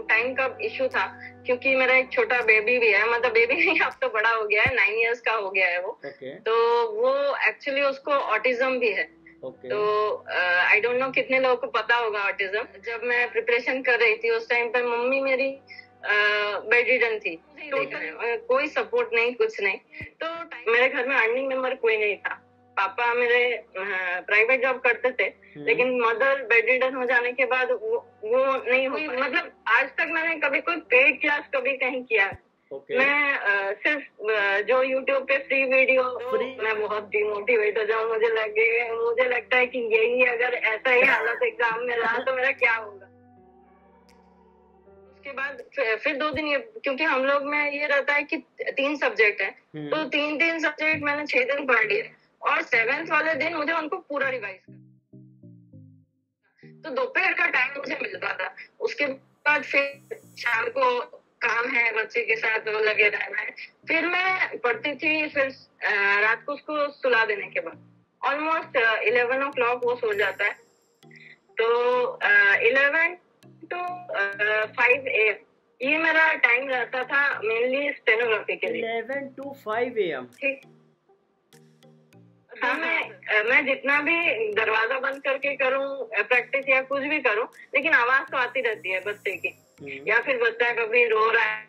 Time का issue था, क्योंकि मेरा एक छोटा बेबी भी है, मतलब बेबी नहीं, अब तो बड़ा हो गया है, 9 इयर्स का हो गया है वो। तो वो एक्चुअली उसको ऑटिज्म भी है। तो आई डोंट नो कितने लोगों को पता होगा ऑटिज्म। जब मैं प्रिपरेशन कर रही थी उस टाइम पे मम्मी मेरी बेड रिडन थी, कोई सपोर्ट नहीं, कुछ नहीं। तो मेरे घर में अर्निंग मेंबर कोई नहीं था। पापा मेरे प्राइवेट जॉब करते थे, लेकिन मदर बेड रिडन हो जाने के बाद वो नहीं हो, मतलब आज तक मैंने कभी कोई पेड क्लास कभी कहीं किया। मैं सिर्फ जो YouTube पे फ्री वीडियो, मैं बहुत डिमोटिवेट हो जाऊँ, मुझे लगता है कि यही अगर ऐसा ही हालत एग्जाम में रहा तो मेरा क्या होगा। उसके बाद फिर 2 दिन, क्योंकि हम लोग में ये रहता है कि 3 सब्जेक्ट है, तो 3 सब्जेक्ट मैंने 6 दिन पढ़ लिए, और 7th वाले दिन मुझे उनको पूरा रिवाइज करना। तो दोपहर का टाइम मुझे मिलता था। उसके बाद फिर शाम को काम है, बच्चे के साथ लगे रहना है, फिर मैं पढ़ती थी। फिर रात को उसको सुला देने के बाद ऑलमोस्ट 11 o'clock वो सो जाता है। तो 11 to 5 AM ये मेरा टाइम रहता था मेनली स्टेनोग्राफी के लिए। 11 to 5 AM। ठीक। हाँ, मैं जितना भी दरवाजा बंद करके करूँ प्रैक्टिस या कुछ भी करूँ, लेकिन आवाज तो आती रहती है बच्चे की, या फिर बच्चा कभी रो रहा है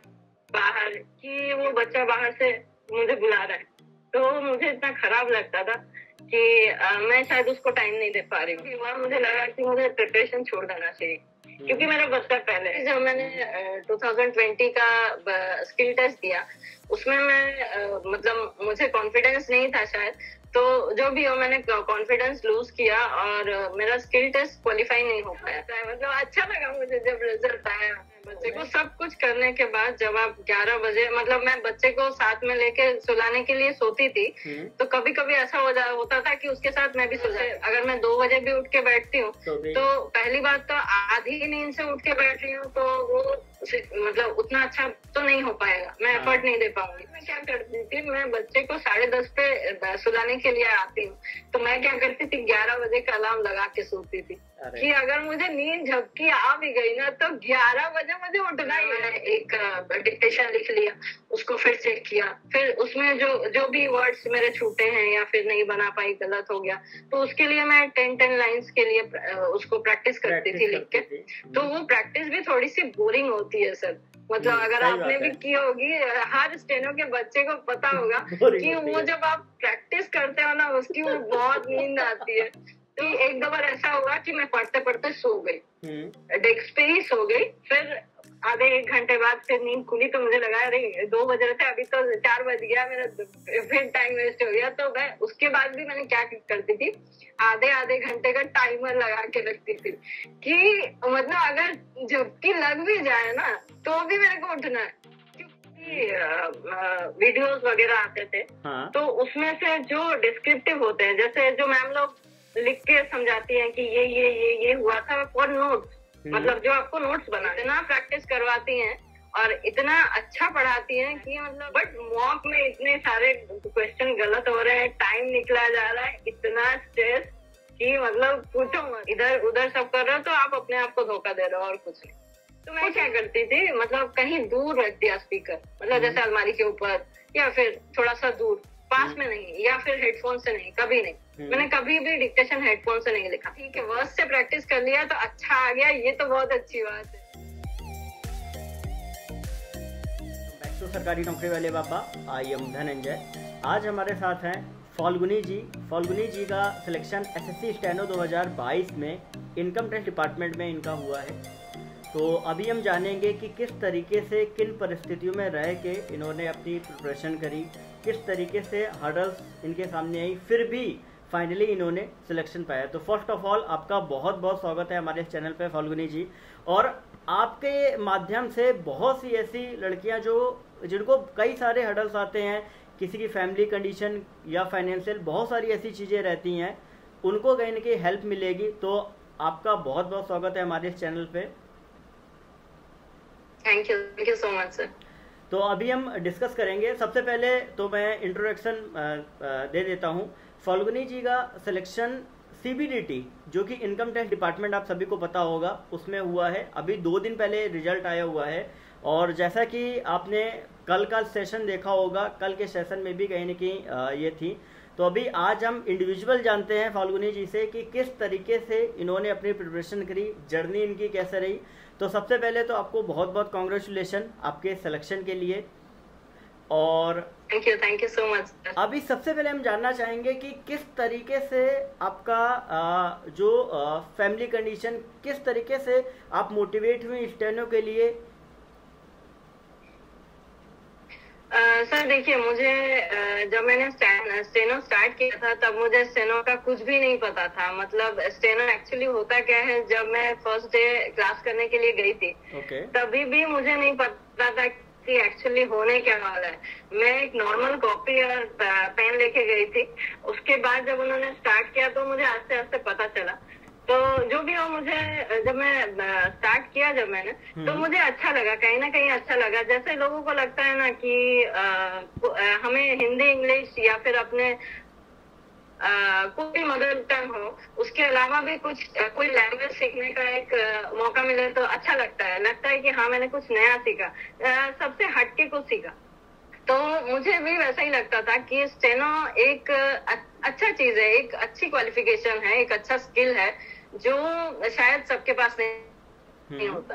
बाहर, कि वो बच्चा बाहर से मुझे बुला रहा है। तो मुझे इतना खराब लगता था कि मैं शायद उसको टाइम नहीं दे पा रही हूँ। मुझे लगा कि मुझे प्रिपरेशन छोड़ देना चाहिए, क्योंकि मेरा बच्चा पहले, जब मैंने 2020 का स्किल टेस्ट दिया, उसमें मैं मतलब मुझे कॉन्फिडेंस नहीं था शायद, तो जो भी हो मैंने कॉन्फिडेंस लूज किया और मेरा स्किल टेस्ट क्वालिफाई नहीं हो पाया। मतलब अच्छा लगा मुझे जब रिजल्ट आया। बच्चे को सब कुछ करने के बाद जब आप 11 बजे, मतलब मैं बच्चे को साथ में लेके सुलाने के लिए सोती थी, तो कभी कभी ऐसा होता था कि उसके साथ मैं भी सो जाती। अगर मैं 2 बजे भी उठ के बैठती हूँ तो पहली बात तो आधी नींद से उठ के बैठ रही हूँ, तो वो मतलब उतना अच्छा तो नहीं हो पाएगा, मैं एफर्ट नहीं दे पाऊंगी। मैं क्या करती थी, मैं बच्चे को 10:30 पे सुलाने के लिए आती हूँ, तो मैं क्या करती थी 11 बजे का अलार्म लगा के सोती थी कि अगर मुझे नींद झपकी आ भी गई ना तो 11 बजे मुझे उठना ही है। एक डिक्टेशन लिख लिया, उसको फिर चेक किया, फिर उसमें जो भी वर्ड्स मेरे छूटे हैं या फिर नहीं बना पाई, गलत हो गया, तो उसके लिए मैं 10 लाइंस के लिए उसको प्रैक्टिस करती थी लिख के। तो वो प्रैक्टिस भी थोड़ी सी बोरिंग होती है सर, मतलब अगर आपने भी की होगी, हर स्टेनो के बच्चे को पता होगा कि वो जब आप प्रैक्टिस करते हो ना, उसकी वो बहुत नींद आती है। तो एक 2 बार ऐसा हुआ कि मैं पढ़ते पढ़ते सो गई, डेस्क पे ही सो गई। फिर आधे 1 घंटे बाद फिर नींद खुली, तो मुझे लगा अरे 2 बज रहे थे, अभी तो 4 बज गया, मेरा फिर टाइम वेस्ट हो गया। तो मैं उसके बाद भी मैंने क्या करती थी, आधे घंटे का टाइमर लगा के रखती थी कि मतलब अगर झपकी लग भी जाए ना तो भी मेरे को उठना है। वीडियोस वगैरह आते थे, हाँ। तो उसमें से जो डिस्क्रिप्टिव होते हैं, जैसे जो मैम लोग लिख के समझाती हैं कि ये हुआ था, और नोट्स, मतलब जो आपको नोट्स बनाते हैं ना, प्रैक्टिस करवाती हैं और इतना अच्छा पढ़ाती हैं कि मतलब, बट मॉक में इतने सारे क्वेश्चन गलत हो रहे हैं, टाइम निकला जा रहा है, इतना स्ट्रेस कि मतलब पूछो मत। इधर उधर सब कर रहे हो तो आप अपने आप को धोखा दे रहे हो और कुछ नहीं। तो मैं क्या करती थी, मतलब कहीं दूर रख दिया स्पीकर, मतलब जैसे अलमारी के ऊपर या फिर थोड़ा सा दूर, पास में नहीं, या फिर हेडफोन से नहीं, कभी नहीं। मैंने कभी भी डिक्टेशन हेडफोन से नहीं लिखा। ठीक है, वर्ड से प्रैक्टिस कर लिया तो अच्छा आ गया, ये तो बहुत अच्छी बात है। बैक टू सरकारी नौकरी वाले बाबा, आई एम धनंजय। आज हमारे साथ हैं फाल्गुनी जी। फाल्गुनी जी का सिलेक्शन एसएससी स्टेनो 2022 में इनकम टैक्स डिपार्टमेंट में इनका हुआ है। तो अभी हम जानेंगे कि किस तरीके से, किन परिस्थितियों में रह के इन्होंने अपनी प्रिपरेशन करी, किस तरीके से हर्डल्स इनके सामने आई, फिर भी फाइनली इन्होंने सिलेक्शन पाया। तो फर्स्ट ऑफ ऑल आपका बहुत बहुत स्वागत है हमारे चैनल पे फाल्गुनी जी। और आपके माध्यम से बहुत सी ऐसी लड़कियां जिनको कई सारे हर्डल्स आते हैं, किसी की फैमिली कंडीशन या फाइनेंशियल बहुत सारी ऐसी चीज़ें रहती हैं, उनको कहीं ना कहीं हेल्प मिलेगी। तो आपका बहुत बहुत स्वागत है हमारे इस चैनल पे। Thank you so much sir. तो अभी हम डिस्कस करेंगे। सबसे पहले तो मैं इंट्रोडक्शन दे देता हूँ। फाल्गुनी जी का सिलेक्शन CBDT जो कि इनकम टैक्स डिपार्टमेंट आप सभी को पता होगा, उसमें हुआ है। अभी 2 दिन पहले रिजल्ट आया हुआ है। और जैसा कि आपने कल का सेशन देखा होगा, कल के सेशन में भी कहीं न कहीं ये थी। तो अभी आज हम इंडिविजुअल जानते हैं फाल्गुनी जी से कि किस तरीके से इन्होंने अपनी प्रिपरेशन करी, जर्नी इनकी कैसे रही। तो सबसे पहले तो आपको बहुत बहुत कॉन्ग्रेचुलेशन आपके सिलेक्शन के लिए। और थैंक यू सो मच। अभी सबसे पहले हम जानना चाहेंगे कि किस तरीके से आपका जो फैमिली कंडीशन, किस तरीके से आप मोटिवेट हुए स्टेनो के लिए। सर देखिए, मुझे जब मैंने स्टेनो स्टार्ट किया था तब मुझे स्टेनो का कुछ भी नहीं पता था। मतलब स्टेनो एक्चुअली होता क्या है, जब मैं फर्स्ट डे क्लास करने के लिए गई थी तभी भी मुझे नहीं पता था कि एक्चुअली होने क्या वाला है। मैं एक नॉर्मल कॉपी और पेन लेके गई थी। उसके बाद जब उन्होंने स्टार्ट किया तो मुझे आस्ते आस्ते पता चला। तो जो भी हो, मुझे जब मैं स्टार्ट किया जब मैंने, तो मुझे अच्छा लगा, कहीं ना कहीं अच्छा लगा। जैसे लोगों को लगता है ना कि हमें हिंदी इंग्लिश या फिर अपने कोई मदर टंग हो, उसके अलावा भी कुछ कोई लैंग्वेज सीखने का एक मौका मिले तो अच्छा लगता है कि हाँ मैंने कुछ नया सीखा, सबसे हटके कुछ सीखा। तो मुझे भी वैसा ही लगता था कि स्टेनो एक अच्छा चीज है, एक अच्छी क्वालिफिकेशन है, एक अच्छा स्किल है जो शायद सबके पास नहीं होता।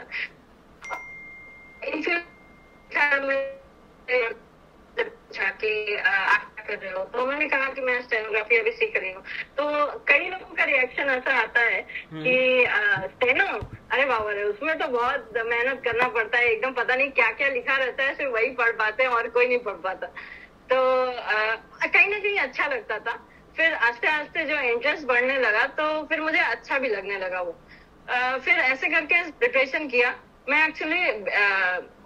कि आप क्या कर रहे हो, तो मैंने कहा कि मैं स्टेनोग्राफी अभी सीख रही हूँ। तो कई लोगों का रिएक्शन ऐसा आता है कि स्टेनो, अरे बाबा रे, उसमें तो बहुत मेहनत करना पड़ता है, एकदम पता नहीं क्या क्या लिखा रहता है, सिर्फ वही पढ़ पाते हैं और कोई नहीं पढ़ पाता। तो कहीं ना कहीं अच्छा लगता था। फिर आस्ते आस्ते जो इंटरेस्ट बढ़ने लगा तो फिर मुझे अच्छा भी लगने लगा वो। फिर ऐसे करके प्रिपरेशन किया। मैं एक्चुअली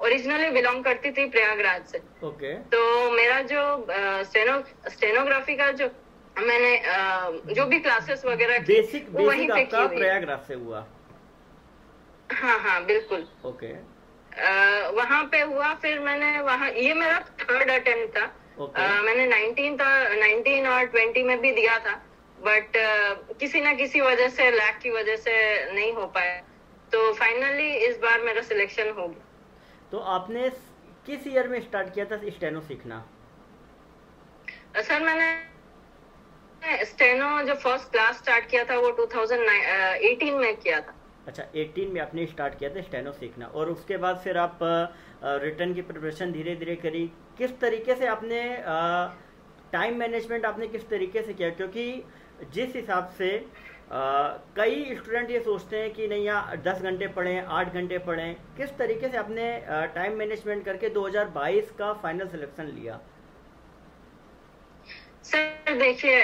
ओरिजिनली बिलोंग करती थी प्रयागराज से। तो मेरा जो स्टेनोग्राफी का जो मैंने जो भी क्लासेस वगैरह बेसिक वहीं पे आपका प्रयागराज से हुआ। हाँ बिल्कुल। वहाँ पे हुआ। फिर मैंने वहाँ, ये मेरा 3rd अटेम्प्ट था। मैंने 19 और 20 में भी दिया था, बट किसी ना किसी वजह से, लैक की वजह से नहीं हो पाया। तो फाइनली इस बार मेरा सिलेक्शन हो गया। तो आपने किस ईयर में स्टार्ट किया था स्टेनो सीखना? सर मैंने स्टेनो जो फर्स्ट क्लास स्टार्ट किया था वो 2018 में किया था। अच्छा, 18 में आपने स्टार्ट किया था स्टेनो सीखना। और उसके बाद फिर आप रिटर्न की प्रिपरेशन धीरे धीरे करी। किस तरीके से आपने टाइम मैनेजमेंट आपने किस तरीके से किया? क्योंकि जिस हिसाब से कई स्टूडेंट ये सोचते हैं कि नहीं यार 10 घंटे पढ़ें, 8 घंटे पढ़ें, किस तरीके से आपने टाइम मैनेजमेंट करके 2022 का फाइनल सिलेक्शन लिया? सर देखिए,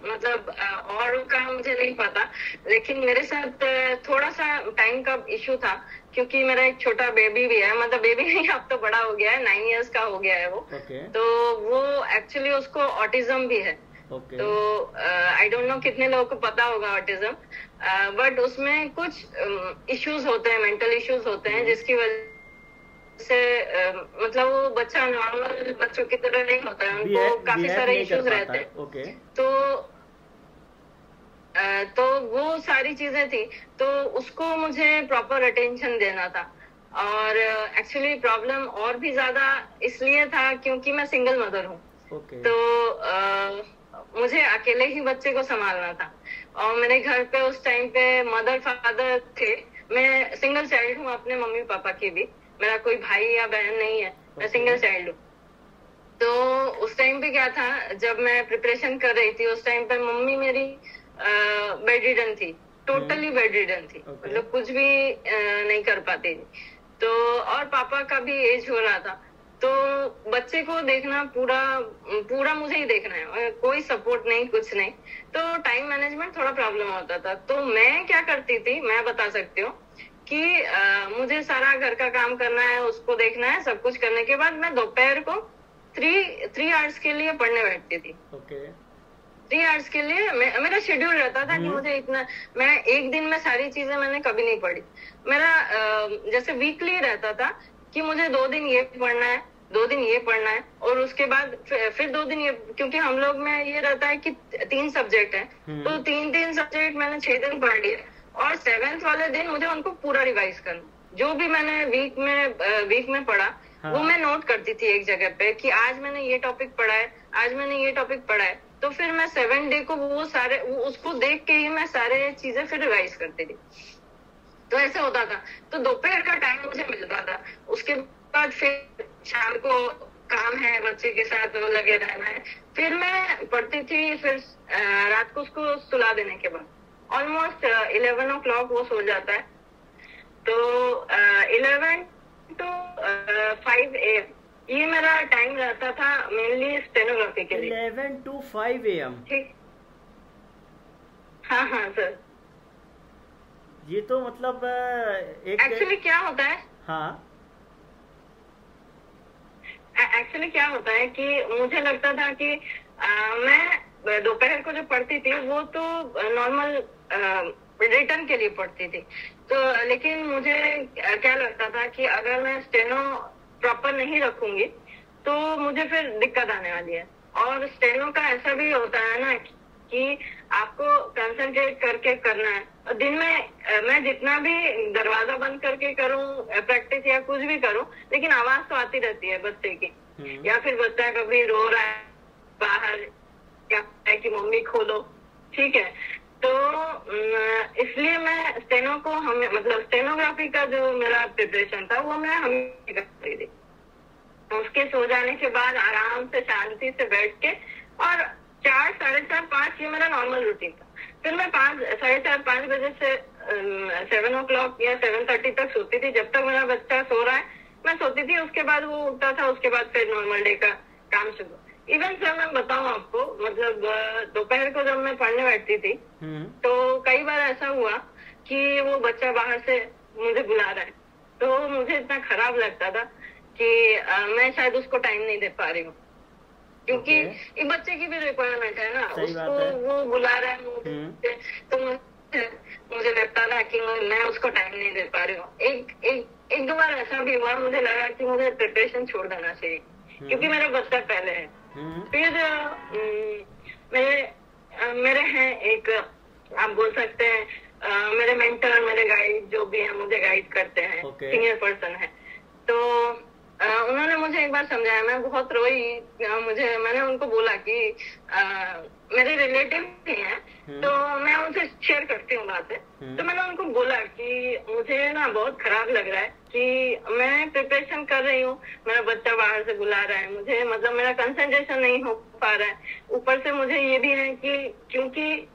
मतलब और का मुझे नहीं पता, लेकिन मेरे साथ थोड़ा सा टाइम का इशू था, क्योंकि मेरा एक छोटा बेबी भी है। मतलब बेबी नहीं, अब तो बड़ा हो गया है, 9 इयर्स का हो गया है वो। तो वो एक्चुअली उसको ऑटिज्म भी है। तो आई डोंट नो कितने लोगों को पता होगा ऑटिज्म, बट उसमें कुछ इश्यूज होते हैं, मेंटल इश्यूज होते हैं, जिसकी वजह से मतलब वो बच्चा नॉर्मल बच्चों की तरह नहीं होता है, उनको काफी सारे इश्यूज रहते हैं। तो वो सारी चीजें थी, तो उसको मुझे प्रॉपर अटेंशन देना था। और एक्चुअली प्रॉब्लम और भी ज्यादा इसलिए था क्योंकि मैं सिंगल मदर हूँ। तो मुझे अकेले ही बच्चे को संभालना था, और मेरे घर पे उस टाइम पे मदर फादर थे। मैं सिंगल चाइल्ड हूँ अपने मम्मी पापा की भी, मेरा कोई भाई या बहन नहीं है, मैं सिंगल चाइल्ड हूँ। तो उस टाइम पे क्या था, जब मैं प्रिपरेशन कर रही थी उस टाइम पे मम्मी मेरी बेड रिडन थी, टोटली बेड रिडन थी, मतलब कुछ भी नहीं कर पाती थी। तो और पापा का भी एज हो रहा था, तो बच्चे को देखना पूरा मुझे ही देखना है, कोई सपोर्ट नहीं, कुछ नहीं। तो टाइम मैनेजमेंट थोड़ा प्रॉब्लम होता था। तो मैं क्या करती थी, मैं बता सकती हूँ कि मुझे सारा घर का काम करना है, उसको देखना है, सब कुछ करने के बाद मैं दोपहर को 3 आवर्स के लिए पढ़ने बैठती थी। 3 आवर्स के लिए मेरा शेड्यूल रहता था कि मुझे इतना, मैं एक दिन में सारी चीजें मैंने कभी नहीं पढ़ी। मेरा जैसे वीकली रहता था कि मुझे 2 दिन ये पढ़ना है, 2 दिन ये पढ़ना है और उसके बाद फिर 2 दिन ये, क्योंकि हम लोग में ये रहता है कि 3 सब्जेक्ट है, तो 3 सब्जेक्ट मैंने 6 दिन पढ़ लिए और 7th वाले दिन मुझे उनको पूरा रिवाइज करना। जो भी मैंने वीक में पढ़ा, वो मैं नोट करती थी एक जगह पे कि आज मैंने ये टॉपिक पढ़ा है, आज मैंने ये टॉपिक पढ़ा है, तो फिर मैं 7 डे को वो उसको देख के ही मैं सारे चीजें फिर रिवाइज करती थी। तो ऐसा होता था। तो दोपहर का टाइम मुझे मिलता था, उसके बाद फिर शाम को काम है, बच्चे के साथ लगे रहना है, फिर मैं पढ़ती थी। फिर रात को उसको सुला देने के बाद ऑलमोस्ट 11 o'clock वो सो जाता है, तो 11 to 5 AM ये मेरा टाइम रहता था मेनली स्टेनोग्राफी के लिए। 11 to 5 AM? ठीक, हाँ सर। ये तो मतलब एक एक्चुअली क्या होता है, हाँ एक्चुअली क्या होता है कि मुझे लगता था कि मैं दोपहर को जो पढ़ती थी वो तो नॉर्मल रिटर्न के लिए पढ़ती थी, तो लेकिन मुझे क्या लगता था कि अगर मैं स्टेनो प्रॉपर नहीं रखूंगी तो मुझे फिर दिक्कत आने वाली है। और स्टेनो का ऐसा भी होता है ना कि आपको कंसंट्रेट करके करना है। और दिन में मैं जितना भी दरवाजा बंद करके करूं प्रैक्टिस या कुछ भी करूं, लेकिन आवाज तो आती रहती है बच्चे की, या फिर बच्चा कभी रो रहा है बाहर, क्या है कि मम्मी खोलो, ठीक है। तो इसलिए मैं स्टेनो को मतलब स्टेनोग्राफी का जो मेरा प्रिपरेशन था वो मैं हमेशा करती थी। उसके सो जाने के बाद आराम से शांति से बैठ के, और 4, 4:30, 5 ये मेरा नॉर्मल रूटीन था। फिर मैं 5, 4:30, 5 बजे से 7 o'clock या 7:30 तक सोती थी। जब तक मेरा बच्चा सो रहा है मैं सोती थी, उसके बाद वो उठता था, उसके बाद फिर नॉर्मल डे का काम शुरू। इवन सर मैं बताऊं आपको, मतलब दोपहर को जब मैं पढ़ने बैठती थी तो कई बार ऐसा हुआ कि वो बच्चा बाहर से मुझे बुला रहा है, तो मुझे इतना खराब लगता था कि मैं शायद उसको टाइम नहीं दे पा रही हूँ, क्योंकि एक बच्चे की भी रिक्वायरमेंट है ना, उसको वो बुला रहा है तो मुझे लगता था कि मैं उसको टाइम नहीं दे पा रही हूँ। एक 2 बार ऐसा भी हुआ, मुझे लगा कि मुझे प्रिपरेशन छोड़ देना चाहिए, क्योंकि मेरा बच्चा पहले है। फिर मेरे हैं एक, आप बोल सकते हैं मेरे मेंटर, मेरे गाइड जो भी है मुझे गाइड करते हैं, सीनियर पर्सन है। तो उन्होंने मुझे एक बार समझाया, मैं बहुत रोई। मैंने उनको बोला कि मेरे रिलेटिव भी हैं, तो मैं उनसे शेयर करती हूँ बातें। तो मैंने उनको बोला कि मुझे ना बहुत खराब लग रहा है कि मैं प्रिपरेशन कर रही हूँ, मेरा बच्चा बाहर से बुला रहा है, मुझे मतलब मेरा कंसंट्रेशन नहीं हो पा रहा है। ऊपर से मुझे ये भी है कि क्योंकि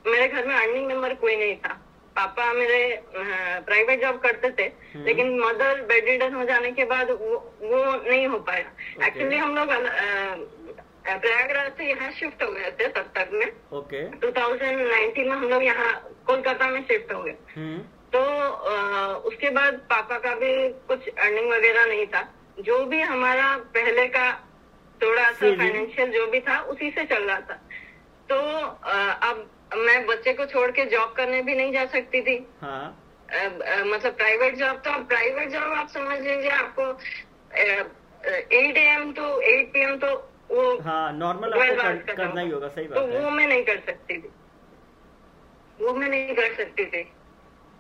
मेरे घर में अर्निंग मेंबर कोई नहीं था, पापा मेरे प्राइवेट जॉब करते थे, लेकिन मदर बेड रिडन हो जाने के बाद वो नहीं हो पाया। एक्चुअली हम लोग प्रयागराज से यहाँ शिफ्ट हो गए थे तब तक में। 2019 में हम लोग यहाँ कोलकाता में शिफ्ट हो गए। तो उसके बाद पापा का भी कुछ अर्निंग वगैरह नहीं था, जो भी हमारा पहले का थोड़ा सा फाइनेंशियल जो भी था उसी से चल रहा था। तो अब मैं बच्चे को छोड़ के जॉब करने भी नहीं जा सकती थी। मतलब प्राइवेट जॉब, तो प्राइवेट जॉब आप समझ लीजिए आपको 8 AM to 8 PM तो वो नॉर्मल आपको करना ही होगा। सही बात है। तो वो मैं नहीं कर सकती थी,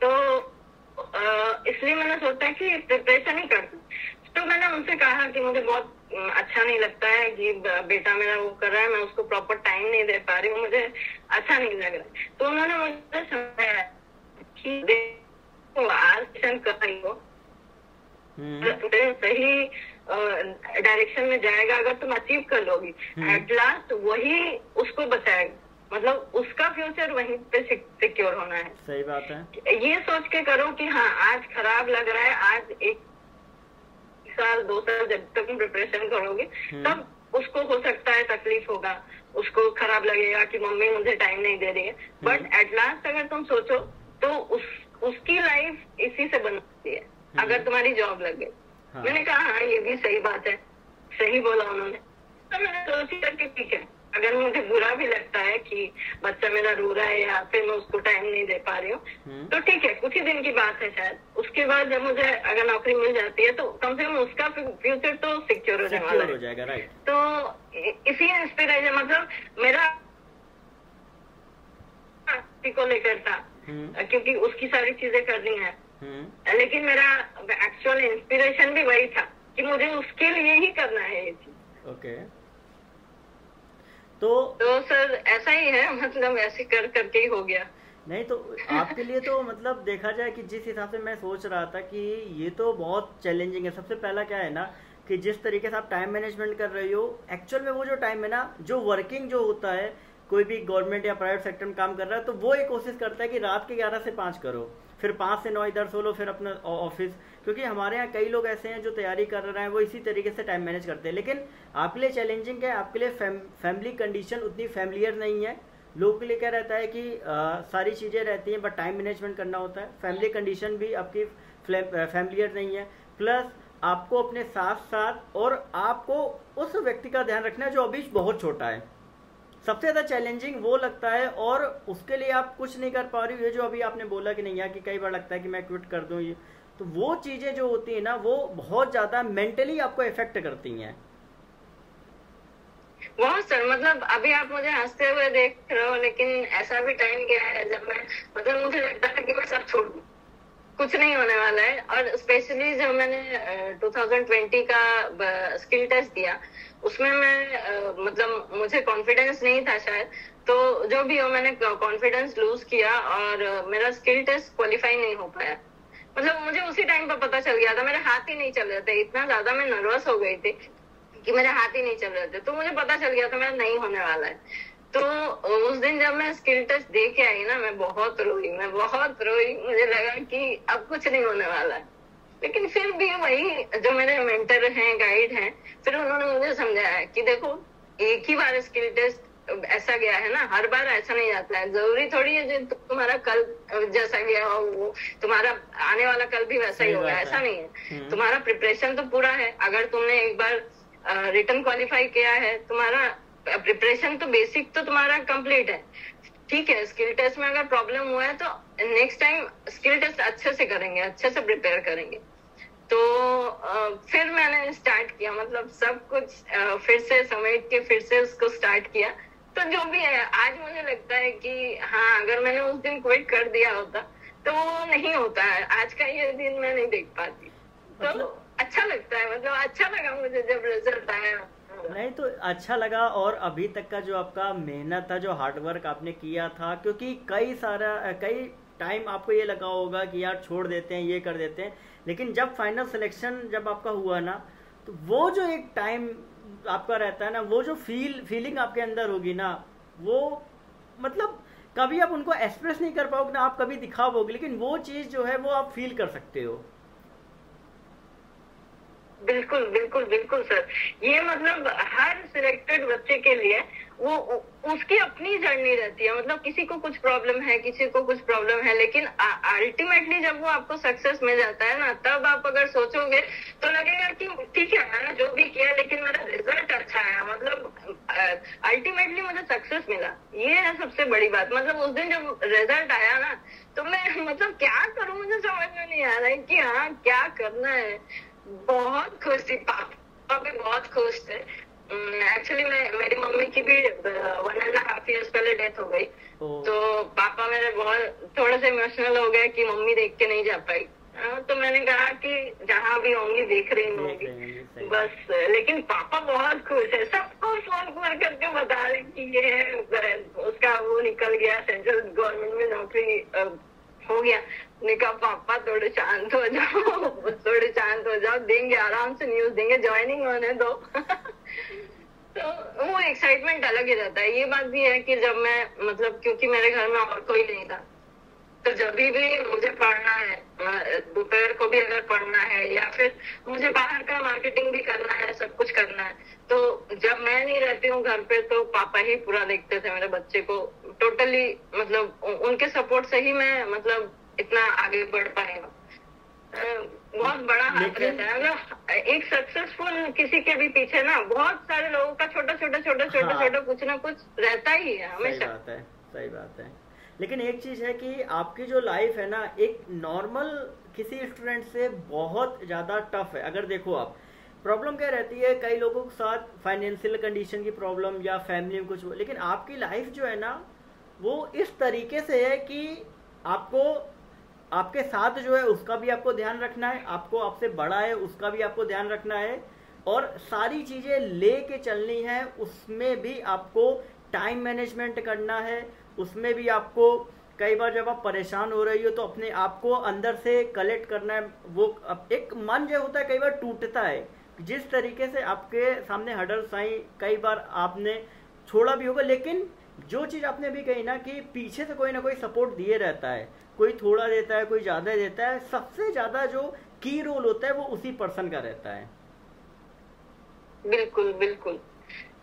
तो इसलिए मैंने सोचा कि प्रिपरेशन ही कर दूं। तो मैंने उनसे कहा कि मुझे बहुत अच्छा नहीं लगता है कि बेटा मेरा वो कर रहा है, मैं उसको प्रॉपर टाइम नहीं दे पा रही हूँ, मुझे अच्छा नहीं लग रहा है। तो उन्होंने मुझे समझाया कि देखो आज कर रही हो, सही डायरेक्शन में जाएगा, अगर तुम अचीव कर लोगी एट लास्ट वही उसको बचाएगा, मतलब उसका फ्यूचर वहीं पे सिक्योर होना है। सही बात है। ये सोच के करो कि हाँ आज खराब लग रहा है, आज 1 साल 2 साल जब तक तुम प्रिपरेशन करोगे तब उसको हो सकता है तकलीफ होगा, उसको खराब लगेगा कि मम्मी मुझे टाइम नहीं दे रही है, बट एट लास्ट अगर तुम सोचो तो उसकी लाइफ इसी से बनती है अगर तुम्हारी जॉब लग गई। मैंने कहा हाँ ये भी सही बात है, सही बोला उन्होंने। तो मैंने सोची कि ठीक है अगर मुझे बुरा भी लगता है कि बच्चा मेरा रो रहा है या फिर मैं उसको टाइम नहीं दे पा रही हूँ, तो ठीक है, कुछ ही दिन की बात है शायद। उसके बाद जब मुझे अगर नौकरी मिल जाती है तो कम से कम उसका फ्यूचर तो सिक्योर हो जाने वाला है। हो जाएगा, राइट। तो इसी इंस्पिरेशन, मतलब मेरा को लेकर था, क्योंकि उसकी सारी चीजें करनी है, लेकिन मेरा एक्चुअल इंस्पिरेशन भी वही था कि मुझे उसके लिए ही करना है ये चीज। ओके। तो सर ऐसा ही है, मतलब ऐसे कर करके ही हो गया। नहीं तो आपके लिए तो मतलब देखा जाए कि जिस हिसाब से मैं सोच रहा था कि ये तो बहुत चैलेंजिंग है। सबसे पहला क्या है ना कि जिस तरीके से आप टाइम मैनेजमेंट कर रही हो, एक्चुअल में वो जो टाइम है ना, जो वर्किंग जो होता है, कोई भी गवर्नमेंट या प्राइवेट सेक्टर में काम कर रहा है तो वो एक कोशिश करता है कि रात के 11 से 5 करो, फिर 5 से 9 इधर सो लो, फिर अपना ऑफिस। क्योंकि हमारे यहाँ कई लोग ऐसे हैं जो तैयारी कर रहे हैं, वो इसी तरीके से टाइम मैनेज करते हैं। लेकिन आपके लिए चैलेंजिंग है, आपके लिए फैमिली कंडीशन उतनी फैमिलियर नहीं है। लोगों के लिए क्या रहता है कि सारी चीज़ें रहती हैं बट टाइम मैनेजमेंट करना होता है। फैमिली कंडीशन भी आपकी फैमिलियर नहीं है, प्लस आपको अपने साथ साथ और आपको उस व्यक्ति का ध्यान रखना है जो अभी बहुत छोटा है। सबसे ज़्यादा चैलेंजिंग वो लगता है, और उसके लिए आप कुछ नहीं कर पा रही हो। ये जो अभी आपने बोला कि नहीं यार, कि कई बार लगता है कि मैं क्विट कर दूं, ये तो वो चीज़ें जो होती है ना, वो बहुत ज़्यादा मेंटली आपको इफेक्ट करती हैं। बहुत सर, मतलब अभी आप मुझे हंसते हुए देख रहे हो, लेकिन ऐसा भी टाइम गया है जब मैं, मतलब मुझे लगता है कि मैं सब छोड़ दूं, कुछ नहीं होने वाला है। और स्पेशली जब मैंने 2020 का स्किल टेस्ट दिया, उसमें मैं मतलब मुझे कॉन्फिडेंस नहीं था शायद, तो जो भी हो मैंने कॉन्फिडेंस लूज किया और मेरा स्किल टेस्ट क्वालिफाई नहीं हो पाया। मतलब मुझे उसी टाइम पर पता चल गया था, मेरे हाथ ही नहीं चल रहे थे, इतना ज्यादा मैं नर्वस हो गई थी कि मेरे हाथ ही नहीं चल रहे थे। तो मुझे पता चल गया था मेरा नहीं होने वाला है। तो उस दिन जब मैं स्किल टेस्ट दे के आई ना, मैं बहुत रोई। मुझे लगा कि अब कुछ नहीं होने वाला है। लेकिन फिर भी वही जो मेरे मेंटर हैं, गाइड हैं, फिर उन्होंने मुझे समझाया कि देखो, एक ही बार स्किल टेस्ट ऐसा गया है ना, हर बार ऐसा नहीं जाता है। जरूरी थोड़ी है जो तुम्हारा कल जैसा गया हो वो तुम्हारा आने वाला कल भी वैसा ही होगा, ऐसा नहीं है। तुम्हारा प्रिपरेशन तो पूरा है। अगर तुमने एक बार रिटर्न क्वालिफाई किया है, तुम्हारा प्रिपरेशन तो बेसिक तो तुम्हारा कंप्लीट है। ठीक है, स्किल टेस्ट में अगर प्रॉब्लम हुआ है तो नेक्स्ट टाइम स्किल टेस्ट अच्छे से करेंगे, अच्छे से प्रिपेयर करेंगे। तो फिर मैंने स्टार्ट किया, मतलब सब कुछ फिर से समेट के फिर से उसको स्टार्ट किया। तो जो भी है, आज मुझे लगता है कि हाँ, अगर मैंने उस दिन क्विट कर दिया होता तो वो नहीं होता है। आज का ये दिन मैं नहीं देख पाती। तो अच्छा लगता है, मतलब अच्छा लगा मुझे जब रिजल्ट आया। नहीं तो अच्छा लगा, और अभी तक का जो आपका मेहनत था, जो हार्डवर्क आपने किया था, क्योंकि कई टाइम आपको ये लगा होगा कि यार छोड़ देते हैं, ये कर देते हैं, लेकिन जब फाइनल सिलेक्शन जब आपका हुआ ना, तो वो जो एक टाइम आपका रहता है ना, वो जो फीलिंग आपके अंदर होगी ना, वो मतलब कभी आप उनको एक्सप्रेस नहीं कर पाओगे ना, आप कभी दिखा पाओगे, लेकिन वो चीज़ जो है वो आप फील कर सकते हो। बिल्कुल बिल्कुल बिल्कुल सर, ये मतलब हर सिलेक्टेड बच्चे के लिए वो उसकी अपनी जर्नी रहती है। मतलब किसी को कुछ प्रॉब्लम है, किसी को कुछ प्रॉब्लम है, लेकिन अल्टीमेटली जब वो आपको सक्सेस मिल जाता है ना, तब आप अगर सोचोगे तो लगेगा कि ठीक है, मैंने जो भी किया लेकिन मेरा रिजल्ट अच्छा आया, मतलब अल्टीमेटली मुझे सक्सेस मिला। ये है सबसे बड़ी बात। मतलब उस दिन जब रिजल्ट आया ना, तो मैं मतलब क्या करूं, मुझे समझ में नहीं आ रहा है कि हाँ क्या करना है। बहुत खुश थी, पापा भी बहुत खुश थे। एक्चुअली मेरी मम्मी की भी 1.5 years पहले डेथ हो गई, तो पापा मेरे बहुत थोड़े से इमोशनल हो गए कि मम्मी देख के नहीं जा पाई। तो मैंने कहा कि जहाँ भी होंगी देख रही होंगी बस। लेकिन पापा बहुत खुश है, सबको फोन करके बता रहे कि ये है उसका वो निकल गया, सेंट्रल गवर्नमेंट में नौकरी हो गया। ने कहा पापा थोड़े शांत हो जाओ, थोड़े शांत हो जाओ, देंगे आराम से न्यूज देंगे, ज्वाइनिंग होने दो। तो वो एक्साइटमेंट अलग ही रहता है। ये बात भी है कि जब मैं मतलब क्योंकि मेरे घर में और कोई नहीं था, तो जब भी मुझे पढ़ना है, दोपहर को भी अगर पढ़ना है या फिर मुझे बाहर का मार्केटिंग भी करना है, सब कुछ करना है, तो जब मैं नहीं रहती हूँ घर पे तो पापा ही पूरा देखते थे मेरे बच्चे को टोटली। मतलब उनके सपोर्ट से ही मैं मतलब इतना आगे बढ़ पाई हूँ। बहुत बड़ा हाथ रहता है। मतलब एक सक्सेसफुल किसी के भी पीछे ना बहुत सारे लोगों का छोटा छोटा छोटा छोटा छोटा कुछ ना कुछ रहता ही है हमेशा। सही बात है, सही बात है। लेकिन एक चीज है कि आपकी जो लाइफ है ना, एक नॉर्मल किसी स्टूडेंट से बहुत ज्यादा टफ है। अगर देखो आप, प्रॉब्लम क्या रहती है कई लोगों के साथ, फाइनेंशियल कंडीशन की प्रॉब्लम या फैमिली में कुछ, लेकिन आपकी लाइफ जो है ना वो इस तरीके से है कि आपको आपके साथ जो है उसका भी आपको ध्यान रखना है, आपको आपसे बड़ा है उसका भी आपको ध्यान रखना है, और सारी चीज़ें लेके चलनी है। उसमें भी आपको टाइम मैनेजमेंट करना है, उसमें भी आपको कई बार जब आप परेशान हो रही हो तो अपने आप को अंदर से कलेक्ट करना है। वो एक मन जो होता है कई बार टूटता है, जिस तरीके से आपके सामने हर्डल्स आई, कई बार आपने छोड़ा भी होगा, लेकिन जो चीज़ आपने भी कही ना कि पीछे से कोई ना कोई सपोर्ट दिए रहता है, कोई थोड़ा देता है कोई ज़्यादा देता है, सबसे ज़्यादा जो की रोल होता है वो उसी पर्सन का रहता है। बिल्कुल बिल्कुल।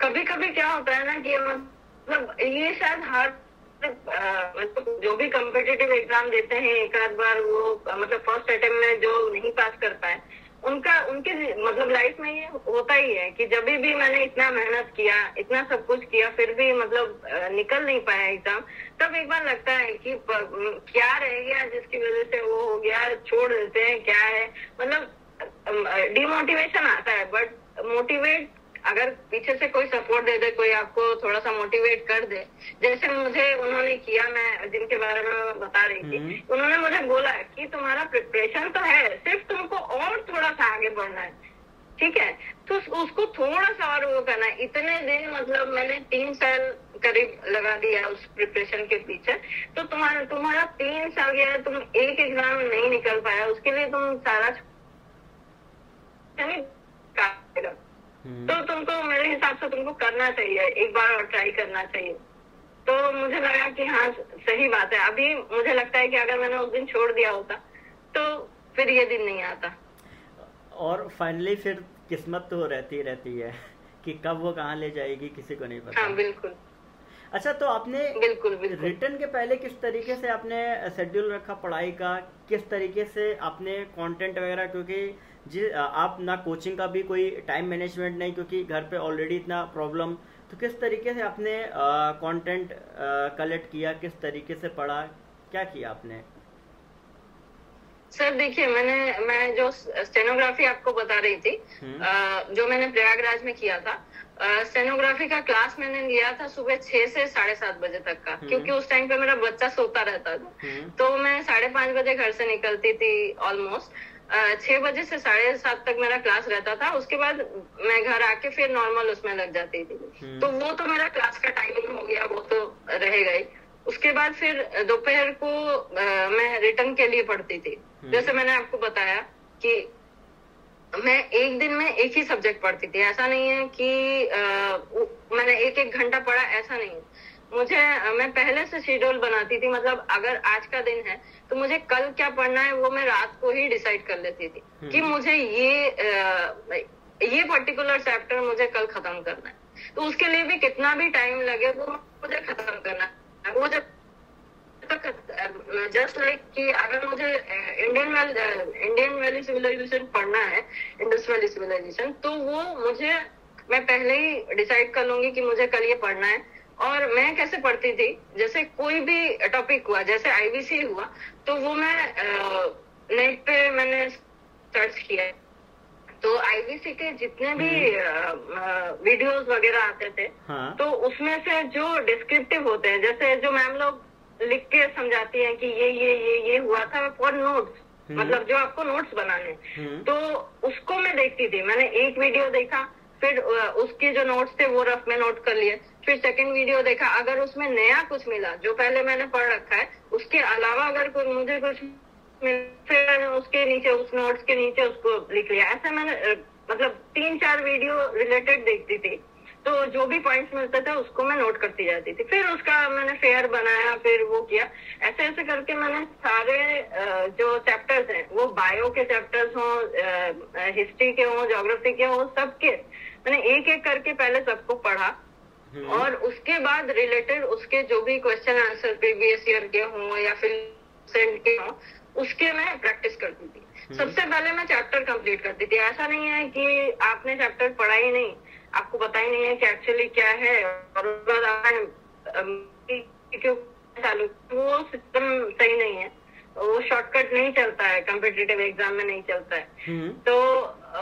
कभी कभी क्या होता है ना कि मतलब ये शायद हर मतलब जो भी कॉम्पिटिटिव एग्जाम देते हैं एक आध बार वो मतलब फर्स्ट अटेम्प्ट में जो नहीं पास कर पाए उनके मतलब लाइफ में ये होता ही है कि जब भी मैंने इतना मेहनत किया इतना सब कुछ किया फिर भी मतलब निकल नहीं पाया एग्जाम, तब एक बार लगता है कि क्या रह गया जिसकी वजह से वो हो गया, छोड़ देते हैं क्या है, मतलब डिमोटिवेशन आता है। बट मोटिवेट अगर पीछे से कोई सपोर्ट दे दे, कोई आपको थोड़ा सा मोटिवेट कर दे, जैसे मुझे उन्होंने किया, मैं जिनके बारे में बता रही थी, उन्होंने मुझे बोला कि तुम्हारा प्रिपरेशन तो है, सिर्फ तुमको और थोड़ा सा आगे बढ़ना है, ठीक है, तो उसको थोड़ा सा और वो करना है। इतने दिन मतलब मैंने 3 साल करीब लगा दिया उस प्रिपरेशन के पीछे, तो तुम्हारा 3 साल गया, तुम एक एग्जाम नहीं निकल पाया, उसके लिए तुम सारा तो तुमको मेरे हिसाब से तुमको करना चाहिए, एक बार और ट्राई करना चाहिए। तो मुझे लगा कि हाँ सही बात है। अभी मुझे लगता है कि अगर मैंने उस दिन छोड़ दिया होता तो फिर ये दिन नहीं आता। और फाइनली फिर किस्मत तो रहती है कि कब वो कहाँ ले जाएगी किसी को नहीं पता। हाँ बिल्कुल। अच्छा, तो आपने बिल्कुल रिटर्न के पहले किस तरीके से आपने शेड्यूल रखा पढ़ाई का, किस तरीके से आपने कंटेंट वगैरह, क्योंकि आप ना कोचिंग का भी कोई टाइम मैनेजमेंट नहीं, क्योंकि घर पे ऑलरेडी इतना प्रॉब्लम, तो किस तरीके से आपने कंटेंट कलेक्ट किया, किस तरीके से पढ़ा, क्या किया आपने? सर देखिए, मैं जो स्टेनोग्राफी आपको बता रही थी, जो मैंने प्रयागराज में किया था, स्टेनोग्राफी का क्लास मैंने लिया था सुबह 6 से 7:30 बजे तक का, क्योंकि उस टाइम पे मेरा बच्चा सोता रहता था। तो मैं 5:30 बजे घर से निकलती थी ऑलमोस्ट, 6 बजे से 7:30 तक मेरा क्लास रहता था। उसके बाद मैं घर आके फिर नॉर्मल उसमें लग जाती थी। तो वो तो मेरा क्लास का टाइमिंग हो गया, वो तो रहेगा ही। उसके बाद फिर दोपहर को मैं रिटर्न के लिए पढ़ती थी। जैसे मैंने आपको बताया कि मैं एक दिन में एक ही सब्जेक्ट पढ़ती थी, ऐसा नहीं है कि मैंने एक घंटा पढ़ा, ऐसा नहीं। मैं पहले से शेड्यूल बनाती थी, मतलब अगर आज का दिन है तो मुझे कल क्या पढ़ना है वो मैं रात को ही डिसाइड कर लेती थी कि मुझे ये पर्टिकुलर चैप्टर मुझे कल खत्म करना है। तो उसके लिए भी कितना भी टाइम लगे वो मुझे खत्म करना है। वो जब जस्ट लाइक कि अगर मुझे इंडियन वैली सिविलाइजेशन पढ़ना है, इंडस वैली सिविलाइजेशन, तो वो मैं पहले ही डिसाइड कर लूंगी कि मुझे कल ये पढ़ना है। और मैं कैसे पढ़ती थी, जैसे कोई भी टॉपिक हुआ, जैसे आईबीसी हुआ, तो वो मैं नेट पे मैंने सर्च किया, तो आईबीसी के जितने भी वीडियोस वगैरह आते थे, हाँ। तो उसमें से जो डिस्क्रिप्टिव होते हैं, जैसे जो मैम लोग लिख के समझाती हैं कि ये हुआ था, फॉर नोट्स, मतलब जो आपको नोट्स बनाने, तो उसको मैं देखती थी। मैंने एक वीडियो देखा, फिर उसके जो नोट्स थे वो रफ में नोट कर लिए, फिर सेकंड वीडियो देखा, अगर उसमें नया कुछ मिला जो पहले मैंने पढ़ रखा है, उसके अलावा अगर मुझे कुछ फिर उसके नीचे, उस नोट्स के नीचे उसको लिख लिया। ऐसा मैंने मतलब 3-4 वीडियो रिलेटेड देखती थी, तो जो भी पॉइंट्स मिलते थे उसको मैं नोट करती जाती थी। फिर उसका मैंने फेयर बनाया, फिर वो किया, ऐसे ऐसे करके मैंने सारे जो चैप्टर्स हैं, वो बायो के चैप्टर्स हों, हिस्ट्री के हों, ज्योग्राफी के हों, सबके मैंने एक एक करके पहले सबको पढ़ा, और उसके बाद रिलेटेड उसके जो भी क्वेश्चन आंसर प्रीवियस ईयर के हों या फिर के हों, उसके मैं प्रैक्टिस करती थी। सबसे पहले मैं चैप्टर कंप्लीट करती थी। ऐसा नहीं है कि आपने चैप्टर पढ़ा ही नहीं, आपको पता ही नहीं है कि एक्चुअली क्या है, और उसके बाद क्यों चालू, वो सिस्टम सही नहीं है, वो शॉर्टकट नहीं चलता है, कॉम्पिटिटिव एग्जाम में नहीं चलता है। तो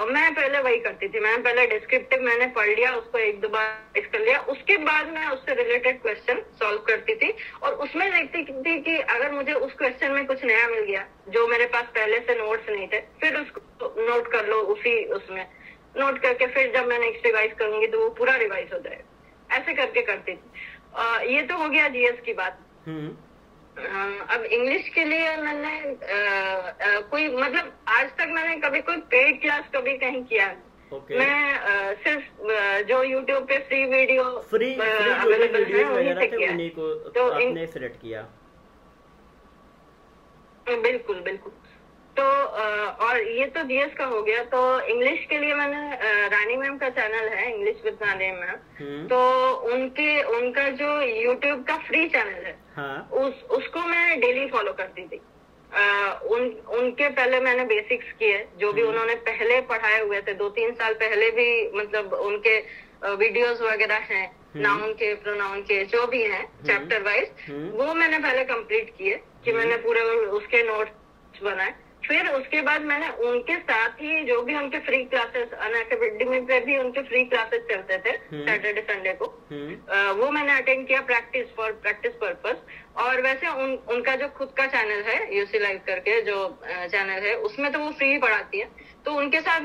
मैं पहले वही करती थी, मैंने पहले डिस्क्रिप्टिव मैंने पढ़ लिया, उसको एक दो बार कर लिया, उसके बाद मैं उससे रिलेटेड क्वेश्चन सॉल्व करती थी, और उसमें देखती थी कि अगर मुझे उस क्वेश्चन में कुछ नया मिल गया जो मेरे पास पहले से नोट्स नहीं थे, फिर उसको नोट कर लो, उसमें नोट करके फिर जब मैं नेक्स्ट रिवाइज करूंगी तो वो पूरा रिवाइज हो जाएगा। ऐसे करके करती थी। ये तो हो गया जीएस की बात। अब इंग्लिश के लिए मैंने कोई मतलब आज तक मैंने कभी कोई पेड क्लास कभी कहीं किया नहीं। मैं सिर्फ जो यूट्यूब पे फ्री वीडियो अवेलेबल है उन्हीं से किया, तो आपने सिलेक्ट किया। बिल्कुल बिल्कुल। तो और ये तो जीएस का हो गया। तो इंग्लिश के लिए मैंने रानी मैम का चैनल है, इंग्लिश विद रानी मैम, तो उनका जो यूट्यूब का फ्री चैनल है, हाँ। उसको मैं डेली फॉलो करती थी। उनके पहले मैंने बेसिक्स किए, जो भी उन्होंने पहले पढ़ाए हुए थे, 2-3 साल पहले भी, मतलब उनके वीडियोस वगैरह हैं, नाउन के, प्रोनाउन के, जो भी हैं चैप्टर वाइज, वो मैंने पहले कंप्लीट किए कि मैंने पूरे उसके नोट्स बनाए। फिर उसके बाद मैंने उनके साथ ही जो भी उनके फ्री क्लासेस, अनअकैडमी पे भी उनके फ्री क्लासेस चलते थे सैटरडे संडे को, वो मैंने अटेंड किया प्रैक्टिस पर्पस। और वैसे उनका जो खुद का चैनल है यूसी लाइव करके जो चैनल है, उसमें तो वो फ्री पढ़ाती है, तो उनके साथ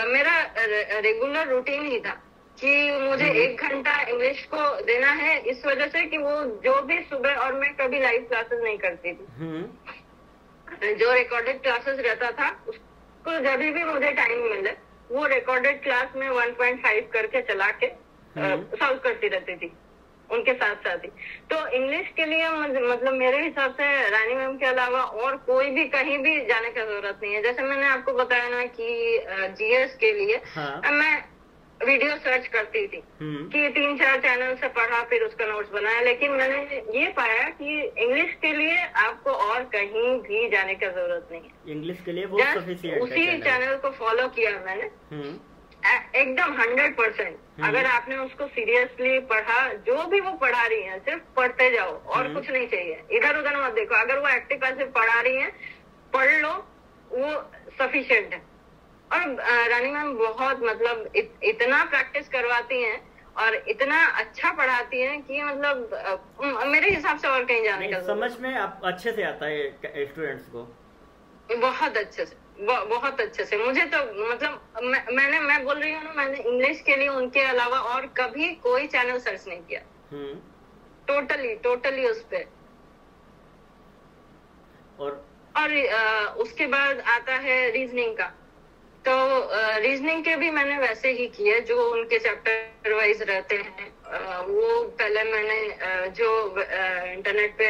मेरा रेगुलर रूटीन ही था कि मुझे 1 घंटा इंग्लिश को देना है, इस वजह से कि वो जो भी सुबह, और मैं कभी लाइव क्लासेस नहीं करती थी, जो रिकॉर्डेड क्लासेस रहता था उसको जब भी मुझे टाइम मिले वो रिकॉर्डेड क्लास में 1.5 करके चला के सॉल्व करती रहती थी उनके साथ साथ ही। तो इंग्लिश के लिए मतलब मेरे हिसाब से रानी मैम के अलावा और कोई भी कहीं भी जाने की जरूरत नहीं है। जैसे मैंने आपको बताया ना कि जीएस के लिए मैं वीडियो सर्च करती थी कि 3-4 चैनल से पढ़ा, फिर उसका नोट्स बनाया, लेकिन मैंने ये पाया कि इंग्लिश के लिए आपको और कहीं भी जाने की जरूरत नहीं है। इंग्लिश के लिए वो उसी चैनल को फॉलो किया मैंने एकदम 100%। अगर आपने उसको सीरियसली पढ़ा, जो भी वो पढ़ा रही है सिर्फ पढ़ते जाओ और कुछ नहीं चाहिए, इधर उधर मत देखो। अगर वो एक्टिव पैसिव पढ़ा रही है, पढ़ लो, वो सफिशिएंट है। और रानी मैम बहुत मतलब इतना प्रैक्टिस करवाती हैं और इतना अच्छा पढ़ाती हैं कि मतलब मेरे हिसाब से और कहीं जाने का समझ में आप अच्छे से आता है स्टूडेंट्स को, बहुत अच्छे से, बहुत अच्छे से। मुझे तो मतलब मैं बोल रही हूँ ना, मैंने इंग्लिश के लिए उनके अलावा और कभी कोई चैनल सर्च नहीं किया, टोटली उस पे। और उसके बाद आता है रीजनिंग का। तो रीजनिंग के भी मैंने वैसे ही किए जो उनके चैप्टर वाइज रहते हैं। वो पहले मैंने जो इंटरनेट पे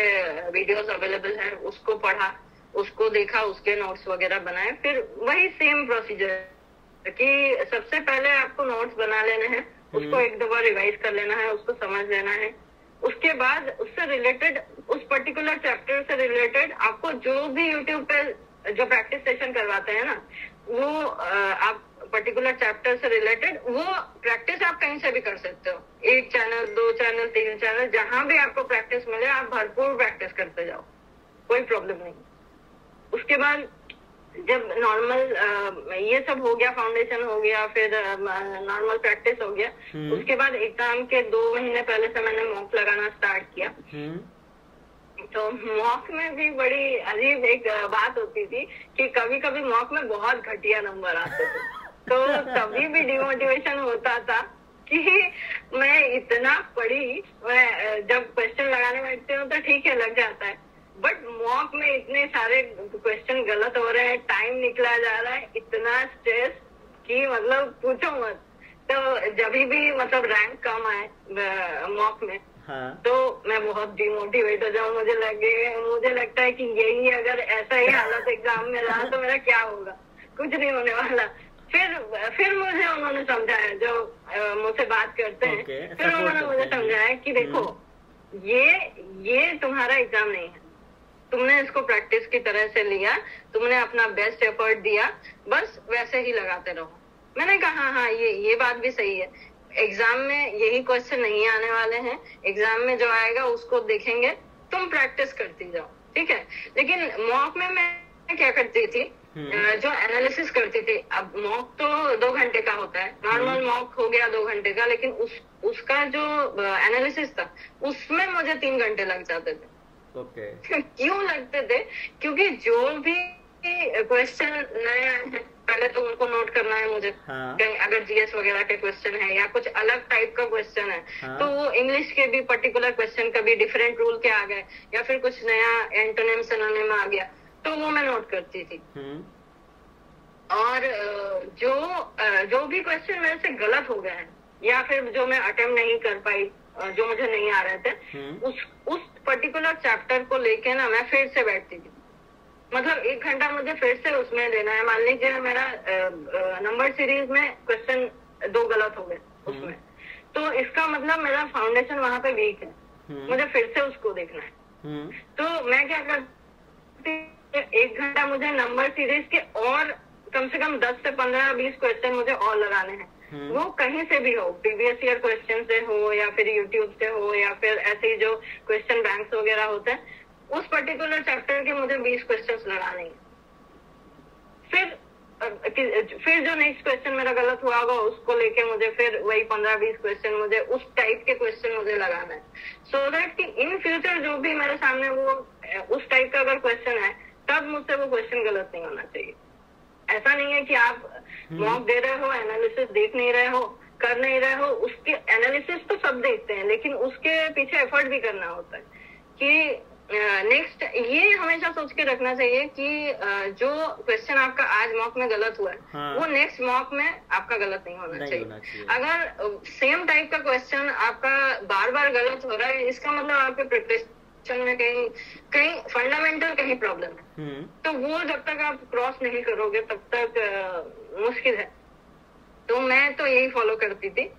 वीडियोस अवेलेबल है उसको पढ़ा, उसको देखा, उसके नोट्स वगैरह बनाए। फिर वही सेम प्रोसीजर कि सबसे पहले आपको नोट्स बना लेने हैं, उसको 1-2 बार रिवाइज कर लेना है, उसको समझ लेना है। उसके बाद उससे रिलेटेड, उस पर्टिकुलर चैप्टर से रिलेटेड आपको जो भी यूट्यूब पे जो प्रैक्टिस सेशन करवाते हैं ना, वो आप पर्टिकुलर चैप्टर से रिलेटेड वो प्रैक्टिस आप कहीं से भी कर सकते हो। 1 चैनल, 2 चैनल, 3 चैनल, जहां भी आपको प्रैक्टिस मिले आप भरपूर प्रैक्टिस करते जाओ, कोई प्रॉब्लम नहीं। उसके बाद जब नॉर्मल ये सब हो गया, फाउंडेशन हो गया, फिर नॉर्मल प्रैक्टिस हो गया, उसके बाद एग्जाम के 2 महीने पहले से मैंने मॉक लगाना स्टार्ट किया। तो मॉक में भी बड़ी अजीब एक बात होती थी कि कभी कभी मॉक में बहुत घटिया नंबर आते थे, तो तभी भी डिमोटिवेशन होता था कि मैं इतना पढ़ी, मैं जब क्वेश्चन लगाने बैठती हूँ तो ठीक है लग जाता है, बट मॉक में इतने सारे क्वेश्चन गलत हो रहे हैं, टाइम निकला जा रहा है, इतना स्ट्रेस कि मतलब पूछो मत। तो जब भी मतलब रैंक कम आए मॉक में, हाँ। तो मैं बहुत डिमोटिवेट हो जाऊँ, मुझे लगता है कि यही अगर ऐसा ही हालत एग्जाम में रहा तो मेरा क्या होगा, कुछ नहीं होने वाला। फिर मुझे उन्होंने समझाया, जो मुझसे बात करते हैं, फिर उन्होंने मुझे समझाया कि देखो ये तुम्हारा एग्जाम नहीं है, तुमने इसको प्रैक्टिस की तरह से लिया, तुमने अपना बेस्ट एफर्ट दिया, बस वैसे ही लगाते रहो। मैंने कहा हाँ ये बात भी सही है, एग्जाम में यही क्वेश्चन नहीं आने वाले हैं, एग्जाम में जो आएगा उसको देखेंगे, तुम प्रैक्टिस करती जाओ, ठीक है। लेकिन मॉक में मैं क्या करती थी, जो एनालिसिस करती थी, अब मॉक तो 2 घंटे का होता है, नॉर्मल मॉक हो गया 2 घंटे का, लेकिन उसका जो एनालिसिस था उसमें मुझे 3 घंटे लग जाते थे। ओके। क्यों लगते थे? क्योंकि जो भी क्वेश्चन नया है पहले तो उनको नोट करना है मुझे। हाँ। कहीं अगर जीएस वगैरह के क्वेश्चन है या कुछ अलग टाइप का क्वेश्चन है, हाँ। तो वो इंग्लिश के भी पर्टिकुलर क्वेश्चन कभी डिफरेंट रूल के आ गए या फिर कुछ नया एंटोनिम सिनोनिम आ गया, तो वो मैं नोट करती थी। और जो भी क्वेश्चन मेरे से गलत हो गए हैं या फिर जो मैं अटेम्प्ट नहीं कर पाई, जो मुझे नहीं आ रहे थे, उस पर्टिकुलर चैप्टर को लेके ना मैं फिर से बैठती थी। मतलब 1 घंटा मुझे फिर से उसमें देना है। मान लीजिए मेरा नंबर सीरीज में क्वेश्चन 2 गलत हो गए उसमें, तो इसका मतलब मेरा फाउंडेशन वहां पे वीक है, मुझे फिर से उसको देखना है। तो मैं क्या करती, 1 घंटा मुझे नंबर सीरीज के और कम से कम 10 से 15-20 क्वेश्चन मुझे और लगाने हैं, वो कहीं से भी हो, प्रीवियस ईयर क्वेश्चन से हो या फिर यूट्यूब से हो या फिर ऐसे ही जो क्वेश्चन बैंक्स वगैरह होते हैं, उस पर्टिकुलर चैप्टर के मुझे 20 क्वेश्चंस लगाने हैं। फिर जो नेक्स्ट क्वेश्चन मेरा गलत हुआ होगा उसको लेके मुझे फिर वही 15-20 क्वेश्चन मुझे उस टाइप के क्वेश्चन मुझे लगाना है, सो दैट कि इन फ्यूचर जो भी मेरे सामने वो उस टाइप का अगर क्वेश्चन है तब मुझसे वो क्वेश्चन गलत नहीं होना चाहिए। ऐसा नहीं है कि आप मॉक दे रहे हो, एनालिसिस देख नहीं रहे हो, कर नहीं रहे हो, उसके एनालिसिस तो सब देखते हैं, लेकिन उसके पीछे एफर्ट भी करना होता है कि नेक्स्ट ये हमेशा सोच के रखना चाहिए कि जो क्वेश्चन आपका आज मॉक में गलत हुआ है, हाँ। वो नेक्स्ट मॉक में आपका गलत नहीं होना चाहिए। अगर सेम टाइप का क्वेश्चन आपका बार बार गलत हो रहा है, इसका मतलब आपके प्रिपरेशन में कहीं फंडामेंटल कहीं प्रॉब्लम है, तो वो जब तक आप क्रॉस नहीं करोगे तब तक मुश्किल है। तो मैं तो यही फॉलो करती थी।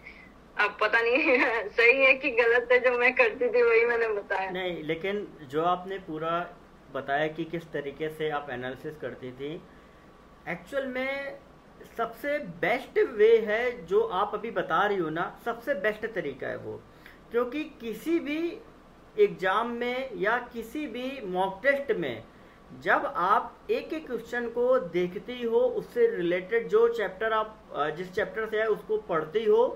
अब पता नहीं सही है कि गलत है, जो मैं करती थी वही मैंने बताया। नहीं, लेकिन जो आपने पूरा बताया कि किस तरीके से आप एनालिसिस करती थी, एक्चुअल में सबसे बेस्ट वे है जो आप अभी बता रही हो ना, सबसे बेस्ट तरीका है वो। क्योंकि किसी भी एग्जाम में या किसी भी मॉक टेस्ट में जब आप एक एक क्वेश्चन को देखती हो, उससे रिलेटेड जो चैप्टर आप जिस चैप्टर से है उसको पढ़ती हो,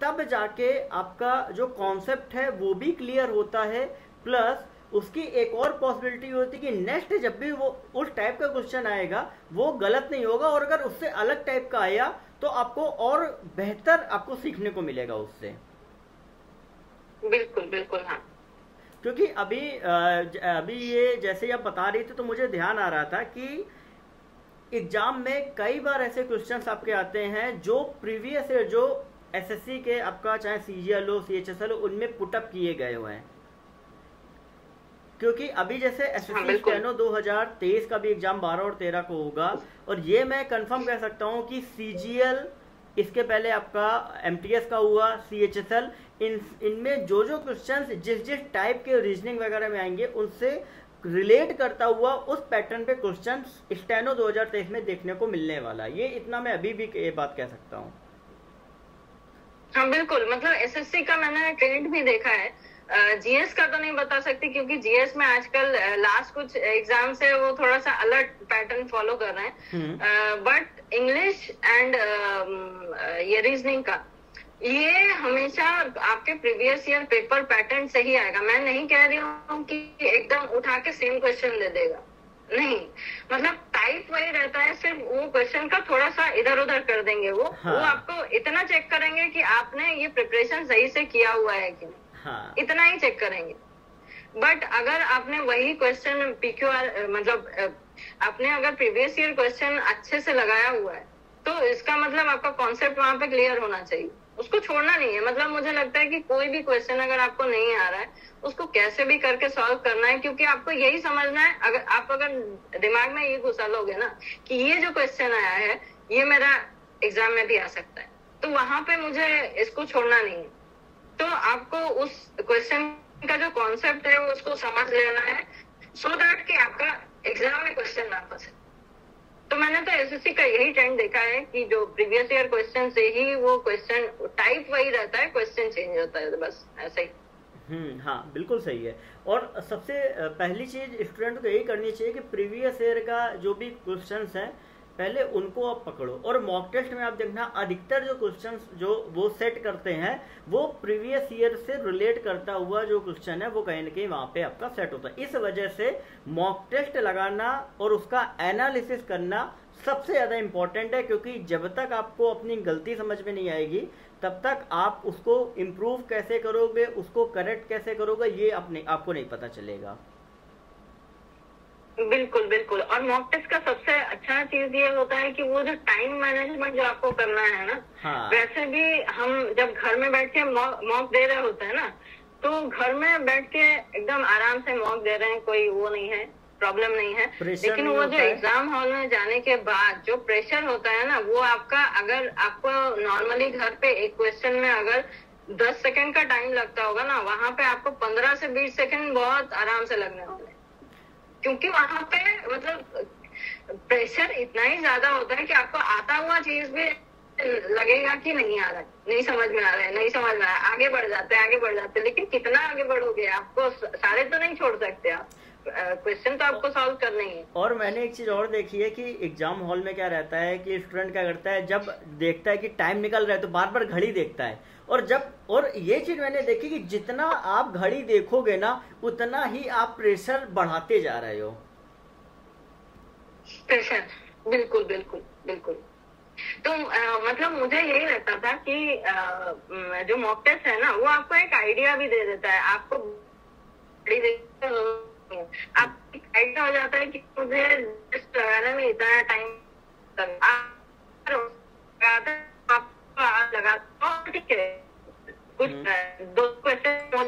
तब जाके आपका जो कॉन्सेप्ट है वो भी क्लियर होता है, प्लस उसकी एक और पॉसिबिलिटी होती है कि नेक्स्ट जब भी वो उस टाइप का क्वेश्चन आएगा वो गलत नहीं होगा, और अगर उससे अलग टाइप का आया तो आपको और बेहतर आपको सीखने को मिलेगा उससे। बिल्कुल बिल्कुल, हाँ। क्योंकि अभी ये जैसे ही आप बता रही थी तो मुझे ध्यान आ रहा था कि एग्जाम में कई बार ऐसे क्वेश्चंस आपके आते हैं जो प्रीवियस ईयर जो एसएससी के आपका चाहे सीजीएल हो, सीएचएसएल हो, उनमें पुटअप किए गए हुए हैं। क्योंकि अभी जैसे एसएससी स्टेनो 2023 का भी एग्जाम 12 और 13 को होगा, और ये मैं कंफर्म कह सकता हूँ कि सीजीएल, इसके पहले आपका एमटीएस का हुआ, सीएचएसएल, इनमें जो क्वेश्चंस जिस टाइप के रीजनिंग वगैरह में आएंगे उनसे रिलेट करता हुआ उस पैटर्न पे क्वेश्चन स्टेनो 2023 में देखने को मिलने वाला है। ये इतना मैं अभी भी ये बात कह सकता हूँ। हाँ बिल्कुल, मतलब एसएससी का मैंने ट्रेंड भी देखा है, जीएस का तो नहीं बता सकती क्योंकि जीएस में आजकल लास्ट कुछ एग्जाम से वो थोड़ा सा अलग पैटर्न फॉलो कर रहे हैं, बट इंग्लिश एंड ये रीजनिंग का ये हमेशा आपके प्रीवियस ईयर पेपर पैटर्न से ही आएगा। मैं नहीं कह रही हूँ कि एकदम उठा के सेम क्वेश्चन दे देगा, नहीं, मतलब टाइप वही रहता है, सिर्फ वो क्वेश्चन का थोड़ा सा इधर उधर कर देंगे वो। हाँ। वो आपको इतना चेक करेंगे कि आपने ये प्रिपरेशन सही से किया हुआ है कि नहीं। हाँ। इतना ही चेक करेंगे। बट अगर आपने वही क्वेश्चन पीक्यूआर मतलब आपने अगर प्रीवियस ईयर क्वेश्चन अच्छे से लगाया हुआ है तो इसका मतलब आपका कॉन्सेप्ट वहां पे क्लियर होना चाहिए, उसको छोड़ना नहीं है। मतलब मुझे लगता है कि कोई भी क्वेश्चन अगर आपको नहीं आ रहा है उसको कैसे भी करके सॉल्व करना है, क्योंकि आपको यही समझना है, अगर दिमाग में ये घुसा लोगे ना कि ये जो क्वेश्चन आया है ये मेरा एग्जाम में भी आ सकता है, तो वहां पे मुझे इसको छोड़ना नहीं है। तो आपको उस क्वेश्चन का जो कॉन्सेप्ट है वो उसको समझ लेना है, सो दैट कि आपका एग्जाम में क्वेश्चन ना फंसे। तो मैंने तो एसएससी का यही ट्रेंड देखा है कि जो प्रीवियस ईयर क्वेश्चन से ही वो क्वेश्चन टाइप वही रहता है, क्वेश्चन चेंज होता है, बस ऐसा ही। हाँ बिल्कुल सही है। और सबसे पहली चीज स्टूडेंट को यही करनी चाहिए कि प्रीवियस ईयर का जो भी क्वेश्चंस हैं पहले उनको आप पकड़ो, और मॉक टेस्ट में आप देखना अधिकतर जो क्वेश्चंस जो वो सेट करते हैं वो प्रीवियस ईयर से रिलेट करता हुआ जो क्वेश्चन है वो कहीं ना कहीं वहां पे आपका सेट होता है। इस वजह से मॉक टेस्ट लगाना और उसका एनालिसिस करना सबसे ज़्यादा इम्पोर्टेंट है, क्योंकि जब तक आपको अपनी गलती समझ में नहीं आएगी तब तक आप उसको इम्प्रूव कैसे करोगे, उसको करेक्ट कैसे करोगे, ये आपको नहीं पता चलेगा। बिल्कुल बिल्कुल। और मॉक टेस्ट का सबसे अच्छा चीज ये होता है कि वो जो टाइम मैनेजमेंट जो आपको करना है ना, हाँ। वैसे भी हम जब घर में बैठ के मॉक दे रहे होते हैं ना, तो घर में बैठ के एकदम आराम से मॉक दे रहे हैं, कोई वो नहीं है, प्रॉब्लम नहीं है। लेकिन वो जो एग्जाम हॉल में जाने के बाद जो प्रेशर होता है ना, वो आपका, अगर आपको नॉर्मली घर पे एक क्वेश्चन में अगर 10 सेकंड का टाइम लगता होगा ना, वहां पे आपको 15 से 20 सेकंड बहुत आराम से लगने वाले, क्योंकि वहां पे मतलब प्रेशर इतना ही ज्यादा होता है कि आपको आता हुआ चीज भी लगेगा कि नहीं आ रहा है, नहीं समझ में आ रहा है, नहीं समझ में आ रहा है, आगे बढ़ जाते हैं, लेकिन कितना आगे बढ़ोगे, आपको सारे तो नहीं छोड़ सकते आप, क्वेश्चन तो आपको सॉल्व करना ही है। और मैंने एक चीज और देखी है कि एग्जाम हॉल में क्या रहता है कि स्टूडेंट क्या करता है, जब देखता है कि टाइम निकल रहा है तो बार बार घड़ी देखता है, और ये चीज मैंने देखी कि जितना आप घड़ी देखोगे ना उतना ही आप प्रेशर बढ़ाते जा रहे हो। प्रेशर, बिल्कुल बिल्कुल बिल्कुल। तो मतलब मुझे यही लगता था कि जो मॉक टेस्ट है ना, वो आपको एक आइडिया भी दे देता है, आपको आप आइडिया हो जाता है कि मुझे टेस्ट लगाने में इतना टाइम लगा, ठीक है, कुछ 2 क्वेश्चन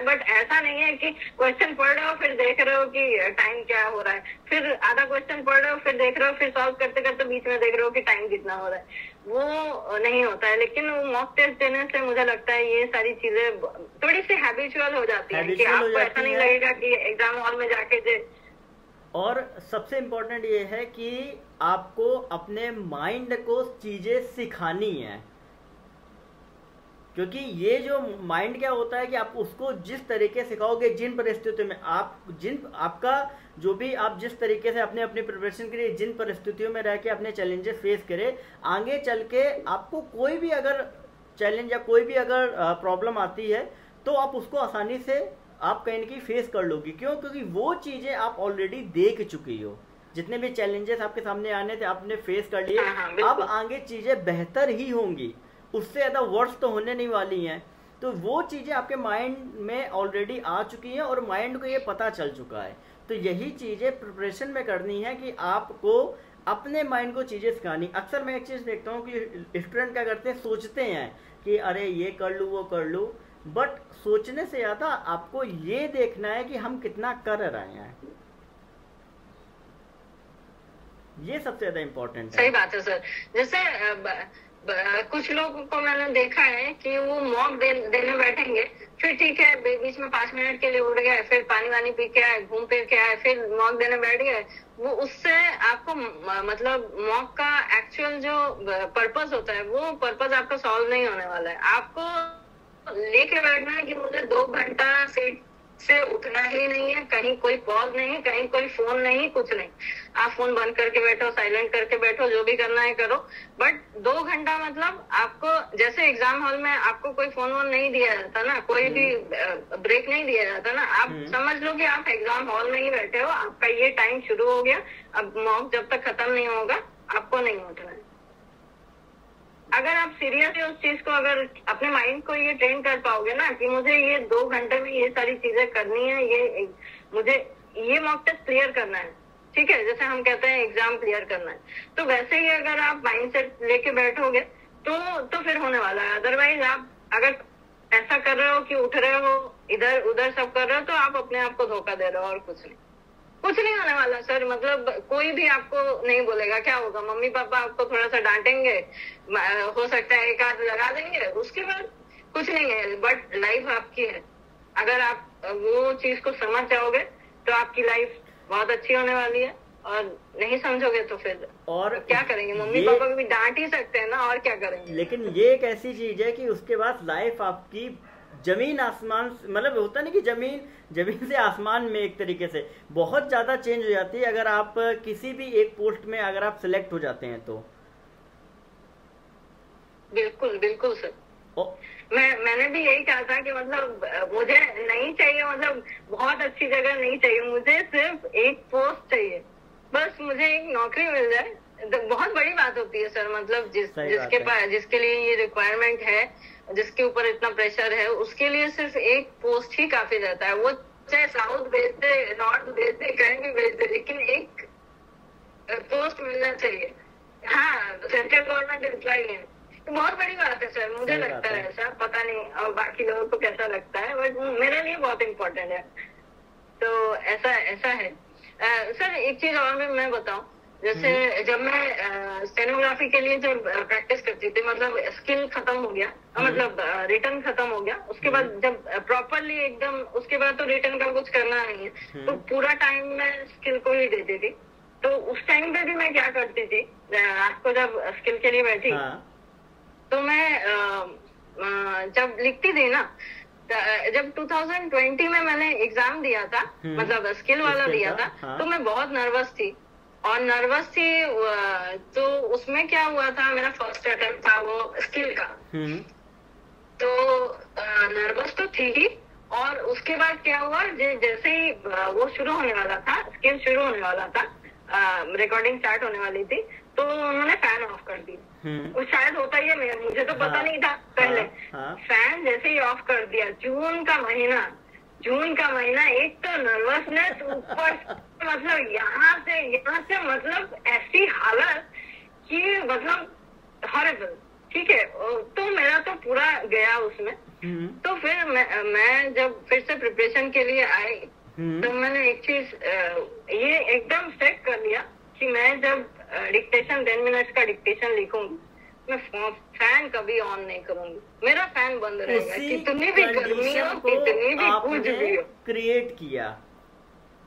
बट ऐसा नहीं है कि क्वेश्चन पढ़ रहे हो फिर देख रहे हो कि टाइम क्या हो रहा है, फिर आधा क्वेश्चन पढ़ रहे हो फिर देख रहे हो, फिर सॉल्व करते करते बीच में देख रहे हो कि टाइम कितना हो रहा है, वो नहीं होता है। लेकिन मॉक टेस्ट देने से मुझे लगता है ये सारी चीजें थोड़ी सी हैबिचुअल हो जाती है कि आपको ऐसा नहीं लगेगा कि एग्जाम हॉल में जाके दे। और सबसे इम्पोर्टेंट ये है कि आपको अपने माइंड को चीजें सिखानी है, क्योंकि ये जो माइंड क्या होता है कि आप उसको जिस तरीके सिखाओगे, जिन परिस्थितियों में आपका जो भी आप जिस तरीके से अपने अपनी प्रिपरेशन के लिए जिन परिस्थितियों में रह के अपने चैलेंजेस फेस करें, आगे चल के आपको कोई भी अगर चैलेंज या कोई भी अगर प्रॉब्लम आती है तो आप उसको आसानी से आप कहीं ना कहीं फेस कर लोगी। क्यों? क्योंकि वो चीजें आप ऑलरेडी देख चुकी हो, जितने भी चैलेंजेस आपके सामने आने थे आपने फेस कर लिए, अब आगे चीजें बेहतर ही होंगी, उससे ज्यादा वर्ड्स तो होने नहीं वाली हैं। तो वो चीजें आपके माइंड में ऑलरेडी आ चुकी हैं और माइंड को ये पता चल चुका है। तो यही चीजें प्रिपरेशन में करनी है कि आपको अपने माइंड को चीजें सिखानी। अक्सर मैं एक चीज देखता हूँ कि स्टूडेंट क्या करते हैं, सोचते हैं कि अरे ये कर लूँ वो कर लूँ, बट सोचने से ज्यादा आपको ये देखना है कि हम कितना कर रहे हैं, ये सबसे ज्यादा इम्पोर्टेंट है। सही बात है सर। जैसे कुछ लोगों को मैंने देखा है कि वो मॉक देने बैठेंगे, फिर ठीक है बीच में 5 मिनट के लिए उठ गए, फिर पानी वानी पी के आए, घूम फिर के आए, फिर मॉक देने बैठ गए। वो उससे आपको मतलब मॉक का एक्चुअल जो पर्पस होता है वो पर्पस आपका सॉल्व नहीं होने वाला है। आपको लेके बैठना है कि मुझे 2 घंटा सीट से उठना ही नहीं है, कहीं कोई पॉज नहीं, कहीं कोई फोन नहीं, कुछ नहीं। आप फोन बंद करके बैठो, साइलेंट करके बैठो, जो भी करना है करो, बट 2 घंटा मतलब आपको, जैसे एग्जाम हॉल में आपको कोई फोन वोन नहीं दिया जाता ना, कोई भी ब्रेक नहीं दिया जाता ना, आप समझ लो कि आप एग्जाम हॉल में ही बैठे हो, आपका ये टाइम शुरू हो गया, अब मॉक जब तक खत्म नहीं होगा आपको नहीं उठना है। अगर आप सीरियसली उस चीज को, अगर अपने माइंड को ये ट्रेन कर पाओगे ना कि मुझे ये 2 घंटे में ये सारी चीजें करनी है, ये मुझे ये मॉक टेस्ट क्लियर करना है, ठीक है, जैसे हम कहते हैं एग्जाम क्लियर करना है, तो वैसे ही अगर आप माइंड सेट लेके बैठोगे तो फिर होने वाला है। अदरवाइज आप अगर ऐसा कर रहे हो कि उठ रहे हो इधर उधर सब कर रहे हो, तो आप अपने आप को धोखा दे रहे हो और कुछ नहीं होने वाला सर। मतलब कोई भी आपको नहीं बोलेगा, क्या होगा, मम्मी पापा आपको थोड़ा सा डांटेंगे, हो सकता है एक आध लगा देंगे, उसके बाद कुछ नहीं है, बट लाइफ आपकी है, अगर आप वो चीज को समझ जाओगे तो आपकी लाइफ बहुत अच्छी होने वाली है, और नहीं समझोगे तो फिर और क्या करेंगे, मम्मी पापा को भी डांट ही सकते हैं ना, और क्या करेंगे। लेकिन ये एक ऐसी चीज है कि उसके बाद लाइफ आपकी जमीन आसमान, मतलब होता नहीं कि जमीन से आसमान में एक तरीके से बहुत ज्यादा चेंज हो जाती है अगर आप किसी भी एक पोस्ट में अगर आप सिलेक्ट हो जाते हैं तो। बिल्कुल बिल्कुल सर। मैंने भी यही कहा था कि मतलब मुझे नहीं चाहिए, मतलब बहुत अच्छी जगह नहीं चाहिए, मुझे सिर्फ एक पोस्ट चाहिए, बस मुझे एक नौकरी मिल जाए तो बहुत बड़ी बात होती है सर। मतलब जिसके पास, जिसके लिए ये रिक्वायरमेंट है, जिसके ऊपर इतना प्रेशर है, उसके लिए सिर्फ एक पोस्ट ही काफी रहता है। वो चाहे साउथ भेज दे, नॉर्थ भेज दे, कहीं भी भेज दे, लेकिन एक पोस्ट मिलना चाहिए। हाँ, सेंट्रल गवर्नमेंट एम्प्लॉय है, तो बहुत बड़ी बात है सर, मुझे लगता है ऐसा, पता नहीं और बाकी लोगों को कैसा लगता है, बट मेरे लिए बहुत इम्पोर्टेंट है। तो ऐसा है सर। एक चीज और भी मैं बताऊं, जैसे जब मैं स्टेनोग्राफी के लिए जब प्रैक्टिस करती थी, मतलब स्किल खत्म हो गया, मतलब रिटर्न खत्म हो गया, उसके बाद जब प्रॉपरली एकदम, उसके बाद तो रिटर्न का कुछ करना नहीं है, तो पूरा टाइम मैं स्किल को ही देती थी। तो उस टाइम पे भी मैं क्या करती थी, रात को जब स्किल के लिए बैठी तो मैं जब लिखती थी ना, जब 2020 में मैंने एग्जाम दिया था, मतलब स्किल वाला दिया था, तो मैं बहुत नर्वस थी। और नर्वस थी तो उसमें क्या हुआ था, मेरा फर्स्ट अटेम्प्ट था वो स्किल का, तो नर्वस तो थी ही। और उसके बाद क्या हुआ, जैसे ही वो शुरू होने वाला था, स्किल शुरू होने वाला था, रिकॉर्डिंग स्टार्ट होने वाली थी, तो उन्होंने फैन ऑफ कर दी। वो शायद होता ही है, मुझे तो पता नहीं था पहले। फैन जैसे ही ऑफ कर दिया, जून का महीना, एक तो नर्वसनेस ऊपर, मतलब यहाँ से मतलब ऐसी हालत कि मतलब हॉरिबल, ठीक है। तो मेरा तो पूरा गया उसमें। तो फिर मैं जब फिर से प्रिपरेशन के लिए आई, तो मैंने एक चीज ये एकदम सेट कर लिया कि मैं जब डिक्टेशन 10 मिनट्स का डिक्टेशन लिखूंगी, मैं फैन कभी ऑन नहीं करूंगी, मेरा फैन बंद रहेगा, कितनी भी गर्मी हो, कितनी भी कुछ भी हो। क्रिएट किया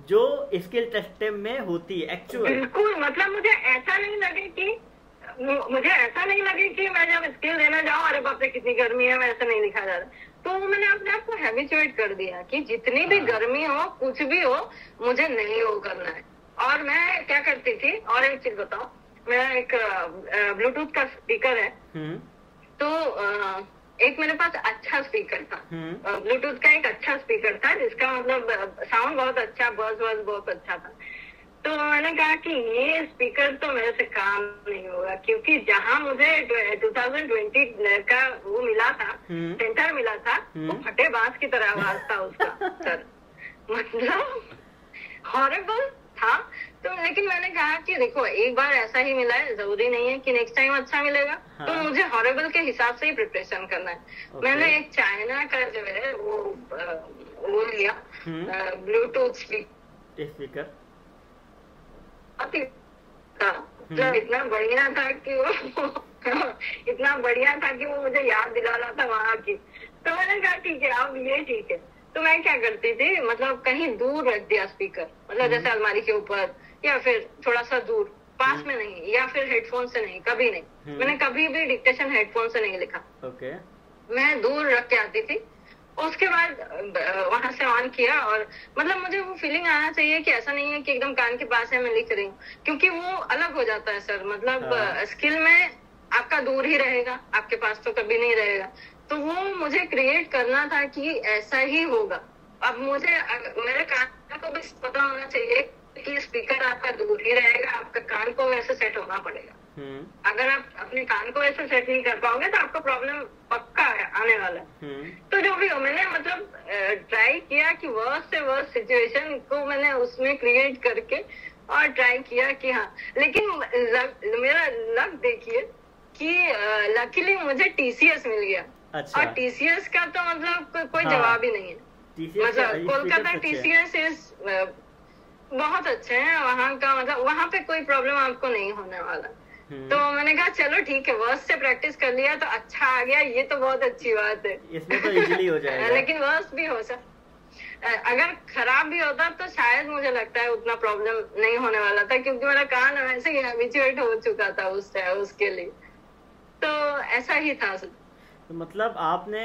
जो स्किल टेस्ट में होती है एक्चुअल। बिल्कुल, मतलब मुझे ऐसा नहीं लगे कि मैं जब स्किल देना जाऊँ, अरे बाप रे कितनी गर्मी है, मैं ऐसा नहीं लिखा जा रहा। तो मैंने अपने आप को हैबिचुएट कर दिया कि जितनी भी गर्मी हो, कुछ भी हो, मुझे नहीं वो करना है। और मैं क्या करती थी, और एक चीज बताऊं, मेरा एक ब्लूटूथ का स्पीकर है, तो एक मेरे पास अच्छा स्पीकर था, ब्लूटूथ का एक अच्छा स्पीकर था, जिसका मतलब साउंड बहुत अच्छा, बज बहुत अच्छा था। तो मैंने कहा कि ये स्पीकर तो मेरे से काम नहीं होगा, क्योंकि जहां मुझे 2020 का वो मिला था, सेंटर मिला था, वो फटे बांस की तरह आवाज था उसका सर, मतलब हॉरिबल था। तो लेकिन मैंने कहा कि देखो, एक बार ऐसा ही मिला है, जरूरी नहीं है कि नेक्स्ट टाइम अच्छा मिलेगा। तो मुझे हॉरिबल के हिसाब से ही प्रिपरेशन करना है। मैंने एक चाइना का जो है वो लिया ब्लूटूथ स्पीकर, जो इतना बढ़िया था कि वो मुझे याद दिला रहा था वहाँ की। तो मैंने कहा ठीक है, अब ये ठीक है। तो मैं क्या करती थी, मतलब कहीं दूर रख दिया स्पीकर, मतलब जैसे अलमारी के ऊपर, या फिर थोड़ा सा दूर, पास में नहीं, या फिर हेडफोन से नहीं, कभी नहीं। मैंने कभी भी डिक्टेशन हेडफोन से नहीं लिखा। मैं दूर रख के आती थी, उसके बाद वहां से ऑन किया। और मतलब मुझे वो फीलिंग आना चाहिए कि ऐसा नहीं है कि एकदम कान के पास है, मैं लिख रही हूँ, क्योंकि वो अलग हो जाता है सर। मतलब स्किल में आपका दूर ही रहेगा, आपके पास तो कभी नहीं रहेगा। तो वो मुझे क्रिएट करना था कि ऐसा ही होगा। अब मुझे मेरे कान को भी पता होना चाहिए कि स्पीकर आपका दूर ही रहेगा, आपका कान को वैसे सेट होना पड़ेगा। अगर आप अपने कान को वैसे सेट नहीं कर पाओगे तो आपको प्रॉब्लम पक्का आने वाला है। तो जो भी हो, मैंने मतलब ट्राई किया कि वर्स्ट से वर्स्ट सिचुएशन को मैंने उसमें क्रिएट करके और ट्राई किया कि हाँ। लेकिन मेरा लक देखिए कि लकीली मुझे TCS मिल गया। अच्छा। और TCS का तो मतलब कोई जवाब ही नहीं है। मतलब कोलकाता TCS बहुत अच्छे हैं, वहाँ का मतलब वहाँ पे कोई प्रॉब्लम आपको नहीं होने वाला। तो मैंने कहा चलो ठीक है, वर्स्ट से प्रैक्टिस कर लिया तो अच्छा आ गया, ये तो बहुत अच्छी बात है। इसमें तो इजीली हो जाएगा। लेकिन वर्स्ट भी हो सकता, अगर खराब भी होता तो शायद मुझे लगता है उतना प्रॉब्लम नहीं होने वाला था, क्योंकि मेरा कान वैसे ही हैबिचुएट हो चुका था उसके लिए, तो ऐसा ही था। तो मतलब आपने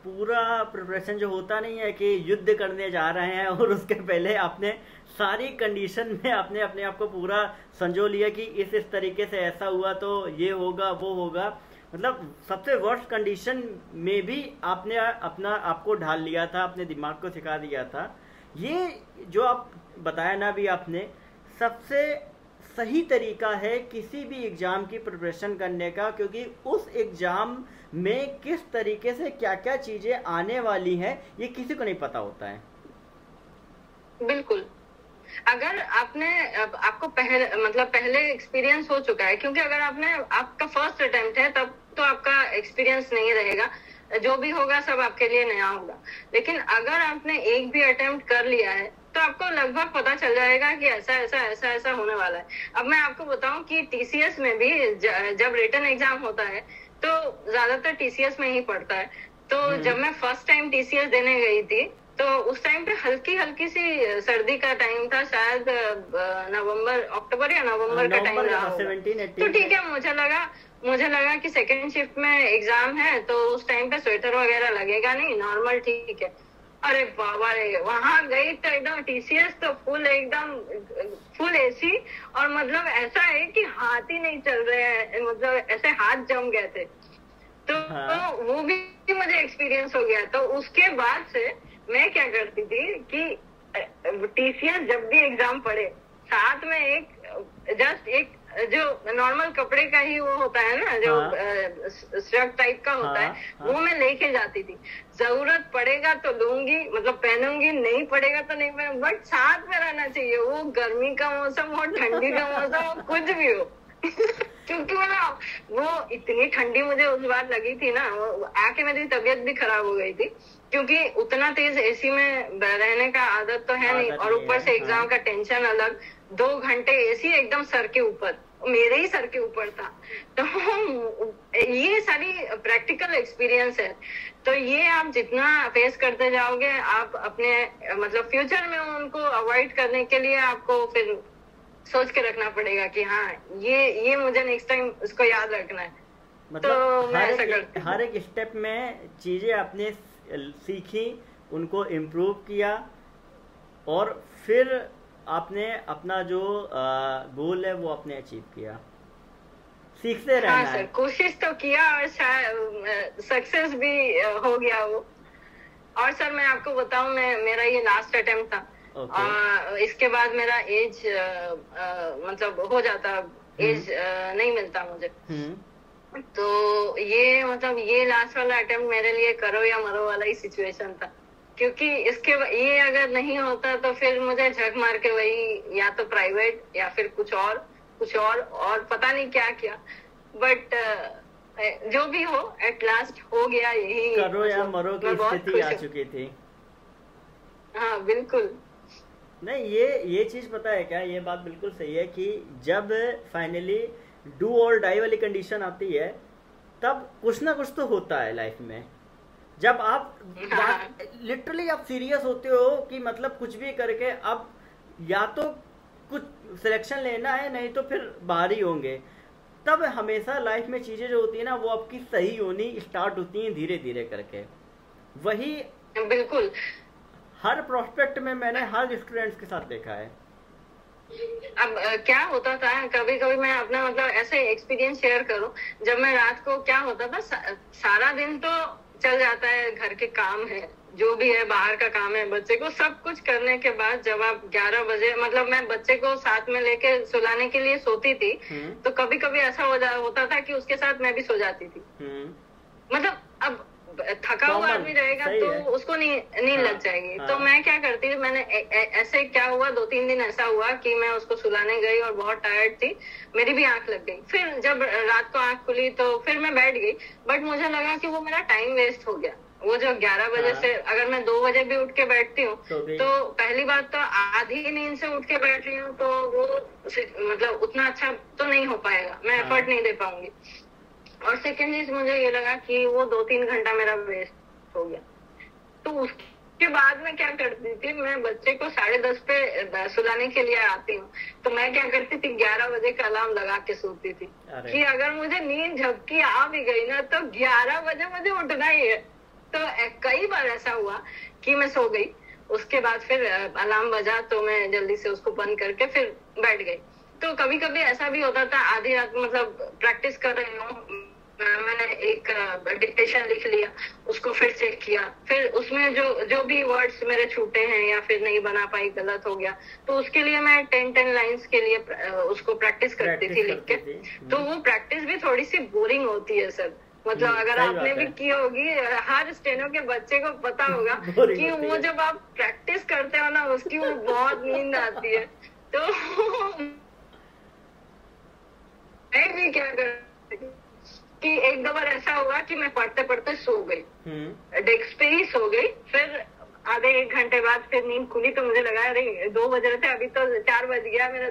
पूरा प्रिपरेशन जो होता नहीं है कि युद्ध करने जा रहे हैं और उसके पहले आपने सारी कंडीशन में आपने अपने आप को पूरा संजो लिया कि इस तरीके से ऐसा हुआ तो ये होगा वो होगा, मतलब सबसे वर्स्ट कंडीशन में भी आपने अपना आपको ढाल लिया था, अपने दिमाग को सिखा दिया था। ये जो आप बताया ना अभी आपने, सबसे सही तरीका है किसी भी एग्ज़ाम की प्रिपरेशन करने का, क्योंकि उस एग्ज़ाम में किस तरीके से क्या क्या चीज़ें आने वाली हैं ये किसी को नहीं पता होता है। बिल्कुल। अगर आपको पहले एक्सपीरियंस हो चुका है, क्योंकि अगर आपका फर्स्ट अटेम्प्ट है तब तो आपका एक्सपीरियंस नहीं रहेगा, जो भी होगा सब आपके लिए नया होगा। लेकिन अगर आपने एक भी अटेम्प्ट कर लिया है तो आपको लगभग पता चल जाएगा कि ऐसा ऐसा ऐसा ऐसा होने वाला है। अब मैं आपको बताऊं कि टीसीएस में भी जब रिटन एग्जाम होता है तो ज्यादातर टीसीएस में ही पड़ता है। तो जब मैं फर्स्ट टाइम टीसीएस देने गई थी तो उस टाइम पे हल्की हल्की सी सर्दी का टाइम था, शायद अक्टूबर या नवंबर का टाइम रहा होगा। तो ठीक है, मुझे लगा कि सेकंड शिफ्ट में एग्जाम है तो उस टाइम पे स्वेटर वगैरह लगेगा नहीं, नॉर्मल ठीक है। अरे बाबा रे, वहां गई तो एकदम टीसीएस तो फुल एसी, और मतलब ऐसा है कि हाथ ही नहीं चल रहे हैं, मतलब ऐसे हाथ जम गए थे। तो वो भी मुझे एक्सपीरियंस हो गया। तो उसके बाद से मैं क्या करती थी कि टीसीएस जब भी एग्जाम पढ़े साथ में एक जो नॉर्मल कपड़े का ही वो होता है ना, जो शर्ट टाइप का होता है, वो मैं लेके जाती थी। जरूरत पड़ेगा तो लूंगी, मतलब पहनूंगी, नहीं पड़ेगा तो नहीं पहनूंगी, बट साथ में रहना चाहिए। वो गर्मी का मौसम हो, ठंडी का मौसम हो, कुछ भी हो। क्योंकि वो इतनी ठंडी मुझे उस बार लगी थी ना, आके मेरी तबीयत भी खराब हो गई थी, क्योंकि उतना तेज एसी में रहने का आदत तो है नहीं, और ऊपर से एग्जाम का टेंशन अलग। 2 घंटे एसी एकदम सर के ऊपर, मेरे ही सर के ऊपर था। तो ये सारी प्रैक्टिकल एक्सपीरियंस है। तो ये आप जितना फेस करते जाओगे, आप अपने मतलब फ्यूचर में उनको अवॉइड करने के लिए आपको फिर सोच के रखना पड़ेगा कि हाँ ये मुझे नेक्स्ट टाइम उसको याद रखना है। मतलब तो मैं ऐसा करती हूँ। हर एक स्टेप में चीजें आपने सीखी, उनको इम्प्रूव किया, और फिर आपने अपना जो गोल है वो आपने अचीव किया। सीखते रहना है। सर, कोशिश तो किया और सक्सेस भी हो गया वो। और सर मैं आपको बताऊं, मेरा ये लास्ट अटेम्प्ट था। इसके बाद मेरा एज मतलब हो जाता, एज नहीं मिलता मुझे। तो ये मतलब ये लास्ट वाला अटेम्प्ट मेरे लिए करो या मरो वाला ही सिचुएशन था, क्योंकि ये अगर नहीं होता तो फिर मुझे झक मार के वही या तो प्राइवेट या फिर कुछ और पता नहीं क्या किया। बट जो भी हो, एट लास्ट हो गया। यही करो या मरो की स्थिति आ चुकी थी। हाँ बिल्कुल। नहीं, ये चीज पता है क्या, ये बात बिल्कुल सही है कि जब फाइनली डू और डाई वाली कंडीशन आती है तब कुछ ना कुछ तो होता है लाइफ में। जब आप लिटरली आप सीरियस होते हो कि मतलब कुछ भी करके अब या तो कुछ सिलेक्शन लेना है, नहीं तो फिर बाहर ही होंगे, तब हमेशा लाइफ में चीजें जो होती है ना वो आपकी सही होनी स्टार्ट होती हैं धीरे धीरे करके। वही बिल्कुल हर प्रोस्पेक्ट में मैंने हर स्टूडेंट्स के साथ देखा है। अब क्या होता था, कभी कभी मैं अपना मतलब ऐसे एक्सपीरियंस शेयर करूं, जब मैं रात को क्या होता था, सारा दिन तो चल जाता है, घर के काम है, जो भी है, बाहर का काम है, बच्चे को सब कुछ करने के बाद जब आप 11 बजे, मतलब मैं बच्चे को साथ में लेके सुलाने के लिए सोती थी, तो कभी कभी ऐसा होता था कि उसके साथ मैं भी सो जाती थी। मतलब अब थका हुआ आदमी रहेगा तो उसको नींद लग जाएगी। तो मैं क्या करती थी, मैंने ऐसे क्या हुआ, 2-3 दिन ऐसा हुआ कि मैं उसको सुलाने गई और बहुत टायर्ड थी, मेरी भी आंख लग गई। फिर जब रात को आंख खुली तो फिर मैं बैठ गई, बट मुझे लगा कि वो मेरा टाइम वेस्ट हो गया। वो जो 11 बजे से अगर मैं 2 बजे भी उठ के बैठती हूँ तो पहली बात तो आधी नींद से उठ के बैठ रही हूँ, तो वो मतलब उतना अच्छा तो नहीं हो पाएगा, मैं एफर्ट नहीं दे पाऊंगी। और सेकेंड चीज मुझे ये लगा कि वो 2-3 घंटा मेरा वेस्ट हो गया। तो के बाद में क्या करती थी, मैं बच्चे को 10:30 पे सुलाने के लिए आती हूँ, तो मैं क्या करती थी 11 बजे का अलार्म लगा के सोती थी कि अगर मुझे नींद झपकी आ भी गई ना तो 11 बजे मुझे उठना ही है। तो कई बार ऐसा हुआ कि मैं सो गई, उसके बाद फिर अलार्म बजा तो मैं जल्दी से उसको बंद करके फिर बैठ गई। तो कभी कभी ऐसा भी होता था आधी रात, मतलब प्रैक्टिस कर रही हूँ, मैंने एक डिक्टेशन लिख लिया, उसको फिर चेक किया, फिर उसमें जो भी वर्ड्स मेरे छूटे हैं या फिर नहीं बना पाई, गलत हो गया, तो उसके लिए मैं 10 लाइंस के लिए उसको प्रैक्टिस करती थी लिख के। तो वो प्रैक्टिस भी थोड़ी सी बोरिंग होती है सर, मतलब अगर आपने भी की होगी, हर स्टेनो के बच्चे को पता होगा कि वो जब आप प्रैक्टिस करते हो ना उसकी वो बहुत नींद आती है। तो मैं भी क्या करती कि एक दो बार ऐसा हुआ कि मैं पढ़ते पढ़ते सो गई, डेस्क पे ही सो गई, फिर आधे 1 घंटे बाद फिर नींद खुली तो मुझे लगा अरे 2 बज रहे थे, अभी तो 4 बज गया, मेरा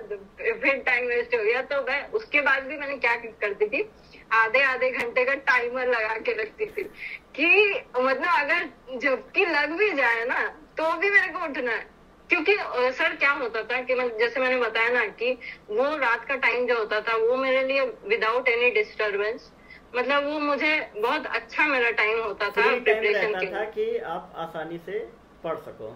फिर टाइम वेस्ट हो गया। तो मैं उसके बाद भी मैंने क्या करती थी, आधे घंटे का टाइमर लगा के रखती थी कि मतलब अगर झपकी लग भी जाए ना तो भी मेरे को उठना है। क्योंकि सर क्या होता था कि जैसे मैंने बताया ना कि वो रात का टाइम जो होता था वो मेरे लिए विदाउट एनी डिस्टर्बेंस, मतलब वो मुझे बहुत अच्छा मेरा टाइम होता था प्रिपरेशन के लिए, कि आप आसानी से पढ़ सको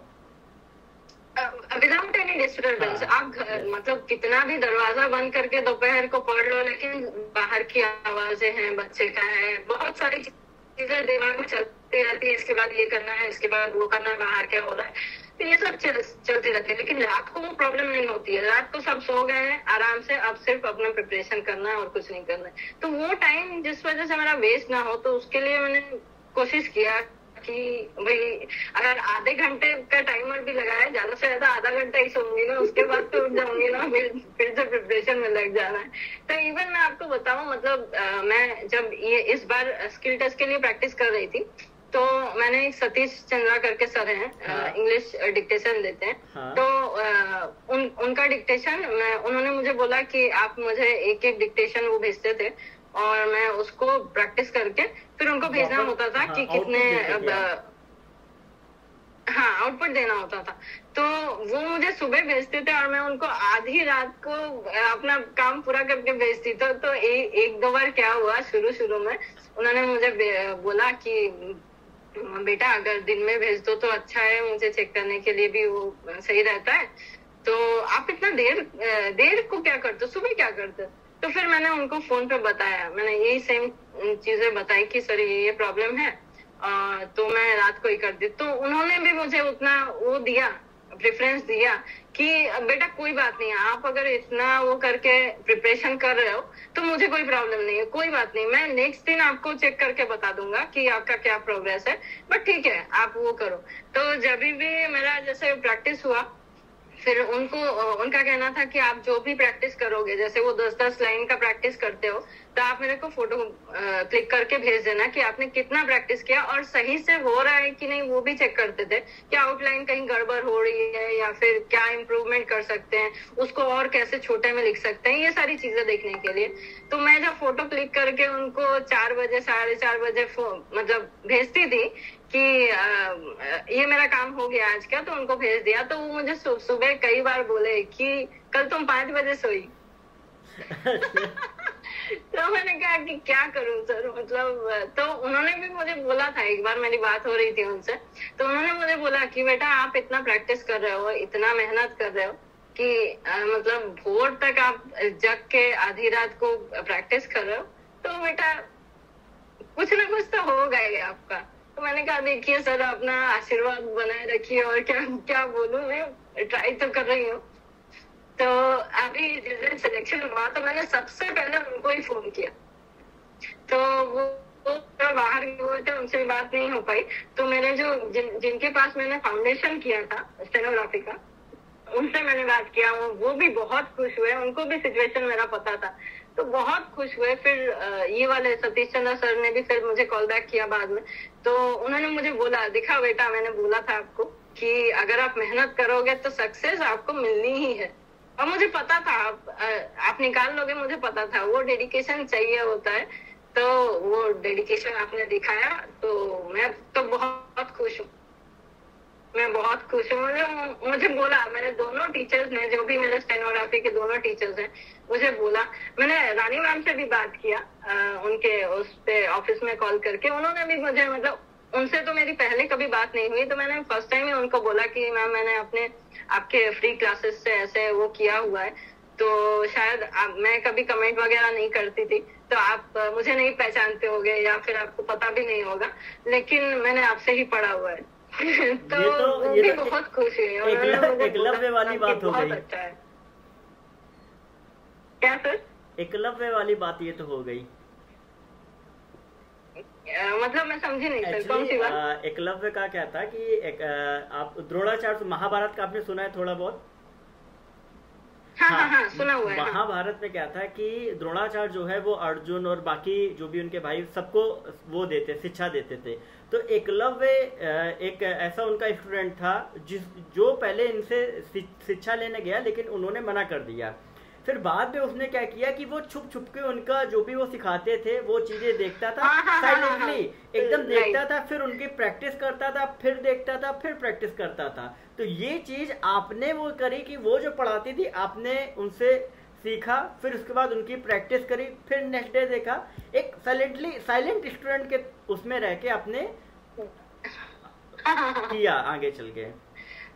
विदाउट एनी डिस्टर्बेंस। आप मतलब कितना भी दरवाजा बंद करके दोपहर को पढ़ लो, लेकिन बाहर की आवाजें हैं, बच्चे का है, बहुत सारी चीजें दिमाग में चलती रहती है, इसके बाद ये करना है, इसके बाद वो करना है, बाहर क्या हो रहा है, तो ये सब चलती रहती है। लेकिन रात को वो प्रॉब्लम नहीं होती है, रात को सब सो गए हैं आराम से, अब सिर्फ अपना प्रिपरेशन करना है और कुछ नहीं करना है। तो वो टाइम जिस वजह से मेरा वेस्ट ना हो, तो उसके लिए मैंने कोशिश किया कि भाई अगर आधे घंटे का टाइमर भी लगाया, ज्यादा से ज्यादा आधा घंटा ही सोऊंगी ना, उसके बाद तो उठ जाऊंगी ना, फिर से प्रिपरेशन में लग जाना है। तो इवन मैं आपको बताऊं, मतलब मैं जब ये इस बार स्किल टेस्ट के लिए प्रैक्टिस कर रही थी, तो मैंने एक सतीश चंद्रा करके सर हैं, इंग्लिश डिक्टेशन देते हैं, तो उनका डिक्टेशन उन्होंने मुझे बोला कि आप मुझे एक डिक्टेशन वो भेजते थे और मैं उसको प्रैक्टिस करके फिर उनको भेजना होता था कि कितने आउटपुट देना होता था। तो वो मुझे सुबह भेजते थे और मैं उनको आधी रात को अपना काम पूरा करके भेजती। तो एक दो बार क्या हुआ, शुरू में उन्होंने मुझे बोला कि बेटा अगर दिन में भेज दो तो अच्छा है, मुझे चेक करने के लिए भी वो सही रहता है, तो आप इतना देर को क्या करते हो, सुबह क्या करते हो। तो फिर मैंने उनको फोन पे बताया, मैंने यही सेम चीजें बताई कि सर ये प्रॉब्लम है, तो मैं रात को ही कर दी। तो उन्होंने भी मुझे उतना वो दिया, प्रेफरेंस दिया कि बेटा कोई बात नहीं, आप अगर इतना वो करके प्रिपरेशन कर रहे हो तो मुझे कोई प्रॉब्लम नहीं है, कोई बात नहीं, मैं नेक्स्ट दिन आपको चेक करके बता दूंगा कि आपका क्या प्रोग्रेस है, बट ठीक है आप वो करो। तो जब भी मेरा जैसे प्रैक्टिस हुआ, फिर उनका कहना था कि आप जो भी प्रैक्टिस करोगे, जैसे वो 10-10 लाइन का प्रैक्टिस करते हो, तो आप मेरे को फोटो क्लिक करके भेज देना कि आपने कितना प्रैक्टिस किया और सही से हो रहा है कि नहीं, वो भी चेक करते थे कि आउटलाइन कहीं गड़बड़ हो रही है या फिर क्या इम्प्रूवमेंट कर सकते हैं, उसको और कैसे छोटे में लिख सकते हैं, ये सारी चीजें देखने के लिए। तो मैं जब फोटो क्लिक करके उनको 4 बजे 4:30 बजे मतलब भेजती थी कि ये मेरा काम हो गया आज का, तो उनको भेज दिया, तो वो मुझे सुबह कई बार बोले कि कल तुम 5 बजे सोई। तो मैंने कहा कि क्या करूं सर, मतलब तो उन्होंने भी मुझे बोला था, एक बार मेरी बात हो रही थी उनसे, तो उन्होंने मुझे बोला कि बेटा आप इतना प्रैक्टिस कर रहे हो, इतना मेहनत कर रहे हो कि मतलब भोर तक आप जग के आधी रात को प्रैक्टिस कर रहे हो, तो बेटा कुछ ना कुछ तो होगा ही आपका। तो मैंने कहा देखिए सर, अपना आशीर्वाद बनाए रखिए, और क्या बोलूं, मैं ट्राई तो कर रही हूँ। तो अभी जिस दिन सिलेक्शन हुआ तो मैंने सबसे पहले उनको ही फोन किया, तो वो बाहर हुए थे, उनसे भी बात नहीं हो पाई। तो मैंने जो जिनके पास मैंने फाउंडेशन किया था स्टेनोग्राफी का, उनसे मैंने बात किया, वो भी बहुत खुश हुए, उनको भी सिचुएशन मेरा पता था, तो बहुत खुश हुए। फिर ये वाले सतीश चंद्र सर ने भी फिर मुझे कॉल बैक किया बाद में, तो उन्होंने मुझे बोला, देखा बेटा मैंने बोला था आपको कि अगर आप मेहनत करोगे तो सक्सेस आपको मिलनी ही है। और मुझे पता था आप निकाल लोगे, मुझे पता था, वो डेडिकेशन चाहिए होता है, तो वो डेडिकेशन आपने दिखाया, तो मैं तो बहुत खुश हूँ। मैं बहुत खुश हूँ। मुझे बोला, मैंने दोनों टीचर्स ने, जो भी मेरे स्टेनोग्राफी के दोनों टीचर्स हैं, मुझे बोला, मैंने रानी मैम से भी बात किया उनके उस पे ऑफिस में कॉल करके, उन्होंने भी मुझे, मतलब उनसे तो मेरी पहले कभी बात नहीं हुई, तो मैंने फर्स्ट टाइम ही उनको बोला कि मैम मैंने अपने आपके फ्री क्लासेस से ऐसे वो किया हुआ है, तो शायद मैं कभी कमेंट वगैरह नहीं करती थी, तो आप मुझे नहीं पहचानते होगे या फिर आपको पता भी नहीं होगा, लेकिन मैंने आपसे ही पढ़ा हुआ है। तो वो भी बहुत खुश हुई। एकलव्य वाली बात हो गई। अच्छा है। क्या सर? एकलव्य वाली बात ये तो हो गई। मतलब मैं समझी नहीं सर, कौन सी बात? एकलव्य का क्या था कि आप द्रोणाचार्य, महाभारत का आपने सुना है थोड़ा बहुत? हाँ, सुना हुआ है। महाभारत में क्या था कि द्रोणाचार्य जो है वो अर्जुन और बाकी जो भी उनके भाई सबको वो देते, शिक्षा देते थे। तो एकलव्य एक ऐसा उनका स्टूडेंट था जो पहले इनसे शिक्षा लेने गया, लेकिन उन्होंने मना कर दिया। फिर बाद में उसने क्या किया कि वो छुप छुप के उनका जो भी वो सिखाते थे वो चीजें देखता था, साइलेंटली एकदम देखता था, फिर उनकी प्रैक्टिस करता था, फिर देखता था, फिर प्रैक्टिस करता था। तो ये चीज आपने वो करी कि वो जो पढ़ाती थी आपने उनसे सीखा, फिर उसके बाद उनकी प्रैक्टिस करी, फिर नेक्स्ट डे देखा, एक साइलेंट स्टूडेंट के उसमें रह के आपने किया आगे चल के।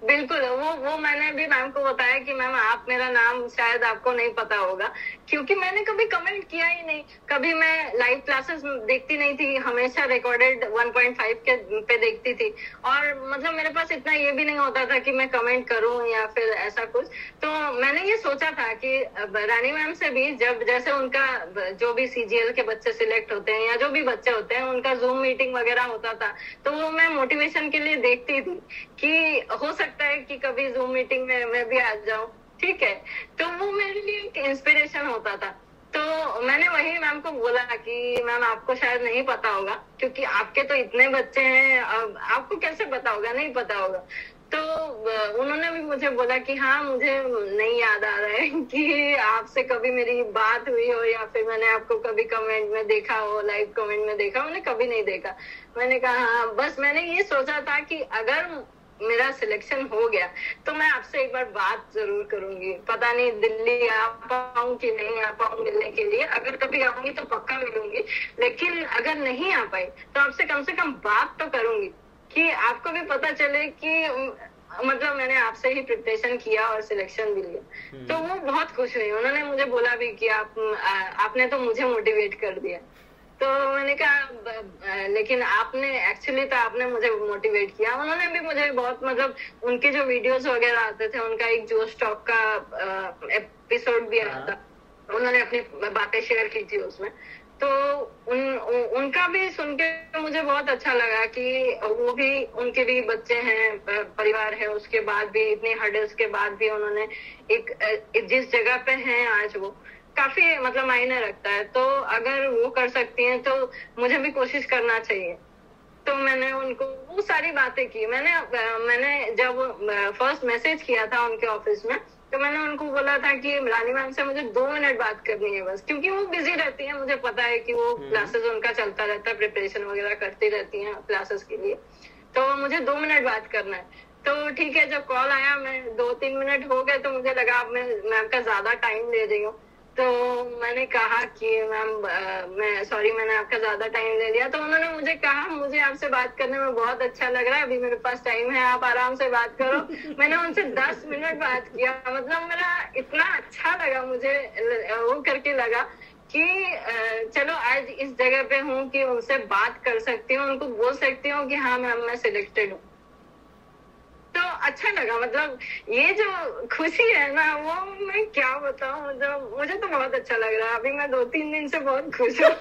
बिल्कुल, वो मैंने भी मैम को बताया कि मैम आप, मेरा नाम शायद आपको नहीं पता होगा, क्योंकि मैंने कभी कमेंट किया ही नहीं, कभी मैं लाइव क्लासेस देखती नहीं थी, हमेशा रिकॉर्डेड 1.5 के पे देखती थी, और मतलब मेरे पास इतना ये भी नहीं होता था कि मैं कमेंट करूं या फिर ऐसा कुछ। तो मैंने ये सोचा था कि रानी मैम से भी, जब जैसे उनका जो भी CGL के बच्चे सिलेक्ट होते हैं या जो भी बच्चे होते हैं, उनका जूम मीटिंग वगैरह होता था, तो वो मैं मोटिवेशन के लिए देखती थी कि हो सकता है कि कभी जूम मीटिंग में मैं भी आ जाऊं, ठीक है। तो वो मेरे लिए एक इंस्पिरेशन होता था। तो मैंने वही मैम को बोला कि मैम आपको शायद नहीं पता होगा, क्योंकि आपके तो इतने बच्चे हैं, अब आपको कैसे पता होगा, नहीं पता होगा। तो उन्होंने भी मुझे बोला कि हाँ, मुझे नहीं याद आ रहा है कि आपसे कभी मेरी बात हुई हो या फिर मैंने आपको कभी कमेंट में देखा हो, लाइव कमेंट में देखा, मैंने कभी नहीं देखा। मैंने कहा हाँ, बस मैंने ये सोचा था कि अगर मेरा सिलेक्शन हो गया तो मैं आपसे एक बार बात जरूर करूंगी। पता नहीं दिल्ली आ पाऊं कि नहीं आ पाऊं मिलने के लिए, अगर कभी आऊंगी तो पक्का मिलूंगी, लेकिन अगर नहीं आ पाई तो आपसे कम से कम बात तो करूंगी कि आपको भी पता चले कि मतलब मैंने आपसे ही प्रिपरेशन किया और सिलेक्शन भी लिया। तो वो बहुत खुश हुई, उन्होंने मुझे बोला भी कि आपने तो मुझे मोटिवेट कर दिया। तो मैंने कहा लेकिन आपने एक्चुअली तो आपने मुझे मोटिवेट किया। उन्होंने भी मुझे बहुत, मतलब उनके जो वीडियोस वगैरह आते थे, उनका एक जोश टॉक का एपिसोड भी आया था, उन्होंने अपनी बातें शेयर की थी उसमें। तो उनका भी सुन के मुझे बहुत अच्छा लगा कि वो भी, उनके भी बच्चे हैं, परिवार है, उसके बाद भी इतनी हर्डल्स के बाद भी उन्होंने एक जिस जगह पे हैं आज, वो काफी मतलब मायने रखता है। तो अगर वो कर सकती हैं तो मुझे भी कोशिश करना चाहिए। तो मैंने उनको वो सारी बातें की। मैंने जब फर्स्ट मैसेज किया था उनके ऑफिस में, तो मैंने उनको बोला था कि रानी मैम से मुझे 2 मिनट बात करनी है बस, क्योंकि वो बिजी रहती हैं, मुझे पता है कि वो क्लासेस उनका चलता रहता है, प्रिपरेशन वगैरह करती रहती हैं क्लासेस के लिए, तो मुझे 2 मिनट बात करना है। तो ठीक है, जब कॉल आया, मैं 2-3 मिनट हो गए तो मुझे लगा अब मैं मैम का ज्यादा टाइम ले रही हूँ। तो मैंने कहा कि मैम मैंने आपका ज्यादा टाइम ले लिया। तो उन्होंने मुझे कहा मुझे आपसे बात करने में बहुत अच्छा लग रहा है, अभी मेरे पास टाइम है, आप आराम से बात करो। मैंने उनसे 10 मिनट बात किया। मतलब मेरा इतना अच्छा लगा, मुझे वो करके लगा कि चलो आज इस जगह पे हूँ कि उनसे बात कर सकती हूँ, उनको बोल सकती हूँ कि हाँ मैम मैं सिलेक्टेड हूँ। तो अच्छा लगा, मतलब ये जो खुशी है ना, वो मैं क्या बताऊं, मतलब मुझे तो बहुत अच्छा लग रहा है। अभी मैं 2-3 दिन से बहुत खुश हूँ।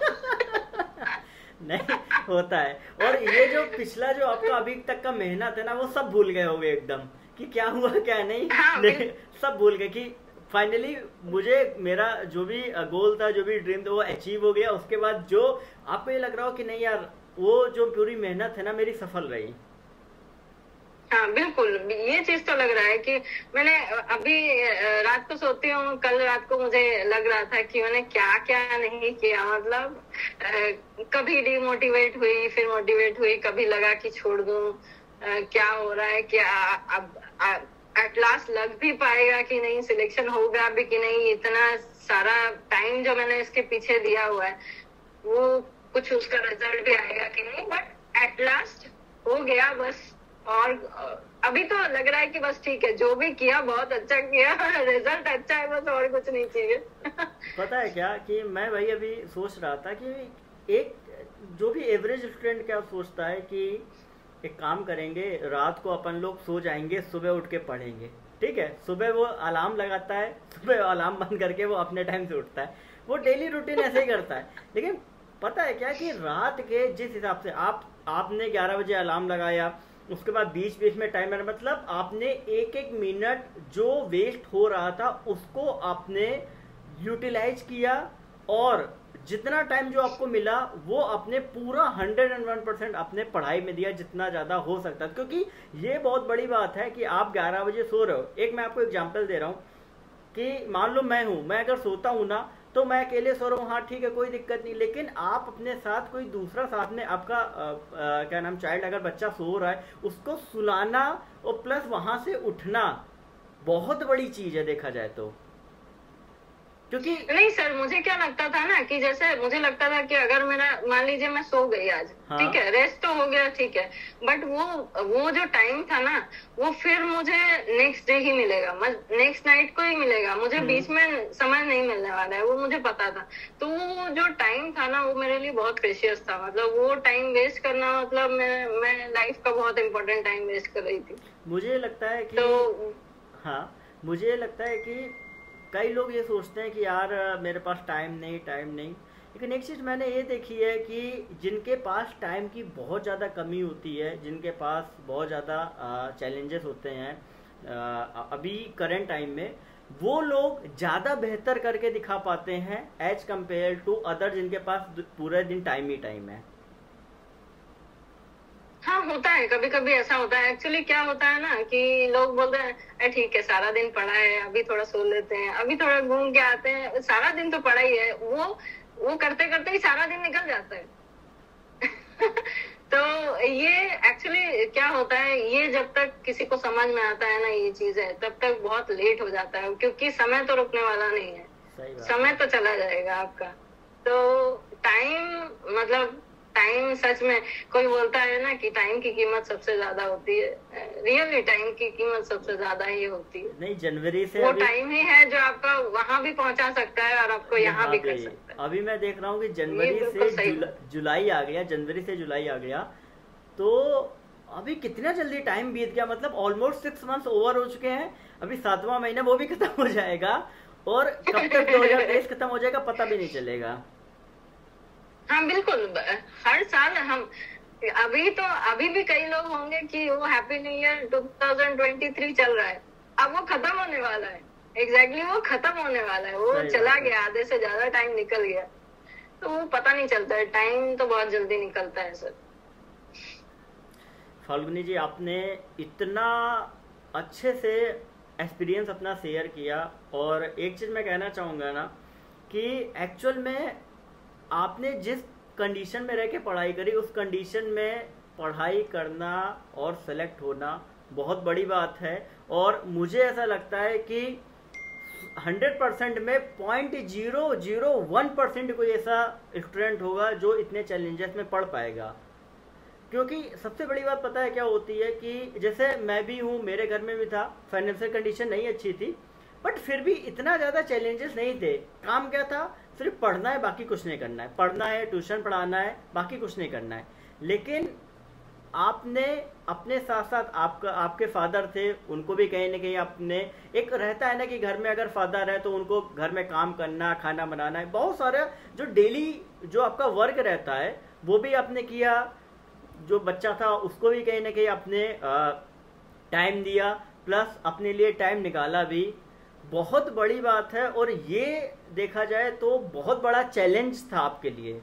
नहीं होता है। और ये जो पिछला जो आपका अभी तक का मेहनत है ना, वो सब भूल गए होंगे एकदम कि क्या हुआ क्या नहीं। हाँ, सब भूल गए कि फाइनली मुझे मेरा जो भी गोल था, जो भी ड्रीम था, वो अचीव हो गया। उसके बाद जो आपको ये लग रहा हो कि नहीं यार, वो जो पूरी मेहनत है ना मेरी सफल रही। हाँ बिल्कुल, ये चीज तो लग रहा है कि मैंने अभी रात को सोती हूँ, कल रात को मुझे लग रहा था कि मैंने क्या क्या नहीं किया। मतलब कभी डिमोटिवेट हुई, फिर मोटिवेट हुई, कभी लगा कि छोड़ दूं, क्या हो रहा है, क्या अब एट लास्ट लग भी पाएगा कि नहीं, सिलेक्शन होगा भी कि नहीं, इतना सारा टाइम जो मैंने इसके पीछे दिया हुआ है वो कुछ उसका रिजल्ट भी आएगा कि नहीं, बट एट लास्ट हो गया बस। और अभी तो लग रहा है कि बस ठीक है, जो भी किया बहुत अच्छा किया, रिजल्ट अच्छा है, बस और कुछ नहीं चाहिए। पता है क्या कि मैं भाई अभी सोच रहा था कि एक जो भी एवरेज स्टूडेंट क्या सोचता है कि एक काम करेंगे, रात को अपन लोग सो जाएंगे, सुबह उठ के पढ़ेंगे, ठीक है। सुबह वो अलार्म लगाता है, सुबह अलार्म बंद करके वो अपने टाइम से उठता है, वो डेली रूटीन ऐसे ही करता है। लेकिन पता है क्या कि रात के जिस हिसाब से आपने 11 बजे अलार्म लगाया, उसके बाद बीच बीच में टाइमर, मतलब आपने एक एक मिनट जो वेस्ट हो रहा था उसको आपने यूटिलाइज किया, और जितना टाइम जो आपको मिला वो अपने पूरा 101% अपने पढ़ाई में दिया, जितना ज़्यादा हो सकता है। क्योंकि ये बहुत बड़ी बात है कि आप 11 बजे सो रहे हो। एक मैं आपको एग्जांपल दे रहा हूँ कि मान लो मैं हूँ, मैं अगर सोता हूँ ना तो मैं अकेले सो रहा हूँ, हाँ ठीक है कोई दिक्कत नहीं। लेकिन आप अपने साथ कोई दूसरा साथ में आपका क्या नाम चाइल्ड, अगर बच्चा सो रहा है उसको सुलाना और प्लस वहाँ से उठना बहुत बड़ी चीज़ है देखा जाए तो। क्योंकि नहीं सर, मुझे क्या लगता था ना कि जैसे मुझे लगता था कि अगर मेरा मान लीजिए मैं सो गई आज, हाँ। ठीक है, रेस्ट तो हो गया, ठीक है, बट वो जो टाइम था ना वो फिर मुझे नेक्स्ट डे ही मिलेगा, नेक्स्ट नाइट को ही मिलेगा, मुझे बीच में समय नहीं मिलने वाला है, वो मुझे पता था। तो वो जो टाइम था ना वो मेरे लिए बहुत प्रेशियस था, मतलब वो टाइम वेस्ट करना, मतलब मैं लाइफ का बहुत इंपॉर्टेंट टाइम वेस्ट कर रही थी। मुझे लगता है कि तो हाँ, मुझे लगता है कि कई लोग ये सोचते हैं कि यार मेरे पास टाइम नहीं। लेकिन एक चीज़ मैंने ये देखी है कि जिनके पास टाइम की बहुत ज़्यादा कमी होती है, जिनके पास बहुत ज़्यादा चैलेंजेस होते हैं अभी करंट टाइम में, वो लोग ज़्यादा बेहतर करके दिखा पाते हैं एज कम्पेयर टू अदर जिनके पास पूरे दिन टाइम ही टाइम है। हाँ, होता है, कभी कभी ऐसा होता है। एक्चुअली क्या होता है ना कि लोग बोलते हैं ठीक है सारा दिन पढ़ा है, अभी थोड़ा सो लेते हैं, अभी थोड़ा घूम के आते हैं, सारा दिन तो पढ़ा ही है, वो करते करते ही सारा दिन निकल जाता है। तो ये एक्चुअली क्या होता है, ये जब तक किसी को समझ में आता है ना ये चीज है, तब तक बहुत लेट हो जाता है, क्योंकि समय तो रुकने वाला नहीं है, समय तो चला जाएगा आपका। तो टाइम, मतलब टाइम, सच में कोई बोलता है ना कि टाइम की कीमत सबसे ज्यादा होती है, रियली टाइम की कीमत सबसे ज्यादा ही होती है। नहीं, जनवरी से वो टाइम ही है जो आपका वहां भी पहुंचा सकता है और आपको यहाँ भी कर सकता है। अभी मैं देख रहा हूँ कि जनवरी से जुलाई आ गया, जनवरी से जुलाई आ गया, तो अभी कितना जल्दी टाइम बीत गया, मतलब ऑलमोस्ट 6 मंथ्स ओवर हो चुके हैं। अभी 7वां महीना वो भी खत्म हो जाएगा, और कब तक 2023 खत्म हो जाएगा पता भी नहीं चलेगा। हाँ बिल्कुल, हर साल हम अभी भी कई लोग होंगे कि वो हैप्पी न्यू ईयर 2023 चल रहा है, अब वो खत्म होने वाला है। एग्जैक्टली वो खत्म होने वाला है, वो चला गया, आधे से ज्यादा टाइम निकल गया, तो वो पता नहीं चलता है, टाइम तो बहुत जल्दी निकलता है सर। फाल्गुनी जी, आपने इतना अच्छे से एक्सपीरियंस अपना शेयर किया, और एक चीज़ मैं कहना चाहूँगा ना कि एक्चुअल में आपने जिस कंडीशन में रह के पढ़ाई करी, उस कंडीशन में पढ़ाई करना और सेलेक्ट होना बहुत बड़ी बात है। और मुझे ऐसा लगता है कि 100% में 0.001% कोई ऐसा स्टूडेंट होगा जो इतने चैलेंजेस में पढ़ पाएगा। क्योंकि सबसे बड़ी बात पता है क्या होती है कि जैसे मैं भी हूँ, मेरे घर में भी था, फाइनेंशियल कंडीशन नहीं अच्छी थी, बट फिर भी इतना ज़्यादा चैलेंजेस नहीं थे। काम क्या था, सिर्फ पढ़ना है, बाकी कुछ नहीं करना है, पढ़ना है, ट्यूशन पढ़ाना है, बाकी कुछ नहीं करना है। लेकिन आपने अपने साथ साथ आपके फादर थे, उनको भी कहीं ना कहीं आपने, एक रहता है ना कि घर में अगर फादर है तो उनको घर में काम करना, खाना बनाना है, बहुत सारा जो डेली जो आपका वर्क रहता है वो भी आपने किया। जो बच्चा था उसको भी कहीं ना कहीं आपने टाइम दिया, प्लस अपने लिए टाइम निकाला भी, बहुत बड़ी बात है। और ये देखा जाए तो बहुत बड़ा चैलेंज था आपके लिए,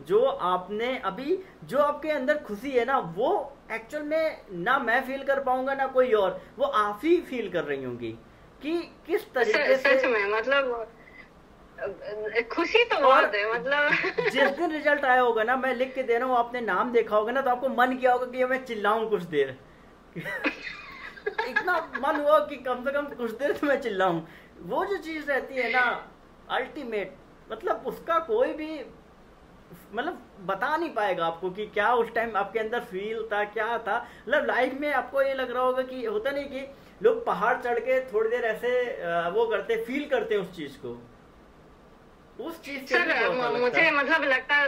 जो आपने अभी, जो आपके अंदर खुशी है ना, वो एक्चुअल में ना मैं फील कर पाऊंगा ना कोई और, वो आप ही फील कर रही होंगी कि किस तरीके से। सच में, मतलब खुशी तो बहुत है, मतलब जिस दिन रिजल्ट आया होगा ना, मैं लिख के दे रहा हूँ, आपने नाम देखा होगा ना, तो आपको मन किया होगा कि मैं चिल्लाऊं कुछ देर, इतना मन हुआ कि कम से कम कुछ देर तो मैं चिल्लाऊं। वो जो चीज रहती है ना अल्टीमेट, मतलब उसका कोई भी मतलब बता नहीं पाएगा आपको कि क्या उस टाइम आपके अंदर फील था, क्या था। मतलब लाइफ में आपको ये लग रहा होगा कि होता नहीं कि लोग पहाड़ चढ़ के थोड़ी देर ऐसे वो करते, फील करते हैं उस चीज को, उस चीज से सर मुझे मतलब लगता,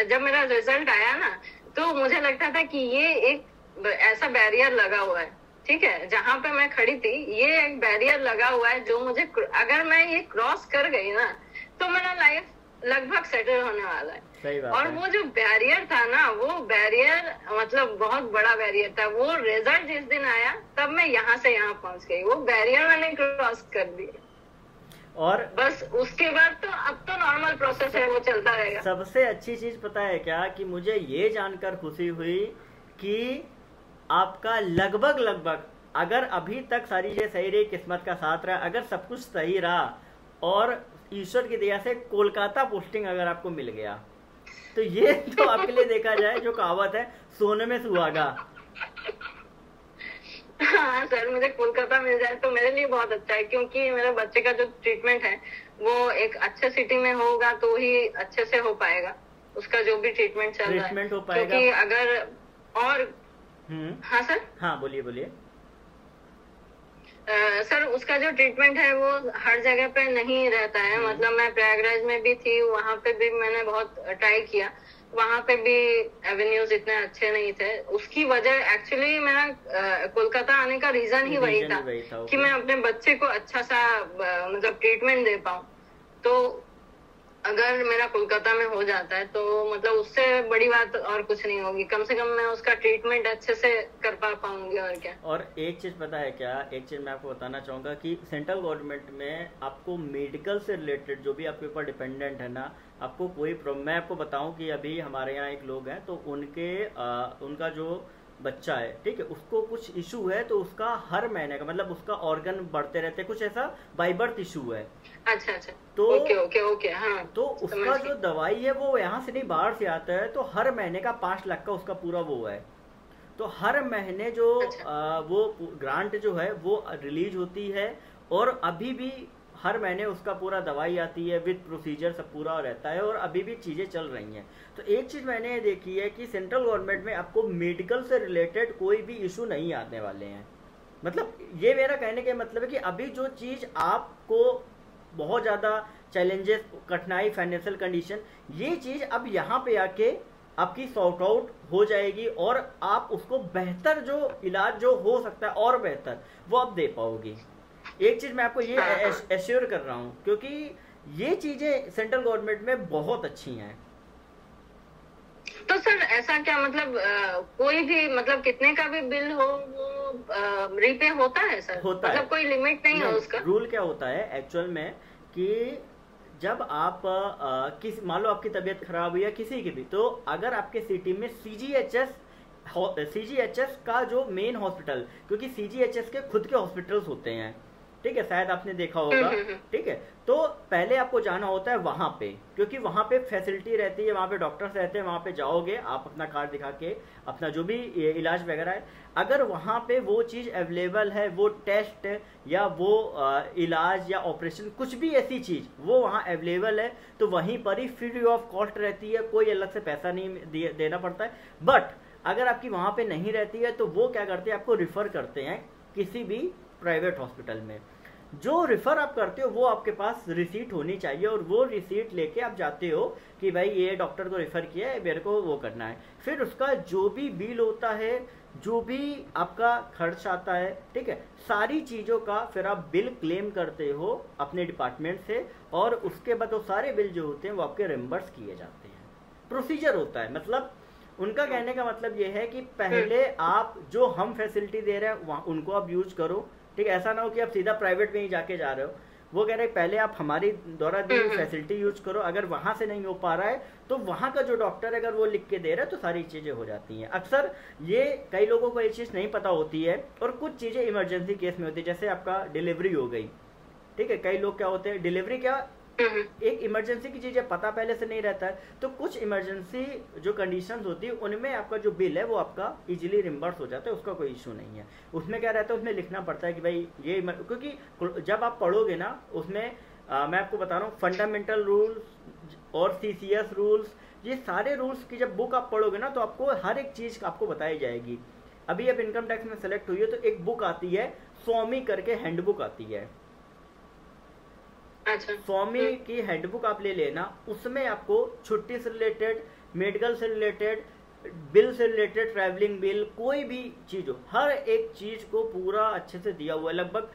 जब मेरा रिजल्ट आया ना तो मुझे लगता था कि ये एक ऐसा बैरियर लगा हुआ है, ठीक है, जहां पे मैं खड़ी थी ये एक बैरियर लगा हुआ है जो मुझे, अगर मैं ये क्रॉस कर गई ना तो मेरा लाइफ लगभग सेटल होने वाला है। सही बात और है। वो जो बैरियर था ना, वो बैरियर मतलब बहुत बड़ा बैरियर था। वो रिजल्ट जिस दिन आया तब मैं यहाँ से यहाँ पहुंच गई, वो बैरियर मैंने क्रॉस कर दिया। और बस उसके बाद तो अब तो नॉर्मल प्रोसेस है, वो चलता रहेगा। सबसे अच्छी चीज पता है क्या, कि मुझे ये जानकर खुशी हुई कि आपका लगभग लगभग, अगर अभी तक सारी चीजें सही रही, किस्मत का साथ रहा, अगर सब कुछ सही रहा और ईश्वर की दया से कोलकाता पोस्टिंग अगर आपको मिल गया, तो ये तो आपके लिए देखा जाए जो कहावत है, सोने में सुहागा। हाँ सर, मुझे कोलकाता मिल जाए तो मेरे लिए बहुत अच्छा है, क्योंकि मेरे बच्चे का जो ट्रीटमेंट है वो एक अच्छे सिटी में होगा तो ही अच्छे से हो पाएगा, उसका जो भी ट्रीटमेंट चल रहा है हो पाएगा। क्योंकि अगर और हाँ सर, हाँ बोलिए बोलिए। सर उसका जो ट्रीटमेंट है वो हर जगह पे नहीं रहता है। मतलब मैं प्रयागराज में भी थी, वहां पे भी मैंने बहुत ट्राई किया, वहां पे भी एवेन्यूज इतने अच्छे नहीं थे। उसकी वजह एक्चुअली मेरा कोलकाता आने का रीजन ही वही था कि मैं अपने बच्चे को अच्छा सा मतलब ट्रीटमेंट दे पाऊँ। तो अगर मेरा कोलकाता में हो जाता है तो मतलब उससे बड़ी बात और कुछ नहीं होगी, कम से कम मैं उसका ट्रीटमेंट अच्छे से कर पाऊंगी। और क्या, और एक चीज पता है क्या, एक चीज मैं आपको बताना चाहूंगा कि सेंट्रल गवर्नमेंट में आपको मेडिकल से रिलेटेड जो भी आपके ऊपर डिपेंडेंट है ना, आपको कोई प्रॉब्लम, मैं आपको बताऊं कि अभी हमारे यहाँ एक लोग हैं तो उनका जो बच्चा है, ठीक है, उसको कुछ इशू है तो उसका हर महीने का मतलब उसका ऑर्गन बढ़ते रहते हैं, कुछ ऐसा बाई बर्थ इशू है। अच्छा अच्छा, तो ओके हाँ, तो उसका जो दवाई है वो यहाँ से नहीं बाहर से आता है, तो हर महीने का 5 लाख का उसका पूरा वो है। तो हर महीने जो वो ग्रांट जो है वो रिलीज होती है, और अभी भी हर महीने उसका पूरा दवाई आती है विद प्रोसीजर, सब पूरा रहता है, और अभी भी चीज़ें चल रही हैं। तो एक चीज़ मैंने ये देखी है कि सेंट्रल गवर्नमेंट में आपको मेडिकल से रिलेटेड कोई भी इशू नहीं आने वाले हैं। मतलब ये मेरा कहने का मतलब है कि अभी जो चीज़ आपको बहुत ज़्यादा चैलेंजेस, कठिनाई, फाइनेंशियल कंडीशन, ये चीज़ अब यहाँ पे आके आपकी सॉर्ट आउट हो जाएगी, और आप उसको बेहतर जो इलाज जो हो सकता है और बेहतर वो आप दे पाओगी। एक चीज़ मैं आपको ये एश्योर कर रहा हूँ, क्योंकि ये चीज़ें सेंट्रल गवर्नमेंट में बहुत अच्छी हैं। तो सर ऐसा क्या मतलब कोई भी मतलब कितने का भी बिल हो वो रीपे होता है सर? होता मतलब है, कोई लिमिट नहीं है उसका? रूल क्या होता है एक्चुअल में कि जब आप मान लो आपकी तबीयत खराब हुई है किसी की भी, तो अगर आपके सिटी में सीजीएचएस का जो मेन हॉस्पिटल, क्योंकि सीजीएचएस के खुद के हॉस्पिटल्स होते हैं, ठीक है, शायद आपने देखा होगा, ठीक है, तो पहले आपको जाना होता है वहां पे, क्योंकि वहां पे फैसिलिटी रहती है, वहां पे डॉक्टर्स रहते हैं, वहां पे जाओगे आप अपना कार्ड दिखा के अपना जो भी इलाज वगैरह है, अगर वहां पे वो चीज अवेलेबल है, वो टेस्ट या वो इलाज या ऑपरेशन कुछ भी ऐसी चीज वो वहां अवेलेबल है, तो वहीं पर ही फ्री ऑफ कॉस्ट रहती है, कोई अलग से पैसा नहीं देना पड़ता है। बट अगर आपकी वहां पे नहीं रहती है तो वो क्या करते हैं, आपको रिफर करते हैं किसी भी प्राइवेट हॉस्पिटल में। जो रिफर आप करते हो वो आपके पास रिसीट होनी चाहिए, और वो रिसीट लेके आप जाते हो कि भाई ये डॉक्टर को रिफर किया है, मेरे को वो करना है। फिर उसका जो भी बिल होता है, जो भी आपका खर्च आता है, ठीक है, सारी चीज़ों का फिर आप बिल क्लेम करते हो अपने डिपार्टमेंट से, और उसके बाद वो सारे बिल जो होते हैं वो आपके रिम्बर्स किए जाते हैं। प्रोसीजर होता है, मतलब उनका कहने का मतलब ये है कि पहले आप जो हम फैसिलिटी दे रहे हैं उनको आप यूज करो, ठीक है, ऐसा ना हो कि आप सीधा प्राइवेट में ही जाके जा रहे हो। वो कह रहे हैं पहले आप हमारी द्वारा दी फैसिलिटी यूज करो, अगर वहां से नहीं हो पा रहा है तो वहां का जो डॉक्टर है अगर वो लिख के दे रहा है तो सारी चीजें हो जाती हैं। अक्सर ये कई लोगों को ये चीज नहीं पता होती है, और कुछ चीजें इमरजेंसी केस में होती है, जैसे आपका डिलीवरी हो गई, ठीक है, कई लोग क्या होते हैं डिलीवरी क्या एक इमरजेंसी की चीजें पता पहले से नहीं रहता है, तो कुछ इमरजेंसी जो कंडीशंस होती है उनमें आपका जो बिल है वो आपका इजीली रिम्बर्स हो जाता है, उसका कोई इशू नहीं है। उसमें क्या रहता है, उसमें लिखना पड़ता है कि भाई ये, क्योंकि जब आप पढ़ोगे ना उसमें मैं आपको बता रहा हूँ फंडामेंटल रूल्स और CCS रूल्स, ये सारे रूल्स की जब बुक आप पढ़ोगे ना तो आपको हर एक चीज आपको बताई जाएगी। अभी आप इनकम टैक्स में सेलेक्ट हुई है तो एक बुक आती है स्वामी करके, हैंडबुक आती है। अच्छा। स्वामी की हैंडबुक आप ले लेना, उसमें आपको छुट्टी से रिलेटेड, मेडिकल से रिलेटेड, बिल से रिलेटेड, ट्रैवलिंग बिल, कोई भी चीज हो, हर एक चीज को पूरा अच्छे से दिया हुआ है। लगभग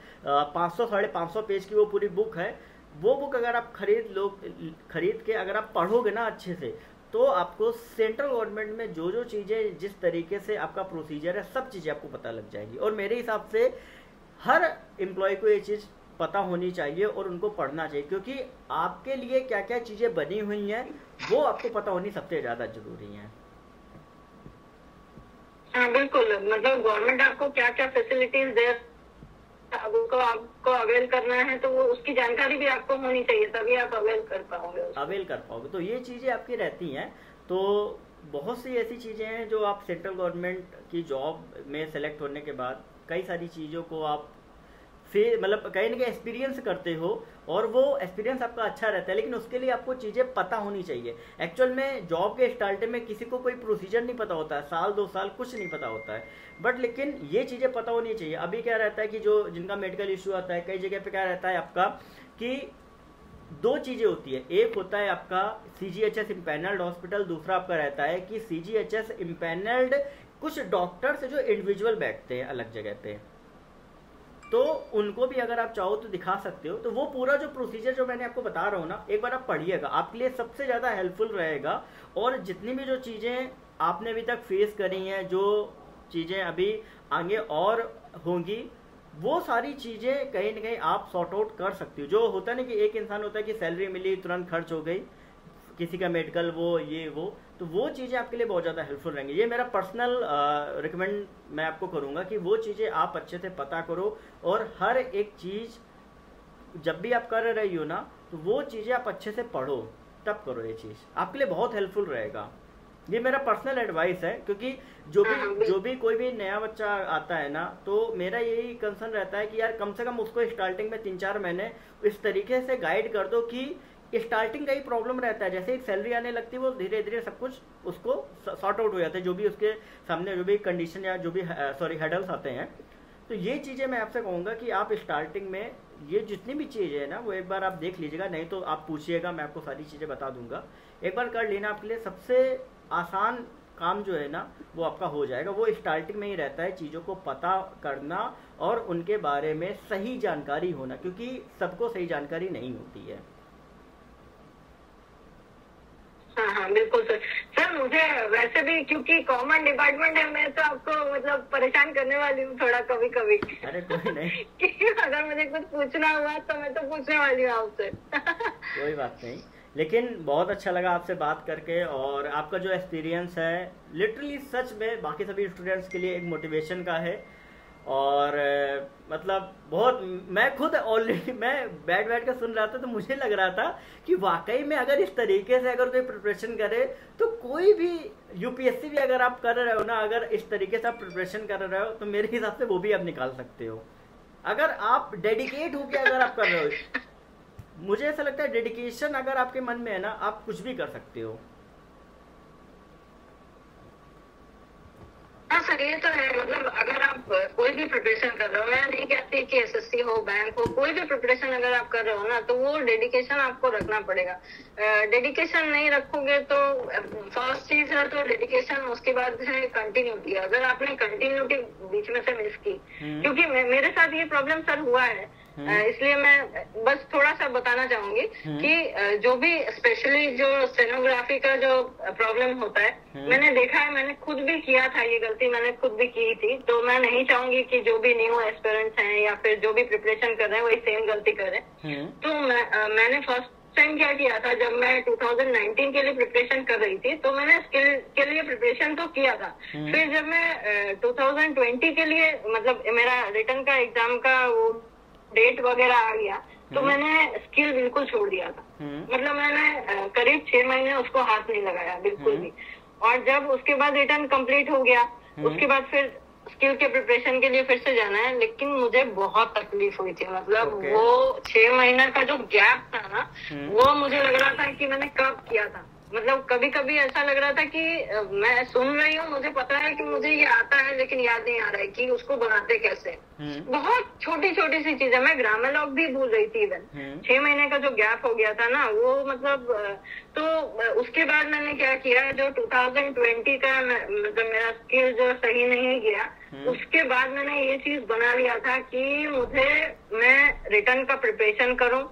500-550 पेज की वो पूरी बुक है। वो बुक अगर आप खरीद के अगर आप पढ़ोगे ना अच्छे से, तो आपको सेंट्रल गवर्नमेंट में जो जो चीजें, जिस तरीके से आपका प्रोसीजर है, सब चीजें आपको पता लग जाएगी। और मेरे हिसाब से हर एम्प्लॉय को ये चीज पता होनी चाहिए और उनको पढ़ना चाहिए, क्योंकि आपके लिए क्या क्या चीजें बनी हुई हैं वो आपको पता होनी सबसे ज्यादा जरूरी है। हाँ बिल्कुल, मतलब गवर्नमेंट आपको क्या क्या फैसिलिटीज दे, आपको अवेल करना है, तो वो उसकी जानकारी भी आपको होनी चाहिए, तभी आप अवेल कर पाओगे। तो ये चीजें आपकी रहती हैं। तो बहुत सी ऐसी चीजें हैं जो आप सेंट्रल गवर्नमेंट की जॉब में सेलेक्ट होने के बाद कई सारी चीजों को आप फिर मतलब कहीं ना कहीं एक्सपीरियंस करते हो, और वो एक्सपीरियंस आपका अच्छा रहता है, लेकिन उसके लिए आपको चीज़ें पता होनी चाहिए। एक्चुअल में जॉब के स्टार्टिंग में किसी को कोई प्रोसीजर नहीं पता होता है, साल 2 साल कुछ नहीं पता होता है, बट लेकिन ये चीज़ें पता होनी चाहिए। अभी क्या रहता है कि जो जिनका मेडिकल इश्यू आता है, कई जगह पे क्या रहता है आपका कि 2 चीज़ें होती है। एक होता है आपका CGHS इम्पैनल्ड हॉस्पिटल, दूसरा आपका रहता है कि CGHS इम्पैनल्ड कुछ डॉक्टर्स जो इंडिविजुअल बैठते हैं अलग जगह पे, तो उनको भी अगर आप चाहो तो दिखा सकते हो। तो वो पूरा जो प्रोसीजर जो मैंने आपको बता रहा हूँ ना, एक बार आप पढ़िएगा, आपके लिए सबसे ज़्यादा हेल्पफुल रहेगा। और जितनी भी जो चीज़ें आपने अभी तक फेस करी हैं, जो चीज़ें अभी आगे और होंगी, वो सारी चीज़ें कहीं ना कहीं आप सॉर्ट आउट कर सकती हो। जो होता नहीं कि एक इंसान होता है कि सैलरी मिली तुरंत खर्च हो गई, किसी का मेडिकल वो ये वो, तो वो चीज़ें आपके लिए बहुत ज़्यादा हेल्पफुल रहेंगी। ये मेरा पर्सनल रिकमेंड मैं आपको करूँगा कि वो चीज़ें आप अच्छे से पता करो, और हर एक चीज़ जब भी आप कर रही हो ना, तो वो चीज़ें आप अच्छे से पढ़ो, तब करो। ये चीज़ आपके लिए बहुत हेल्पफुल रहेगा। ये मेरा पर्सनल एडवाइस है, क्योंकि जो भी कोई भी नया बच्चा आता है ना, तो मेरा यही कंसर्न रहता है कि यार कम से कम उसको स्टार्टिंग में 3-4 महीने इस तरीके से गाइड कर दो कि स्टार्टिंग का ही प्रॉब्लम रहता है, जैसे एक सैलरी आने लगती है वो धीरे धीरे सब कुछ उसको सॉर्ट आउट हो जाता है, जो भी उसके सामने जो भी कंडीशन या जो भी हेडल्स आते हैं। तो ये चीज़ें मैं आपसे कहूँगा कि आप स्टार्टिंग में ये जितनी भी चीज़ें है ना, वो एक बार आप देख लीजिएगा, नहीं तो आप पूछिएगा, मैं आपको सारी चीज़ें बता दूंगा। एक बार कर लेना, आपके लिए सबसे आसान काम जो है ना वो आपका हो जाएगा। वो स्टार्टिंग में ही रहता है, चीज़ों को पता करना और उनके बारे में सही जानकारी होना, क्योंकि सबको सही जानकारी नहीं होती है। हाँ बिल्कुल सर, मुझे वैसे भी क्योंकि कॉमन डिपार्टमेंट है, मैं तो आपको मतलब परेशान करने वाली हूँ थोड़ा कभी कभी। अरे कोई नहीं कि अगर मुझे कुछ पूछना हुआ तो मैं तो पूछने वाली हूँ आपसे। कोई बात नहीं, लेकिन बहुत अच्छा लगा आपसे बात करके, और आपका जो एक्सपीरियंस है लिटरली सच में बाकी सभी स्टूडेंट्स के लिए एक मोटिवेशन का है। और मतलब बहुत, मैं खुद ऑलरेडी मैं बैठ कर सुन रहा था, तो मुझे लग रहा था कि वाकई में अगर इस तरीके से अगर कोई प्रिपरेशन करे, तो कोई भी UPSC भी अगर आप कर रहे हो ना, अगर इस तरीके से आप प्रिपरेशन कर रहे हो, तो मेरे हिसाब से वो भी आप निकाल सकते हो, अगर आप डेडिकेट होकर अगर आप कर रहे हो। मुझे ऐसा लगता है डेडिकेशन अगर आपके मन में है ना, आप कुछ भी कर सकते हो। हाँ सर, ये तो है। मतलब अगर आप कोई भी प्रिपरेशन कर रहे हो, मैं नहीं कहती कि SSC हो, बैंक हो, कोई भी प्रिपरेशन अगर आप कर रहे हो ना, तो वो डेडिकेशन आपको रखना पड़ेगा। डेडिकेशन नहीं रखोगे तो फर्स्ट चीज है तो डेडिकेशन, उसके बाद है कंटिन्यूटी। अगर आपने कंटिन्यूटी बीच में से मिस की, क्योंकि मेरे साथ ये प्रॉब्लम सर हुआ है, इसलिए मैं बस थोड़ा सा बताना चाहूंगी कि जो भी स्पेशली जो स्टेनोग्राफी का जो प्रॉब्लम होता है, मैंने देखा है, मैंने खुद भी किया था, ये गलती मैंने खुद भी की थी। तो मैं नहीं चाहूंगी कि जो भी न्यू एस्पिरेंट्स हैं या फिर जो भी प्रिपरेशन कर रहे हैं वही सेम गलती करें। तो मैंने फर्स्ट टाइम क्या किया था, जब मैं 2019 के लिए प्रिपरेशन कर रही थी, तो मैंने स्किल के लिए प्रिपरेशन तो किया था। फिर जब मैं 2020 के लिए, मतलब मेरा रिटर्न का एग्जाम का वो डेट वगैरह आ गया, तो मैंने स्किल बिल्कुल छोड़ दिया था। मतलब मैंने करीब 6 महीने उसको हाथ नहीं लगाया बिल्कुल भी। और जब उसके बाद रिटर्न कंप्लीट हो गया, उसके बाद फिर स्किल के प्रिपरेशन के लिए फिर से जाना है, लेकिन मुझे बहुत तकलीफ हुई थी। मतलब वो 6 महीने का जो गैप था ना, वो मुझे लग रहा था कि मैंने कब किया था। मतलब कभी कभी ऐसा लग रहा था कि मैं सुन रही हूँ, मुझे पता है कि मुझे ये आता है, लेकिन याद नहीं आ रहा है कि उसको बनाते कैसे। बहुत छोटी छोटी सी चीजें, मैं ग्रामर लॉग भी भूल रही थी इवन। 6 महीने का जो गैप हो गया था ना, वो मतलब तो उसके बाद मैंने क्या किया, जो 2020 का मतलब मेरा स्किल जो सही नहीं गया, उसके बाद मैंने ये चीज बना लिया था कि मैं रिटर्न का प्रिपरेशन करूं।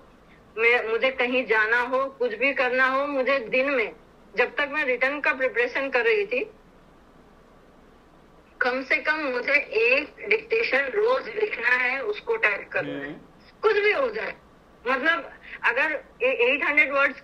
मुझे कहीं जाना हो, कुछ भी करना हो, मुझे दिन में, जब तक मैं रिटर्न का प्रिपरेशन कर रही थी, कम से कम मुझे एक डिक्टेशन रोज लिखना है, उसको टाइप करना है, कुछ भी हो जाए। मतलब अगर 800 वर्ड्स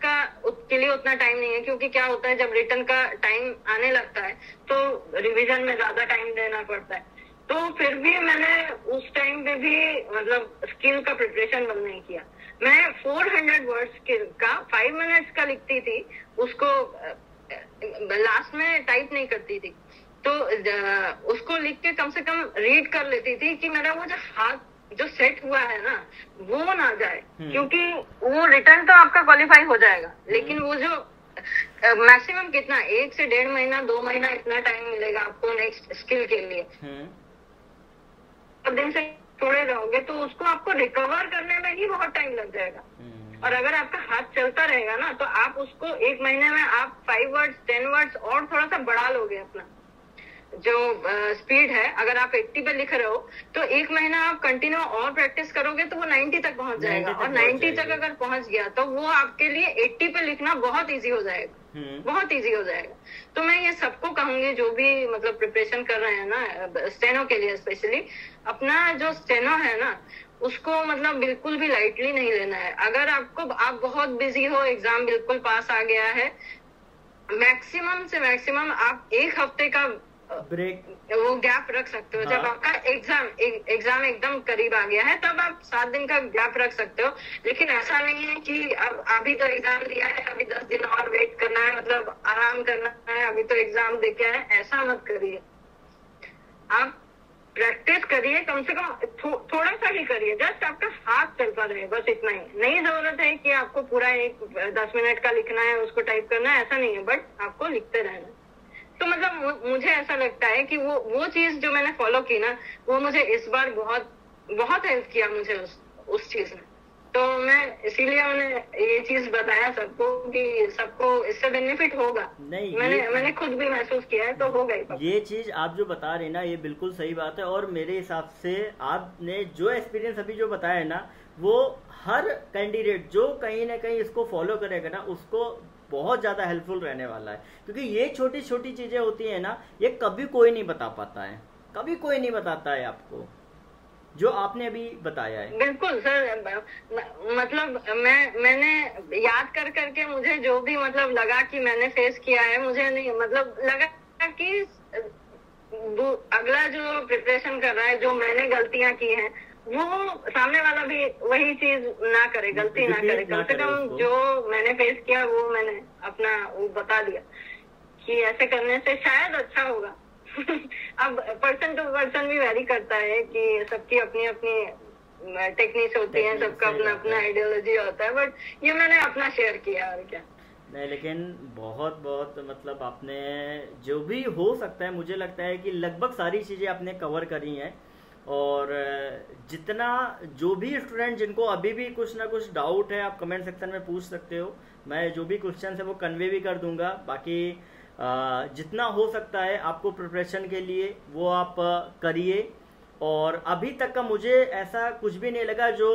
के लिए उतना टाइम नहीं है, क्योंकि क्या होता है जब रिटर्न का टाइम आने लगता है तो रिवीजन में ज्यादा टाइम देना पड़ता है। तो फिर भी मैंने उस टाइम पे भी मतलब स्किल का प्रिपरेशन बंद नहीं किया। मैं 400 वर्ड्स का 5 मिनट्स का लिखती थी, उसको लास्ट में टाइप नहीं करती थी, तो उसको लिख के कम से कम रीड कर लेती थी कि मेरा वो जो हाथ जो सेट हुआ है ना, वो ना जाए। क्योंकि वो रिटर्न तो आपका क्वालिफाई हो जाएगा, लेकिन वो जो मैक्सिमम कितना 1 से 1.5 महीना 2 महीना इतना टाइम मिलेगा आपको नेक्स्ट स्किल के लिए। दिन से छोड़े रहोगे तो उसको आपको रिकवर करने में ही बहुत टाइम लग जाएगा। और अगर आपका हाथ चलता रहेगा ना, तो आप उसको 1 महीने में आप 5 वर्ड्स 10 वर्ड्स और थोड़ा सा बढ़ा लोगे। अपना जो स्पीड है, अगर आप 80 पे लिख रहे हो तो 1 महीना आप कंटिन्यू और प्रैक्टिस करोगे तो वो 90 तक पहुंच जाएगा। और 90 तक अगर पहुंच गया तो वो आपके लिए 80 पे लिखना बहुत इजी हो जाएगा, बहुत इजी हो जाएगा। तो मैं ये सबको कहूंगी जो भी मतलब प्रिपरेशन कर रहे हैं ना स्टेनो के लिए, स्पेशली अपना जो स्टेनो है ना, उसको मतलब बिल्कुल भी लाइटली नहीं लेना है। अगर आप बहुत बिजी हो, एग्जाम बिल्कुल पास आ गया है, मैक्सिमम से मैक्सिमम आप 1 हफ्ते का ब्रेक वो गैप रख सकते हो। हाँ। जब आपका एग्जाम एकदम करीब आ गया है तब आप 7 दिन का गैप रख सकते हो। लेकिन ऐसा नहीं है कि अब अभी तो एग्जाम दिया है, अभी 10 दिन और वेट करना है, मतलब आराम करना है, अभी तो एग्जाम दे के आए, ऐसा मत करिए। आप प्रैक्टिस करिए, कम से कम थोड़ा सा ही करिए, जस्ट आपका हाथ चलता रहे, बस इतना ही। नहीं जरूरत है कि आपको पूरा 10 मिनट का लिखना है, उसको टाइप करना है, ऐसा नहीं है, बट आपको लिखते रहना। तो मतलब मुझे ऐसा लगता है कि वो चीज जो मैंने फॉलो की ना, वो मुझे इस बार बहुत बहुत हेल्प किया मुझे उस चीज में। तो मैं इसीलिए मैंने ये चीज बताया सबको कि सबको इससे बेनिफिट होगा। नहीं, मैंने खुद भी महसूस किया है, तो होगा ही। ये चीज आप जो बता रहे ना, ये बिल्कुल सही बात है। और मेरे हिसाब से आपने जो एक्सपीरियंस अभी जो बताया है ना, वो हर कैंडिडेट जो कहीं ना कहीं इसको फॉलो करेगा ना, उसको बहुत ज़्यादा हेल्पफुल रहने वाला है। क्योंकि ये छोटी छोटी चीज़ें होती हैं ना, ये कभी कोई नहीं बता पाता है, कभी कोई नहीं बताता है आपको, जो आपने अभी बताया है। बिल्कुल सर, मतलब मैंने याद कर करके मुझे जो भी मतलब लगा कि मैंने फेस किया है, मुझे नहीं मतलब लगा कि अगला जो प्रिपरेशन कर रहा है, जो मैंने गलतियां की हैं, वो सामने वाला भी वही चीज ना करे, गलती ना करे। कम से कम जो मैंने फेस किया वो मैंने अपना वो बता दिया कि ऐसे करने से शायद अच्छा होगा। अब पर्सन टू पर्सन भी वेरी करता है कि सबकी अपनी अपनी टेक्निक्स होती हैं, सबका अपना अपना आइडियोलॉजी होता है, बट ये मैंने अपना शेयर किया और क्या नहीं। लेकिन बहुत बहुत मतलब आपने जो भी हो सकता है, मुझे लगता है कि लगभग सारी चीज़ें आपने कवर करी हैं। और जितना जो भी स्टूडेंट जिनको अभी भी कुछ ना कुछ डाउट है, आप कमेंट सेक्शन में पूछ सकते हो। मैं जो भी क्वेश्चन है वो कन्वे भी कर दूंगा। बाकी जितना हो सकता है आपको प्रिपरेशन के लिए वो आप करिए। और अभी तक का मुझे ऐसा कुछ भी नहीं लगा जो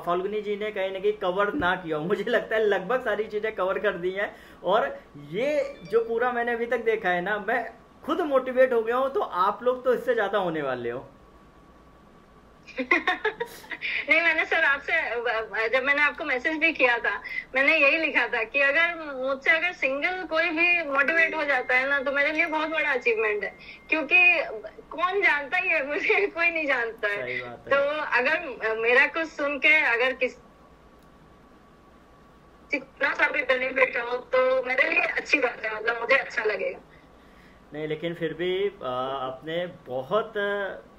फाल्गुनी जी ने कहीं ना कहीं कवर ना किया हो। मुझे लगता है लगभग सारी चीज़ें कवर कर दी हैं। और ये जो पूरा मैंने अभी तक देखा है ना, मैं खुद मोटिवेट हो गया हूँ, तो आप लोग तो इससे ज़्यादा होने वाले हो। नहीं, मैंने सर आपसे जब मैंने आपको मैसेज भी किया था, मैंने यही लिखा था कि अगर मुझसे अगर सिंगल कोई भी मोटिवेट हो जाता है ना, तो मेरे लिए बहुत बड़ा अचीवमेंट है। क्योंकि कौन जानता ही है मुझे, कोई नहीं जानता है। तो अगर मेरा कुछ सुन के अगर जितना सा भी बेनिफिट हो तो मेरे लिए अच्छी बात है, मतलब मुझे अच्छा लगेगा। नहीं, लेकिन फिर भी आपने बहुत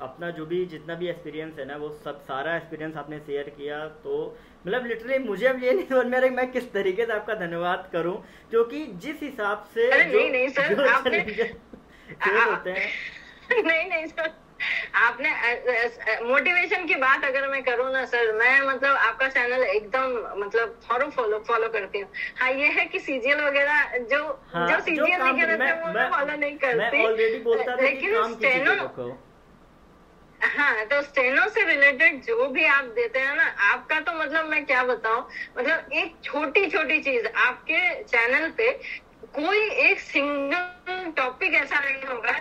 अपना जो भी जितना भी एक्सपीरियंस है ना, वो सब सारा एक्सपीरियंस आपने शेयर किया, तो मतलब लिटरली मुझे अब ये नहीं समझ में आ रहा कि मैं किस तरीके से आपका धन्यवाद करूं, क्योंकि जिस हिसाब से अरे जो नहीं सर, जो आपने फेस होते हैं। नहीं सर, आपने मोटिवेशन की बात अगर मैं करूँ ना सर, मैं मतलब आपका चैनल एकदम मतलब फॉलो करती हूँ। हाँ, ये है कि सीजीएल वगैरह जो हाँ, जो सीजीएल नहीं करते वो मैं फॉलो नहीं करती, मैं ऑलरेडी बोलता था कि काम की चीजें रखो। हाँ, तो स्टेनो से रिलेटेड जो भी आप देते हैं ना, आपका तो मतलब मैं क्या बताऊं, मतलब एक छोटी छोटी चीज आपके चैनल पे कोई एक सिंगल टॉपिक ऐसा नहीं होगा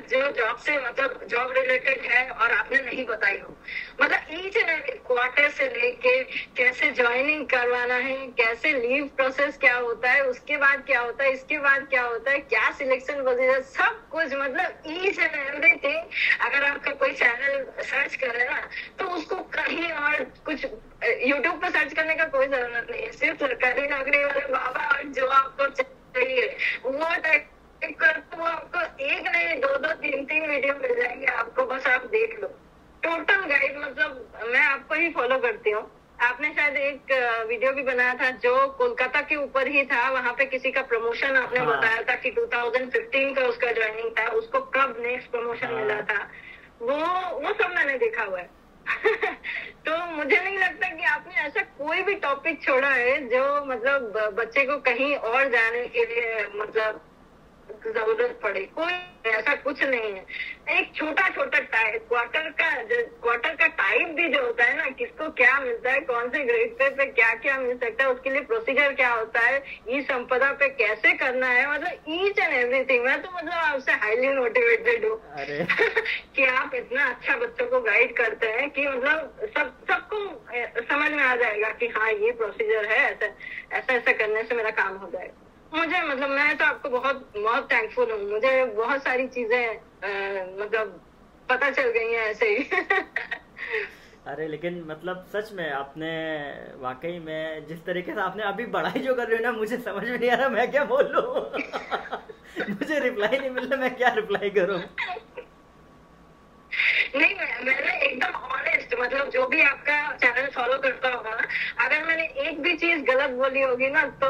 जो जॉब से मतलब जॉब रिलेटेड है और आपने नहीं बताई हो। मतलब ईच एंड एवरी क्वार्टर से लेके कैसे ज्वाइनिंग करवाना है, कैसे लीव प्रोसेस क्या होता है, उसके बाद क्या होता है, इसके बाद क्या होता है, क्या सिलेक्शन प्रोसीजर, सब कुछ मतलब ईच एंड एवरीथिंग। अगर आपका कोई चैनल सर्च करे ना तो उसको कहीं और कुछ यूट्यूब पे सर्च करने का कोई जरूरत नहीं है, सिर्फ सरकारी नौकरी वाले बाबा और जो आपको चाहिए वो टाइप तो आपको एक नहीं दो दो तीन तीन वीडियो मिल जाएंगे आपको, बस आप देख लो टोटल गाइड। मतलब मैं आपको ही फॉलो करती हूँ। आपने शायद एक वीडियो भी बनाया था जो कोलकाता के ऊपर ही था, वहां पे किसी का प्रमोशन आपने बताया था कि 2015 का उसका ज्वाइनिंग था, उसको कब नेक्स्ट प्रमोशन मिला था, वो सब मैंने देखा हुआ है। तो मुझे नहीं लगता कि आपने ऐसा कोई भी टॉपिक छोड़ा है जो मतलब बच्चे को कहीं और जाने के लिए मतलब जरूरत पड़े, कोई ऐसा कुछ नहीं है। एक छोटा छोटा टाइप क्वार्टर का टाइप भी जो होता है ना, किसको क्या मिलता है, कौन से ग्रेड पे क्या क्या मिल सकता है, उसके लिए प्रोसीजर क्या होता है, ई संपदा पे कैसे करना है, मतलब ईच एंड एवरीथिंग। मैं तो मतलब आपसे हाईली मोटिवेटेड हूँ कि आप इतना अच्छा बच्चों को गाइड करते हैं कि मतलब सबको समझ में आ जाएगा कि हाँ ये प्रोसीजर है, ऐसा करने से मेरा काम हो जाएगा। मुझे मतलब मैं तो आपको बहुत बहुत थैंकफुल हूँ। मुझे बहुत सारी चीजें मतलब पता चल गई हैं ऐसे ही। अरे लेकिन मतलब सच में आपने वाकई में जिस तरीके से आपने अभी बढ़ाई जो कर रही हो ना, मुझे समझ में नहीं आ रहा मैं क्या बोलूं। मुझे रिप्लाई नहीं मिल रहा, मैं क्या रिप्लाई करूं। नहीं, मैंने एकदम ऑनेस्ट, मतलब जो भी आपका चैनल फॉलो करता होगा ना, अगर मैंने एक भी चीज गलत बोली होगी ना तो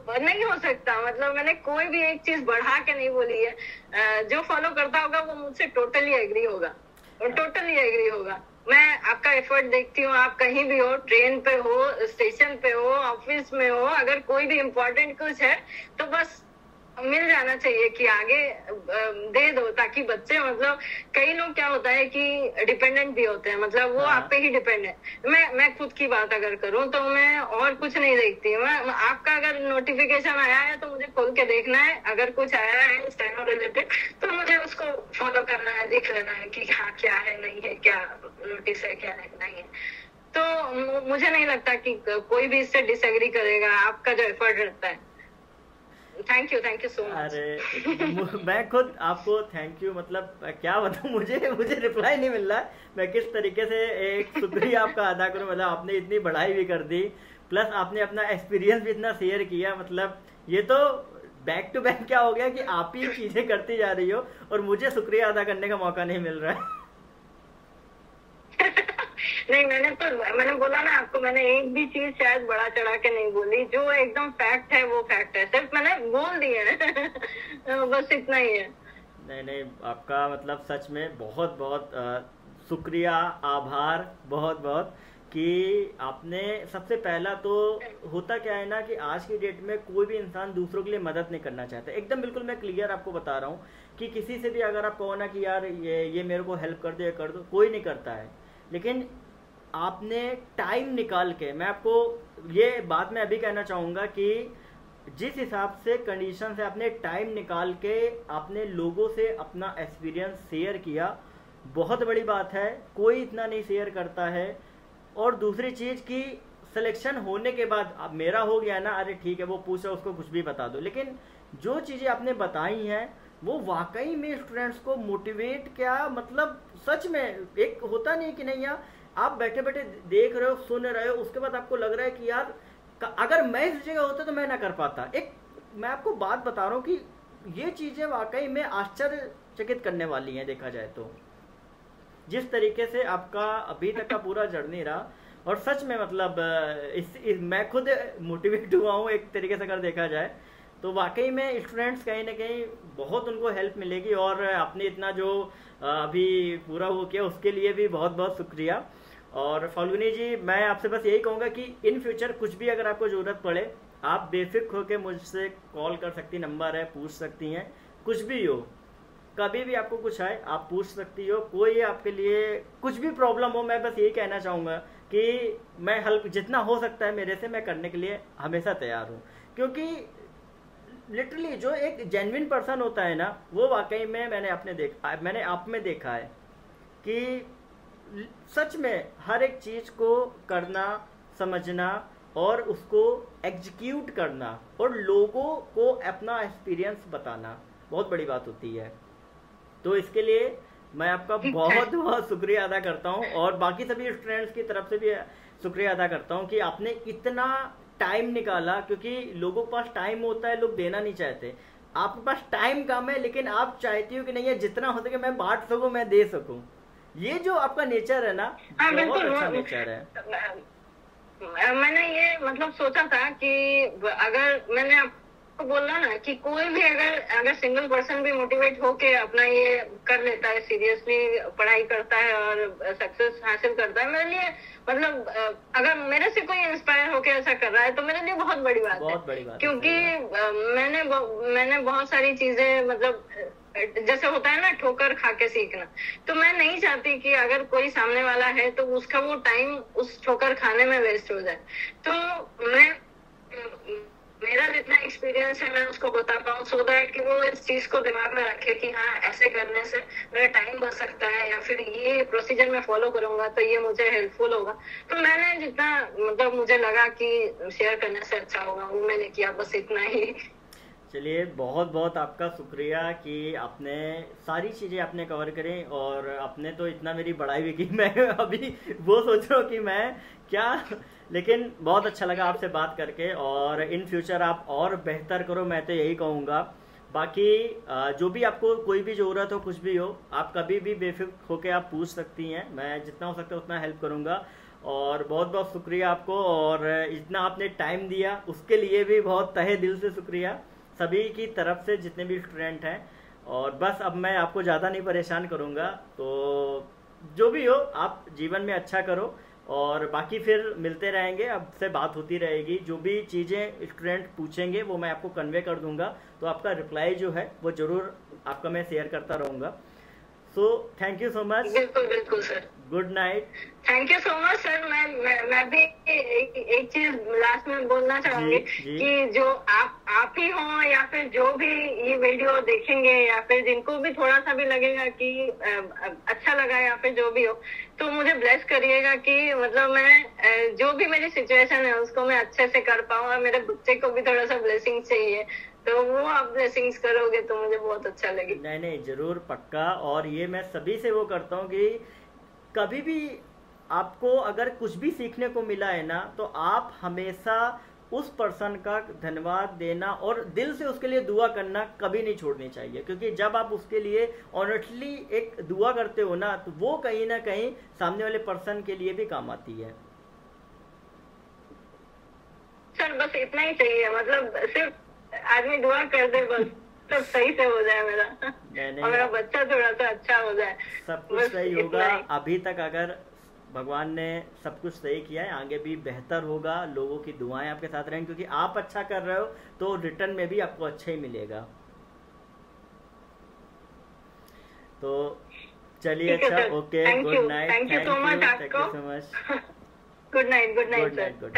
नहीं हो सकता, मतलब मैंने कोई भी एक चीज बढ़ा के नहीं बोली है। जो फॉलो करता होगा वो मुझसे टोटली एग्री होगा, टोटली एग्री होगा। मैं आपका एफर्ट देखती हूँ, आप कहीं भी हो, ट्रेन पे हो, स्टेशन पे हो, ऑफिस में हो, अगर कोई भी इम्पोर्टेंट कुछ है तो बस मिल जाना चाहिए कि आगे दे दो, ताकि बच्चे मतलब कई लोग क्या होता है कि डिपेंडेंट भी होते हैं, मतलब वो आप पे ही डिपेंड है। मैं खुद की बात अगर करूं तो मैं और कुछ नहीं देखती। मैं आपका अगर नोटिफिकेशन आया है तो मुझे खोल के देखना है, अगर कुछ आया है स्टेनो रिलेटेड तो मुझे उसको फॉलो करना है, देख लेना है कि हाँ क्या है, नहीं है, क्या नोटिस है, क्या है, नहीं है। तो मुझे नहीं लगता कि कोई भी इससे डिसएग्री करेगा आपका जो एफर्ट रहता है। Thank you so much. अरे मैं खुद आपको थैंक यू, मतलब क्या बताऊं, मुझे रिप्लाई नहीं मिल रहा है मैं किस तरीके से एक शुक्रिया आपका अदा करूं। मतलब आपने इतनी बढ़ाई भी कर दी, प्लस आपने अपना एक्सपीरियंस भी इतना शेयर किया। मतलब ये तो बैक टू बैक क्या हो गया कि आप ही चीजें करती जा रही हो और मुझे शुक्रिया अदा करने का मौका नहीं मिल रहा है। नहीं, मैंने बोला ना आपको, मैंने एक भी चीज शायद बड़ा चढ़ा के नहीं बोली, जो एकदम फैक्ट है वो फैक्ट है, सिर्फ मैंने बोल दिए है। बस इतना ही है। नहीं, आपका मतलब सच में बहुत बहुत शुक्रिया, आभार बहुत बहुत कि आपने सबसे पहला तो होता क्या है ना कि आज की डेट में कोई भी इंसान दूसरों के लिए मदद नहीं करना चाहता। एकदम बिल्कुल मैं क्लियर आपको बता रहा हूँ कि किसी से भी अगर आप कहो ना कि यार ये मेरे को हेल्प कर दो या कर दो, कोई नहीं करता है। लेकिन आपने टाइम निकाल के, मैं आपको ये बात मैं अभी कहना चाहूँगा कि जिस हिसाब से कंडीशन से आपने टाइम निकाल के आपने लोगों से अपना एक्सपीरियंस शेयर किया, बहुत बड़ी बात है। कोई इतना नहीं शेयर करता है। और दूसरी चीज़ कि सिलेक्शन होने के बाद अब मेरा हो गया ना, अरे ठीक है वो पूछा उसको कुछ भी बता दो, लेकिन जो चीज़ें आपने बताई हैं वो वाकई में स्टूडेंट्स को मोटिवेट, क्या मतलब सच में एक होता नहीं कि नहीं यार आप बैठे बैठे देख रहे हो, सुन रहे हो, उसके बाद आपको लग रहा है कि यार अगर मैं इस जगह होता तो मैं ना कर पाता। एक मैं आपको बात बता रहा हूँ कि ये चीज़ें वाकई में आश्चर्यचकित करने वाली हैं देखा जाए तो, जिस तरीके से आपका अभी तक का पूरा जर्नी रहा। और सच में मतलब मैं खुद मोटिवेट हुआ हूँ एक तरीके से अगर देखा जाए तो। वाकई में स्टूडेंट्स कहीं ना कहीं बहुत उनको हेल्प मिलेगी, और आपने इतना जो अभी पूरा हो किया उसके लिए भी बहुत बहुत शुक्रिया। और फाल्गुनी जी, मैं आपसे बस यही कहूँगा कि इन फ्यूचर कुछ भी अगर आपको ज़रूरत पड़े आप बेफिक्र होकर मुझसे कॉल कर सकती, नंबर है, पूछ सकती हैं, कुछ भी हो, कभी भी आपको कुछ आए आप पूछ सकती हो। कोई आपके लिए कुछ भी प्रॉब्लम हो, मैं बस यही कहना चाहूँगा कि मैं हेल्प जितना हो सकता है मेरे से मैं करने के लिए हमेशा तैयार हूँ। क्योंकि लिटरली जो एक जेन्युइन पर्सन होता है ना, वो वाकई में मैंने आप में देखा है कि सच में हर एक चीज़ को करना, समझना और उसको एग्जीक्यूट करना और लोगों को अपना एक्सपीरियंस बताना बहुत बड़ी बात होती है। तो इसके लिए मैं आपका बहुत बहुत शुक्रिया अदा करता हूँ, और बाकी सभी स्टूडेंट्स की तरफ से भी शुक्रिया अदा करता हूँ कि आपने इतना टाइम निकाला। क्योंकि लोगों के पास टाइम होता है, लोग देना नहीं चाहते। आपके पास टाइम कम है लेकिन आप चाहती हो कि नहीं, ये जितना हो सके मैं बांट सकूं, मैं दे सकूं। ये जो आपका नेचर है ना, बहुत अच्छा नेचर है। मैंने ये मतलब सोचा था कि अगर मैंने आपको बोला ना कि कोई भी अगर सिंगल पर्सन भी मोटिवेट होके अपना ये कर लेता है, सीरियसली पढ़ाई करता है और सक्सेस हासिल करता है, मेरे लिए मतलब अगर मेरे से कोई इंस्पायर होके ऐसा कर रहा है तो मेरे लिए बहुत बड़ी बात है। क्योंकि मैंने बहुत सारी चीजें मतलब जैसे होता है ना ठोकर खा के सीखना, तो मैं नहीं चाहती कि अगर कोई सामने वाला है तो उसका वो टाइम उस ठोकर खाने में वेस्ट हो जाए। तो मेरा जितना एक्सपीरियंस है मैं उसको बता पाऊँ, सो दैट कि वो इस चीज को दिमाग में रखे कि हाँ ऐसे करने से मेरा टाइम बच सकता है, या फिर ये प्रोसीजर में फॉलो करूंगा तो ये मुझे हेल्पफुल होगा। तो मैंने जितना मतलब मुझे लगा कि शेयर करने से अच्छा होगा वो मैंने किया, बस इतना ही। चलिए, बहुत बहुत आपका शुक्रिया कि आपने सारी चीज़ें आपने कवर करी, और आपने तो इतना मेरी बड़ाई भी की, मैं अभी वो सोच रहा हूँ कि मैं क्या। लेकिन बहुत अच्छा लगा आपसे बात करके, और इन फ्यूचर आप और बेहतर करो, मैं तो यही कहूँगा। बाकी जो भी आपको कोई भी ज़रूरत हो, कुछ भी हो, आप कभी भी बेफिक्र होकर आप पूछ सकती हैं, मैं जितना हो सकता है उतना हेल्प करूँगा। और बहुत बहुत शुक्रिया आपको, और इतना आपने टाइम दिया उसके लिए भी बहुत तहे दिल से शुक्रिया सभी की तरफ से, जितने भी स्टूडेंट हैं। और बस अब मैं आपको ज़्यादा नहीं परेशान करूँगा, तो जो भी हो आप जीवन में अच्छा करो, और बाकी फिर मिलते रहेंगे, अब से बात होती रहेगी। जो भी चीज़ें स्टूडेंट पूछेंगे वो मैं आपको कन्वे कर दूंगा, तो आपका रिप्लाई जो है वो ज़रूर आपका मैं शेयर करता रहूँगा। So thank you so much. बिल्कुल बिल्कुल sir, good night. Thank you so much sir. मैं भी एक चीज लास्ट में बोलना चाहूंगी कि जो आप ही हो या फिर जो भी ये वीडियो देखेंगे, या फिर जिनको भी थोड़ा सा भी लगेगा कि अच्छा लगा या फिर जो भी हो, तो मुझे ब्लेस करिएगा कि मतलब मैं जो भी मेरी सिचुएशन है उसको मैं अच्छे से कर पाऊँ, और मेरे बच्चे को भी थोड़ा सा ब्लेसिंग चाहिए, तो वो आप ब्लेसिंग्स करोगे तो मुझे बहुत अच्छा लगेगा। नहीं जरूर, पक्का। और ये मैं सभी से वो करता हूँ कि कभी भी आपको अगर कुछ भी सीखने को मिला है ना, तो आप हमेशा उस पर्सन का धन्यवाद देना और दिल से उसके लिए दुआ करना कभी नहीं छोड़नी चाहिए। क्योंकि जब आप उसके लिए ऑनेस्टली एक दुआ करते हो ना, तो वो कहीं ना कहीं सामने वाले पर्सन के लिए भी काम आती है। सर बस इतना ही चाहिए, मतलब सिर्फ आदमी दुआ कर दे बस, सब सही से हो जाए मेरा, और मेरा बच्चा थोड़ा सा अच्छा हो जाए, सब कुछ सही होगा। अभी तक अगर भगवान ने सब कुछ सही किया है, आगे भी बेहतर होगा। लोगों की दुआएं आपके साथ रहेंगी, क्योंकि आप अच्छा कर रहे हो तो रिटर्न में भी आपको अच्छा ही मिलेगा। तो चलिए, अच्छा, okay, good night, thank you so much. Thank you so much. Good night sir, thank you.